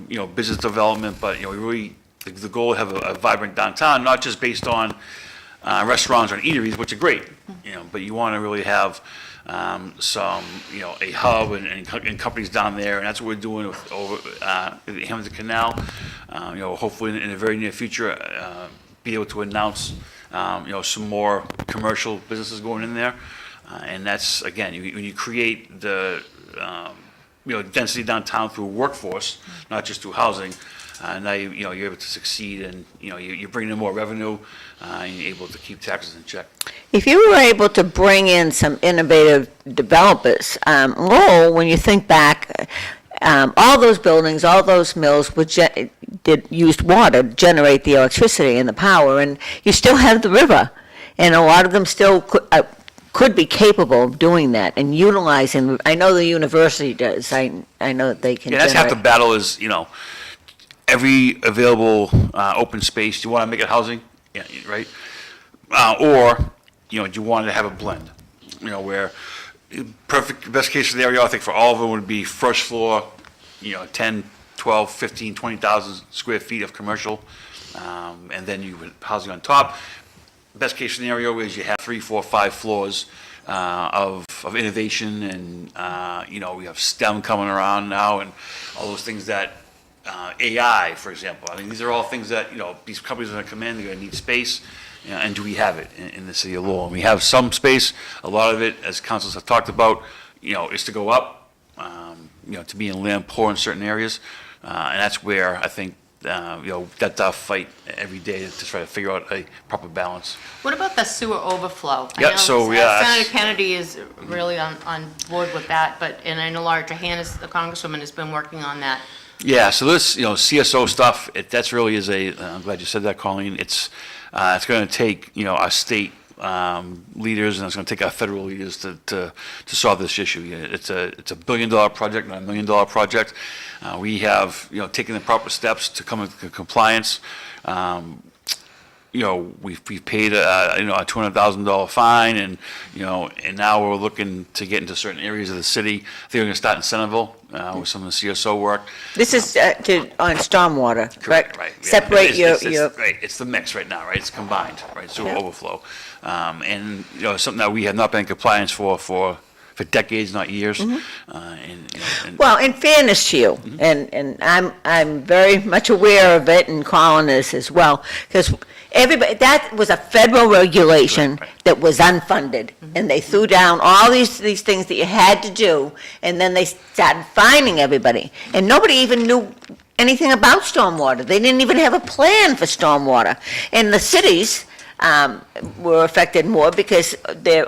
Speaker 6: you know, business development, but, you know, we really, the goal to have a vibrant downtown, not just based on restaurants or eateries, which are great, you know, but you want to really have some, you know, a hub and companies down there, and that's what we're doing with over the Hamilton Canal. You know, hopefully in the very near future, be able to announce you know, some more commercial businesses going in there. And that's, again, when you create the, you know, density downtown through workforce, not just through housing, now you know, you're able to succeed and, you know, you're bringing in more revenue and you're able to keep taxes in check.
Speaker 1: If you were able to bring in some innovative developers, Lowell, when you think back, all those buildings, all those mills used water to generate the electricity and the power, and you still have the river, and a lot of them still could be capable of doing that and utilizing. I know the university does. I know that they can.
Speaker 6: Yeah, that's half the battle is, you know, every available open space. Do you want to make it housing? Yeah, right. Or, you know, do you want to have a blend? You know, where perfect best case scenario, I think for all of them would be first floor, you know, 10, 12, 15, 20,000 square feet of commercial, and then you would housing on top. Best case scenario is you have 3, 4, 5 floors of innovation, and you know, we have STEM coming around now, and all those things that AI, for example. I mean, these are all things that, you know, these companies are going to come in, they're going to need space. You know, and do we have it in the city of Lowell? And we have some space. A lot of it, as councils have talked about, you know, is to go up, you know, to be in land poor in certain areas. And that's where I think, you know, that's our fight every day to try to figure out a proper balance.
Speaker 2: What about the sewer overflow?
Speaker 6: Yeah,
Speaker 2: I know
Speaker 6: so, yeah,
Speaker 2: Senator Kennedy is really on board with that, and I know Laura Johannes, the Congresswoman, has been working on that.
Speaker 6: Yeah, so this, you know, CSO stuff, that's really is I'm glad you said that, Colleen. It's going to take, you know, our state leaders, and it's going to take our federal leaders to solve this issue. It's a $1 billion project, not a $1 million project. We have, you know, taken the proper steps to come into compliance. You know, we've paid you know, a $200,000 fine, and you know, and now we're looking to get into certain areas of the city. I think we're going to start in Centerville with some of the CSO work.
Speaker 1: This is on stormwater, correct?
Speaker 6: Right. Yeah.
Speaker 1: Separate your.
Speaker 6: Right. It's the mix right now, right? It's combined, right? Sewer overflow, and you know, something that we have not been in compliance for decades, not years. And
Speaker 1: Well, in fairness to you, and I'm very much aware of it, and Colin is as well, because everybody, that was a federal regulation
Speaker 6: Right.
Speaker 1: that was unfunded, and they threw down all these things that you had to do, and then they started fining everybody, and nobody even knew anything about stormwater. They didn't even have a plan for stormwater, and the cities were affected more because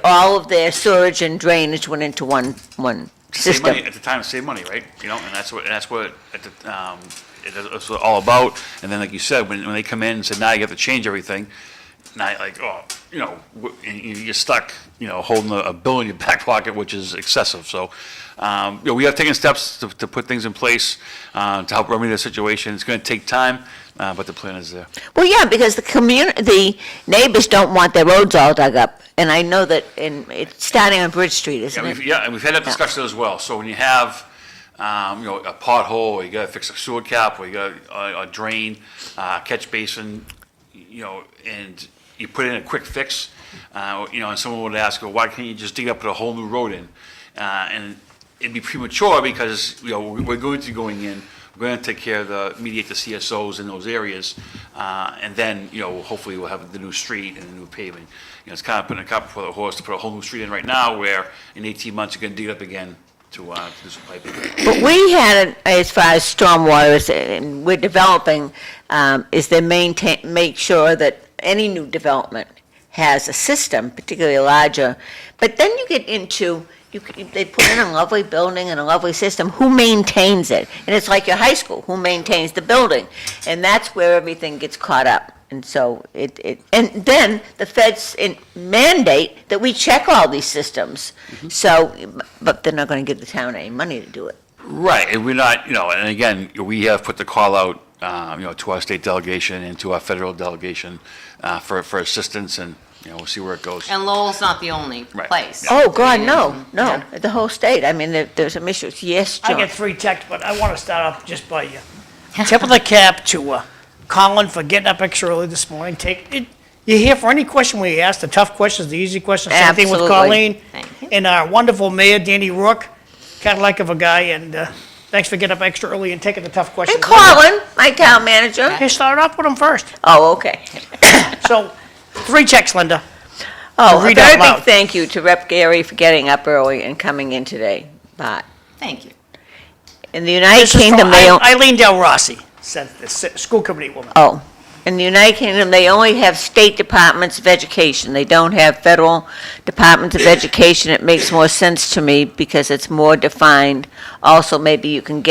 Speaker 1: all of their sewage and drainage went into one
Speaker 6: save
Speaker 1: system.
Speaker 6: money at the time, save money, right? You know, and that's what it's all about. And then, like you said, when they come in and say, now you have to change everything, not like, oh, and you're stuck, holding a bill in your back pocket, which is excessive. So, we have taken steps to put things in place to help remedy the situation. It's going to take time, but the plan is there.
Speaker 1: Well, yeah, because the neighbors don't want their roads all dug up. And I know that it's starting on Bridge Street, isn't it?
Speaker 6: And we've had that discussion as well. So when you have, a pothole, or you got to fix a sewer cap, or you got a drain, catch basin, and you put in a quick fix, and someone would ask, well, why can't you just dig up and put a whole new road in? And it'd be premature because, we're going to be going in, we're going to take care of mediate the CSOs in those areas, and then, hopefully we'll have the new street and the new paving. It's kind of putting a cart before the horse to put a whole new street in right now, where in 18 months you're going to dig it up again to do some piping.
Speaker 1: But we had, as far as stormwater, and we're developing, is they make sure that any new development has a system, particularly a larger, but then you get into, they put in a lovely building and a lovely system, who maintains it? And it's like your high school, who maintains the building? And that's where everything gets caught up. And so and then the feds mandate that we check all these systems. So, but they're not going to give the town any money to do it.
Speaker 6: Right, and we're not, and again, we have put the call out, to our state delegation and to our federal delegation for assistance, and, we'll see where it goes.
Speaker 2: And Lowell's not the only
Speaker 6: Right.
Speaker 2: place.
Speaker 1: Oh, God, no,
Speaker 2: Yeah.
Speaker 1: the whole state. I mean, there's some issues. Yes,
Speaker 4: I
Speaker 1: John?
Speaker 4: get 3 texts, but I want to start off just by tip of the cap to Colin for getting up extra early this morning. You're here for any question we ask, the tough questions, the easy questions, same thing with
Speaker 1: Absolutely.
Speaker 4: Colleen.
Speaker 2: Thank you.
Speaker 4: And our wonderful mayor, Danny Rourke, Cadillac of a guy, and thanks for getting up extra early and taking the tough questions.
Speaker 1: And Colin, my town manager.
Speaker 4: Okay, start off with him first.
Speaker 1: Oh, okay.
Speaker 4: So, 3 checks, Linda.
Speaker 1: Oh, a
Speaker 4: read
Speaker 1: very
Speaker 4: out loud.
Speaker 1: big thank you to Rep. Gary for getting up early and coming in today. But
Speaker 2: Thank you.
Speaker 1: in the United
Speaker 4: This is from
Speaker 1: Kingdom, they
Speaker 4: Eileen Del Rossi, said the school committee woman.
Speaker 1: in the United Kingdom, they only have state departments of education. They don't have federal departments of education. It makes more sense to me because it's more defined. Also, maybe you can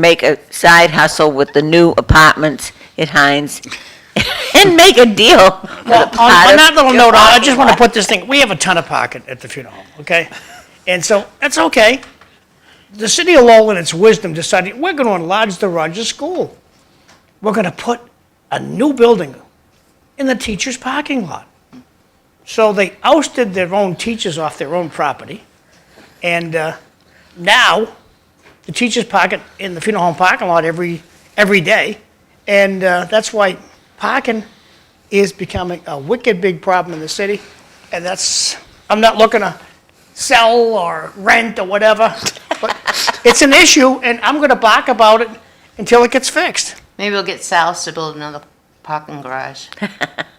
Speaker 1: make a side hustle with the new apartments at Heinz and make a deal.
Speaker 4: Well, on that little note, I just want to put this thing, we have a ton of parking at the funeral home, okay? And so, that's okay. The city of Lowell, in its wisdom, decided, we're going to enlarge the Rogers School. We're going to put a new building in the teachers' parking lot. So they ousted their own teachers off their own property, and now the teachers park it in the funeral home parking lot every day, and that's why parking is becoming a wicked big problem in the city, and I'm not looking to sell or rent or whatever, but it's an issue, and I'm going to bark about it until it gets fixed.
Speaker 2: Maybe we'll get Sal's to build another parking garage.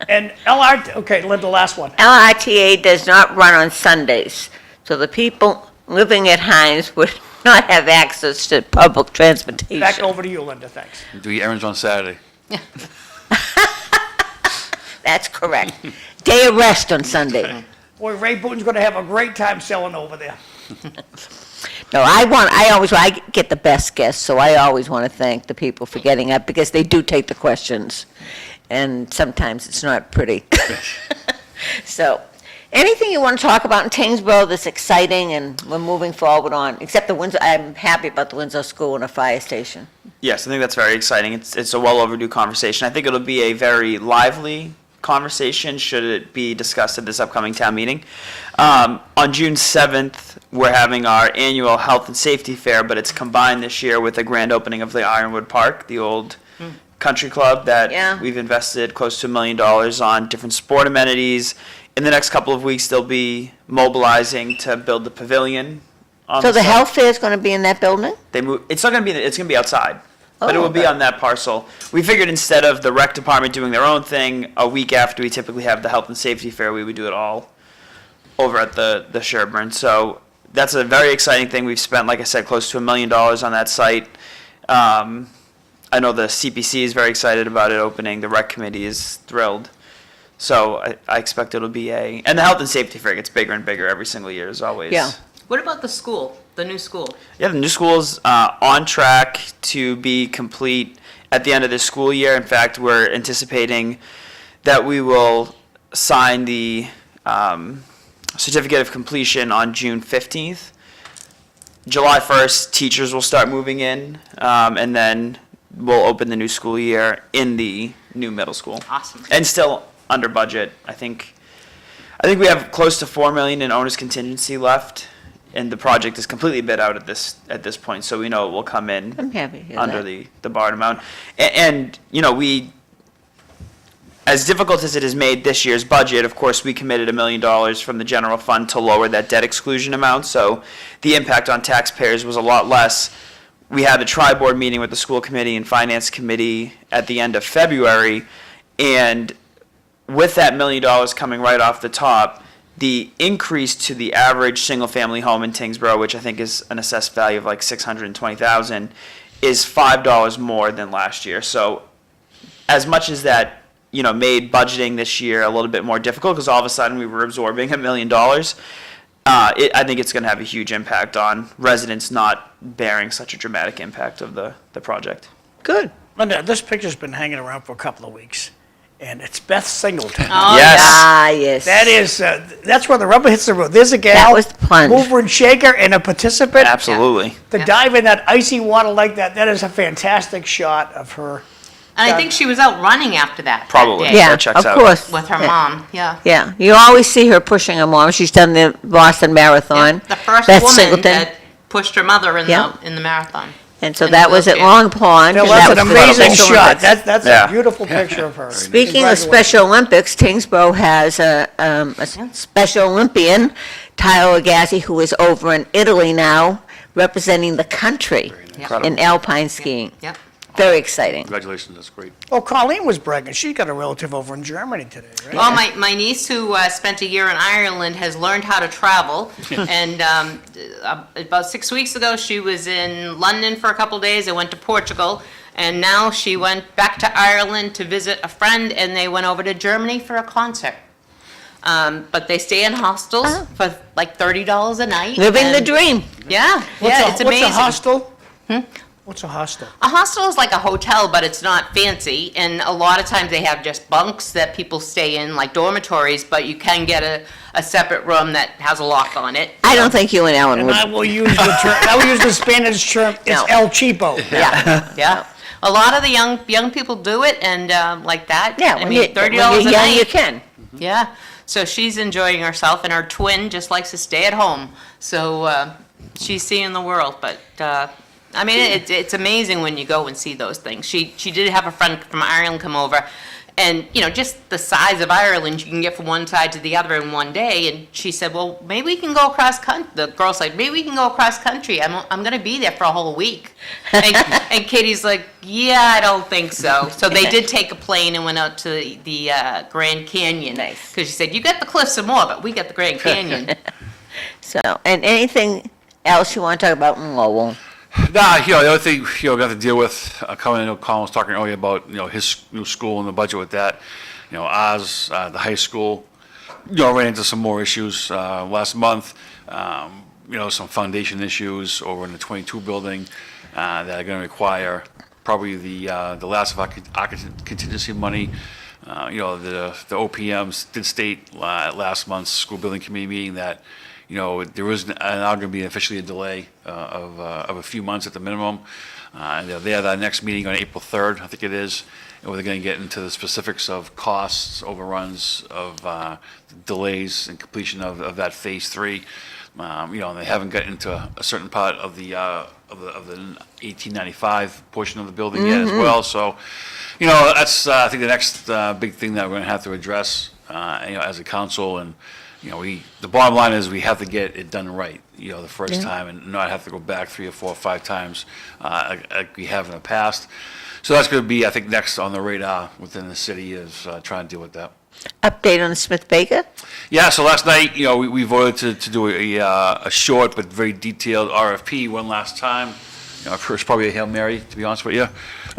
Speaker 4: And okay, Linda, last one.
Speaker 1: LRTA does not run on Sundays, so the people living at Heinz would not have access to public transportation.
Speaker 4: Back over to you, Linda, thanks.
Speaker 6: Do your errands on Saturday.
Speaker 1: That's correct. Day of rest on Sunday.
Speaker 4: Boy, Ray Booten's going to have a great time selling over there.
Speaker 1: No, I get the best guests, so I always want to thank the people for getting up, because they do take the questions, and sometimes it's not pretty. So, anything you want to talk about in Tyngsborough that's exciting and we're moving forward on, except I'm happy about the Windsor School and a fire station.
Speaker 3: Yes, I think that's very exciting. It's a well overdue conversation. I think it'll be a very lively conversation should it be discussed at this upcoming town meeting. On June 7th, we're having our annual health and safety fair, but it's combined this year with the grand opening of the Ironwood Park, the old country club that
Speaker 1: Yeah.
Speaker 3: we've invested close to $1 million on different sport amenities. In the next couple of weeks, they'll be mobilizing to build the pavilion.
Speaker 1: So the health fair is going to be in that building?
Speaker 3: It's not going to be. It's going to be outside, but it
Speaker 1: Oh,
Speaker 3: will be
Speaker 1: okay.
Speaker 3: on that parcel. We figured instead of the rec department doing their own thing, a week after we typically have the health and safety fair, we would do it all over at the Sherburne. So that's a very exciting thing. We've spent, like I said, close to $1 million on that site. I know the CPC is very excited about it opening. The rec committee is thrilled. So I expect it'll be and the health and safety fair gets bigger and bigger every single year, as always.
Speaker 1: Yeah.
Speaker 2: What about the school, the new school?
Speaker 3: Yeah, the new school's on track to be complete at the end of this school year. In fact, we're anticipating that we will sign the certificate of completion on June 15th. July 1st, teachers will start moving in, and then we'll open the new school year in the new middle school.
Speaker 2: Awesome.
Speaker 3: And still under budget. I think we have close to $4 million in owner's contingency left, and the project is completely bid out at this point, so we know it will come in
Speaker 1: I'm happy to hear
Speaker 3: under
Speaker 1: that.
Speaker 3: the borrowed amount. And we, as difficult as it has made this year's budget, of course, we committed $1 million from the general fund to lower that debt exclusion amount, so the impact on taxpayers was a lot less. We had a tri-board meeting with the school committee and finance committee at the end of February, and with that $1 million coming right off the top, the increase to the average single-family home in Tyngsborough, which I think is an assessed value of like $620,000, is $5 more than last year. So as much as that made budgeting this year a little bit more difficult because all of a sudden we were absorbing $1 million, I think it's going to have a huge impact on residents not bearing such a dramatic impact of the project.
Speaker 4: Good. Linda, this picture's been hanging around for a couple of weeks, and it's Beth Singleton.
Speaker 2: Oh,
Speaker 3: Yes.
Speaker 1: Ah, yes.
Speaker 4: That is, that's where the rubber hits the road. There's a gal,
Speaker 1: That was the plunge.
Speaker 4: mover and shaker, and a participant.
Speaker 3: Absolutely.
Speaker 4: To
Speaker 2: Yeah.
Speaker 4: dive in that icy water like that, that is a fantastic shot of her.
Speaker 2: And I think she was out running after that.
Speaker 3: Probably.
Speaker 2: That day
Speaker 1: Yeah,
Speaker 3: That checks
Speaker 1: of
Speaker 3: out.
Speaker 1: course.
Speaker 2: With her
Speaker 1: Yeah.
Speaker 2: mom, yeah.
Speaker 1: Yeah, you always see her pushing her mom. She's done the Boston Marathon.
Speaker 2: The first
Speaker 1: Beth
Speaker 2: woman
Speaker 1: Singleton.
Speaker 2: that pushed her mother in
Speaker 1: Yeah.
Speaker 2: the marathon.
Speaker 1: And so
Speaker 2: in
Speaker 1: that was at
Speaker 2: wheelchair.
Speaker 1: Long Pond.
Speaker 4: That
Speaker 1: and
Speaker 4: was an
Speaker 1: for the
Speaker 4: amazing
Speaker 1: Special
Speaker 4: shot.
Speaker 1: Olympics.
Speaker 4: That's
Speaker 3: Yeah.
Speaker 4: a beautiful picture of her.
Speaker 1: Speaking of
Speaker 4: Congratulations.
Speaker 1: Special Olympics, Tyngsborough has a Special Olympian, Tyler Agassi, who is over in Italy now, representing the country
Speaker 2: Incredible.
Speaker 1: in alpine skiing.
Speaker 2: Yep.
Speaker 1: Very exciting.
Speaker 6: Congratulations, that's great.
Speaker 4: Oh, Colleen was bragging. She got a relative over in Germany today, right?
Speaker 2: Well, my niece, who spent a year in Ireland, has learned how to travel. And about 6 weeks ago, she was in London for a couple days and went to Portugal. And now she went back to Ireland to visit a friend, and they went over to Germany for a concert. But they stay in hostels for like $30 a night.
Speaker 1: Living the
Speaker 2: and-
Speaker 1: dream.
Speaker 2: Yeah,
Speaker 4: What's
Speaker 2: yeah,
Speaker 4: a,
Speaker 2: it's amazing.
Speaker 4: What's a hostel? What's a hostel?
Speaker 2: A hostel is like a hotel, but it's not fancy, and a lot of times they have just bunks that people stay in, like dormitories, but you can get a separate room that has a lock on it.
Speaker 1: I don't think you and Ellen
Speaker 4: And
Speaker 1: would.
Speaker 4: I will use the term, I will use the Spanish term, it's
Speaker 1: No.
Speaker 4: El Cheapo.
Speaker 1: Yeah.
Speaker 2: Yeah, a lot of the young people do it, and like that.
Speaker 1: Yeah,
Speaker 2: I
Speaker 1: when
Speaker 2: mean,
Speaker 1: you-
Speaker 2: $30
Speaker 1: when
Speaker 2: a
Speaker 1: you're young, you
Speaker 2: night.
Speaker 1: can.
Speaker 2: Yeah, so she's enjoying herself, and her twin just likes to stay at home, so she's seeing the world, but I mean, it's amazing when you go and see those things. She did have a friend from Ireland come over, and, just the size of Ireland you can get from one side to the other in one day, and she said, well, maybe we can go across country. The girl's like, maybe we can go across country. I'm going to be there for a whole week. And Katie's like, yeah, I don't think so. So they did take a plane and went out to the Grand Canyon.
Speaker 1: Nice.
Speaker 2: Because she said, you got the cliffs some more, but we got the Grand Canyon.
Speaker 1: So, and anything else you want to talk about in Lowell?
Speaker 6: Nah, the other thing, we have to deal with, Colin was talking earlier about, his new school and the budget with that. Oz, the high school, ran into some more issues, last month. Some foundation issues over in the 22 building, that are gonna require probably the last of our contingency money. The OPMs did state, last month's school building committee meeting that, there is now going to be officially a delay of a few months at the minimum. They have our next meeting on April 3rd, I think it is, and we're going to get into the specifics of costs, overruns, of delays and completion of that Phase 3. And they haven't gotten into a certain part of the 1895 portion of the building yet as well. So, that's I think the next big thing that we're going to have to address, as a council. And the bottom line is we have to get it done right, the first time, and not have to go back 3 or 4 or 5 times like we have in the past. So that's going to be, I think, next on the radar within the city is trying to deal with that.
Speaker 1: Update on Smith Baker?
Speaker 6: Yeah, so last night, we voted to do a short but very detailed RFP one last time. First, probably a Hail Mary, to be honest with you,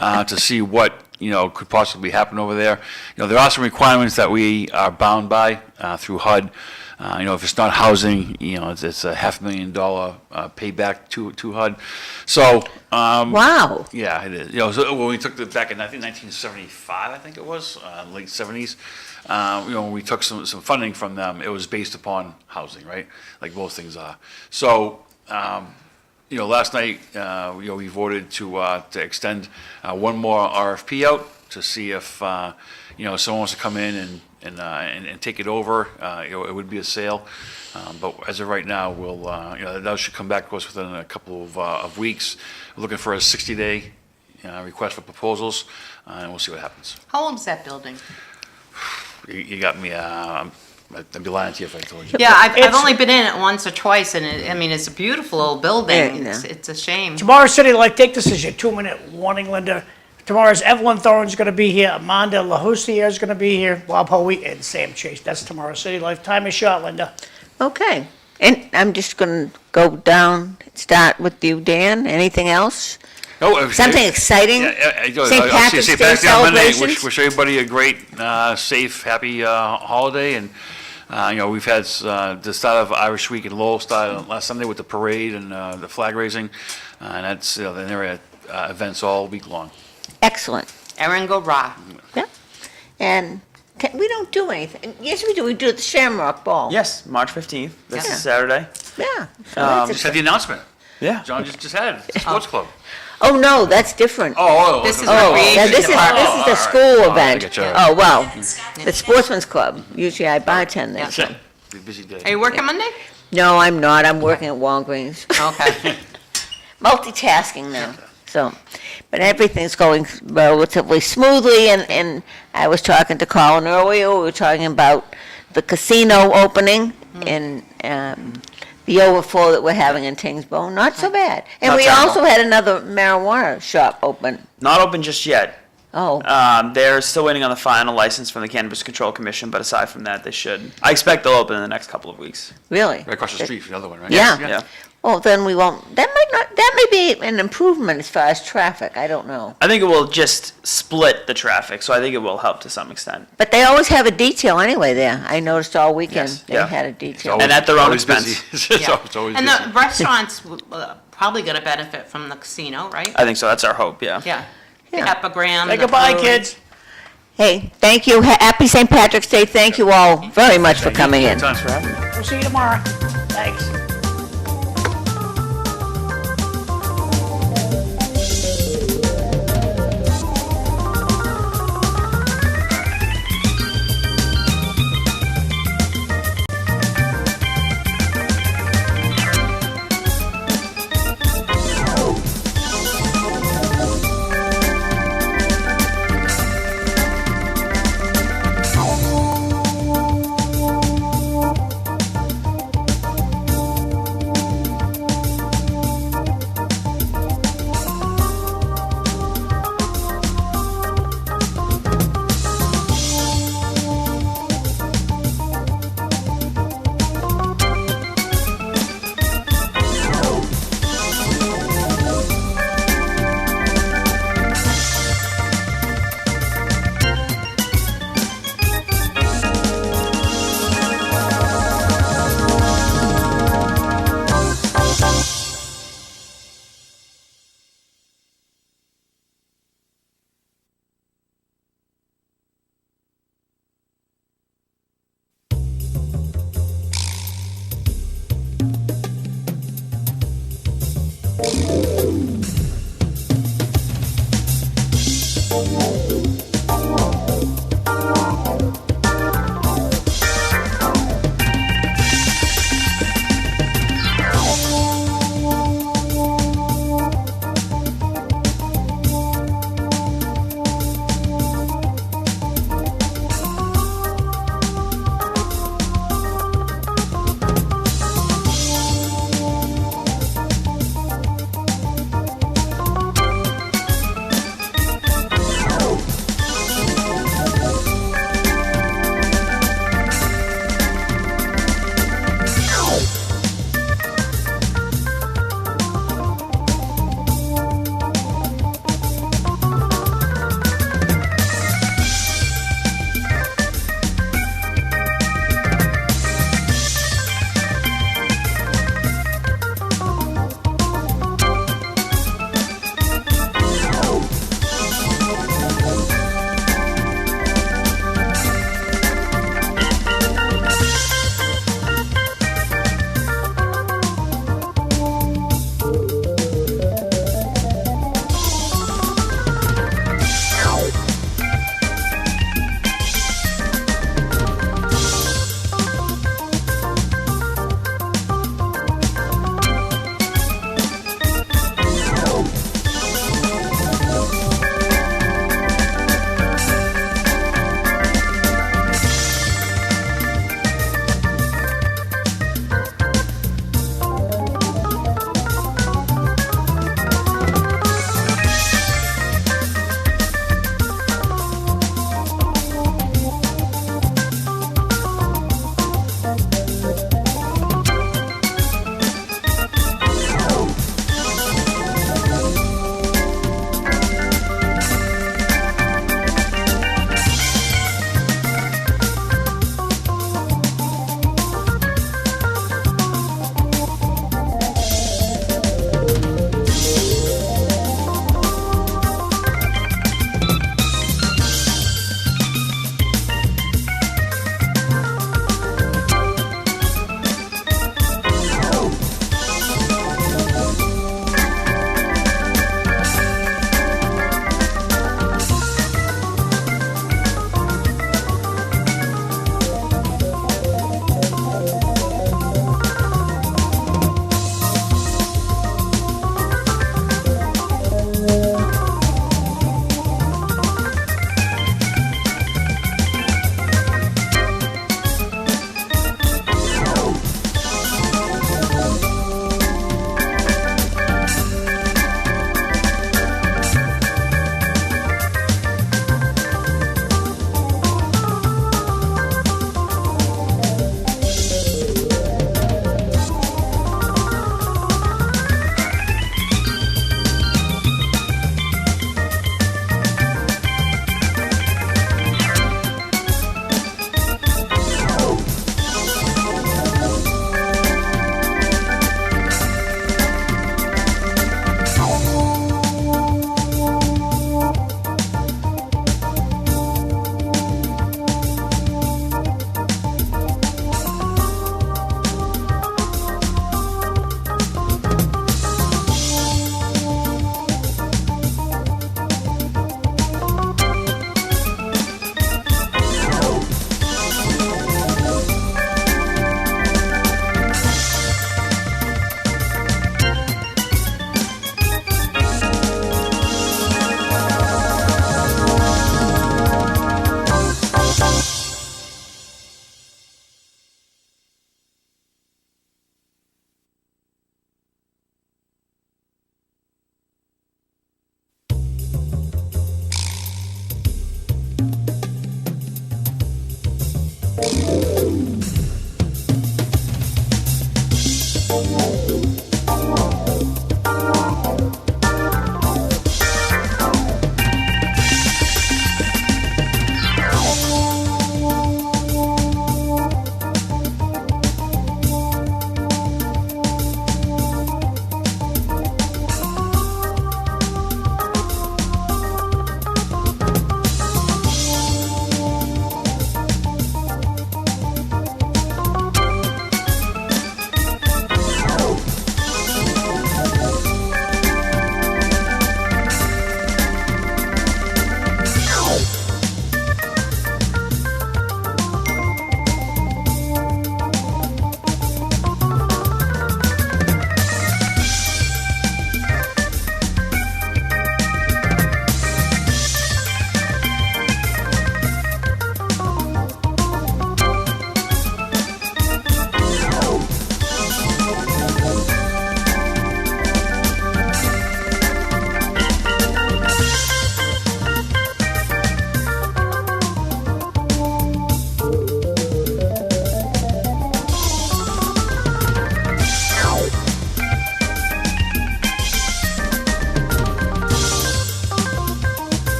Speaker 6: to see what, could possibly happen over there. There are some requirements that we are bound by through HUD. If it's not housing, it's a $500,000 payback to HUD. So,
Speaker 1: Wow.
Speaker 6: yeah, it is. So when we took it back in, I think 1975, I think it was, late 70s, when we took some funding from them, it was based upon housing, right? Like most things are. So, last night, we voted to extend one more RFP out to see if, someone wants to come in and take it over. It would be a sale. But as of right now, that should come back to us within a couple of weeks. We're looking for a 60-day request for proposals, and we'll see what happens.
Speaker 2: How old is that building?
Speaker 6: You got me, I'd be lying to you if I told you.
Speaker 2: Yeah, I've
Speaker 4: It's-
Speaker 2: only been in it once or twice, and it's a beautiful old building.
Speaker 1: Yeah.
Speaker 2: It's a shame.
Speaker 4: Tomorrow's City Life, take this as your 2-minute warning, Linda. Tomorrow's Evelyn Thorne's gonna be here, Amanda LaHoussier is gonna be here, Bob Hoey, and Sam Chase. That's tomorrow's City Life. Time is short, Linda.
Speaker 1: Okay. And I'm just going to go down, start with you, Dan. Anything else? Something exciting? St. Patrick's Day celebrations?
Speaker 6: Wish everybody a great, safe, happy holiday. And, we've had the start of Irish Week in Lowell started last Sunday with the parade and the flag raising. And that's, the area events all week long.
Speaker 1: Excellent.
Speaker 2: Erin go Ra.
Speaker 1: Yeah. And we don't do anything. Yes, we do. We do it at the Shamrock Ball.
Speaker 3: Yes, March 15th. This
Speaker 2: Yeah.
Speaker 3: is Saturday.
Speaker 1: Yeah. So that's
Speaker 6: Just had the announcement.
Speaker 3: Yeah.
Speaker 6: John just had it. It's a sports club.
Speaker 1: Oh, no, that's different.
Speaker 2: This is
Speaker 1: Oh,
Speaker 2: recreation
Speaker 1: yeah, this is
Speaker 2: department.
Speaker 1: the school
Speaker 6: I
Speaker 1: event.
Speaker 6: get you.
Speaker 1: Oh, well, the Sportsman's Club. Usually I bartend there.
Speaker 2: Yeah.
Speaker 1: so.
Speaker 6: Be a busy day.
Speaker 2: Are you working Monday?
Speaker 1: No, I'm not. I'm working at Walgreens.
Speaker 2: Okay.
Speaker 1: Multitasking now. So, but everything's going relatively smoothly, and I was talking to Colin earlier, we were talking about the casino opening and the overflow that we're having in Tingsboro. Not so bad. And
Speaker 3: Not
Speaker 1: we
Speaker 3: terrible.
Speaker 1: also had another marijuana shop open.
Speaker 3: Not open just yet.
Speaker 1: Oh,
Speaker 3: They're still waiting on the final license from the Cannabis Control Commission, but aside from that, they should. I expect they'll open in the next couple of weeks.
Speaker 1: really?
Speaker 6: Right across the street from the other one, right?
Speaker 1: Yeah.
Speaker 3: Yeah.
Speaker 1: Well, then we won't, that may be an improvement as far as traffic, I don't know.
Speaker 3: I think it will just split the traffic, so I think it will help to some extent.
Speaker 1: But they always have a detail anyway there. I noticed all weekend
Speaker 3: Yes,
Speaker 1: they
Speaker 3: yeah.
Speaker 1: had a
Speaker 6: It's
Speaker 1: detail.
Speaker 6: always-
Speaker 3: And at their own
Speaker 6: always busy.
Speaker 3: expense.
Speaker 6: It's
Speaker 2: Yeah.
Speaker 6: always busy.
Speaker 2: And the restaurants probably gonna benefit from the casino, right?
Speaker 3: I think so. That's our hope, yeah.
Speaker 2: Yeah. The
Speaker 1: Yeah.
Speaker 2: epigram.
Speaker 4: Say
Speaker 2: the
Speaker 4: goodbye,
Speaker 2: food.
Speaker 4: kids.
Speaker 1: Hey, thank you. Happy St. Patrick's Day. Thank you all very much for coming in.
Speaker 6: Thanks for having me.
Speaker 4: We'll see you tomorrow. Thanks.
Speaker 3: you.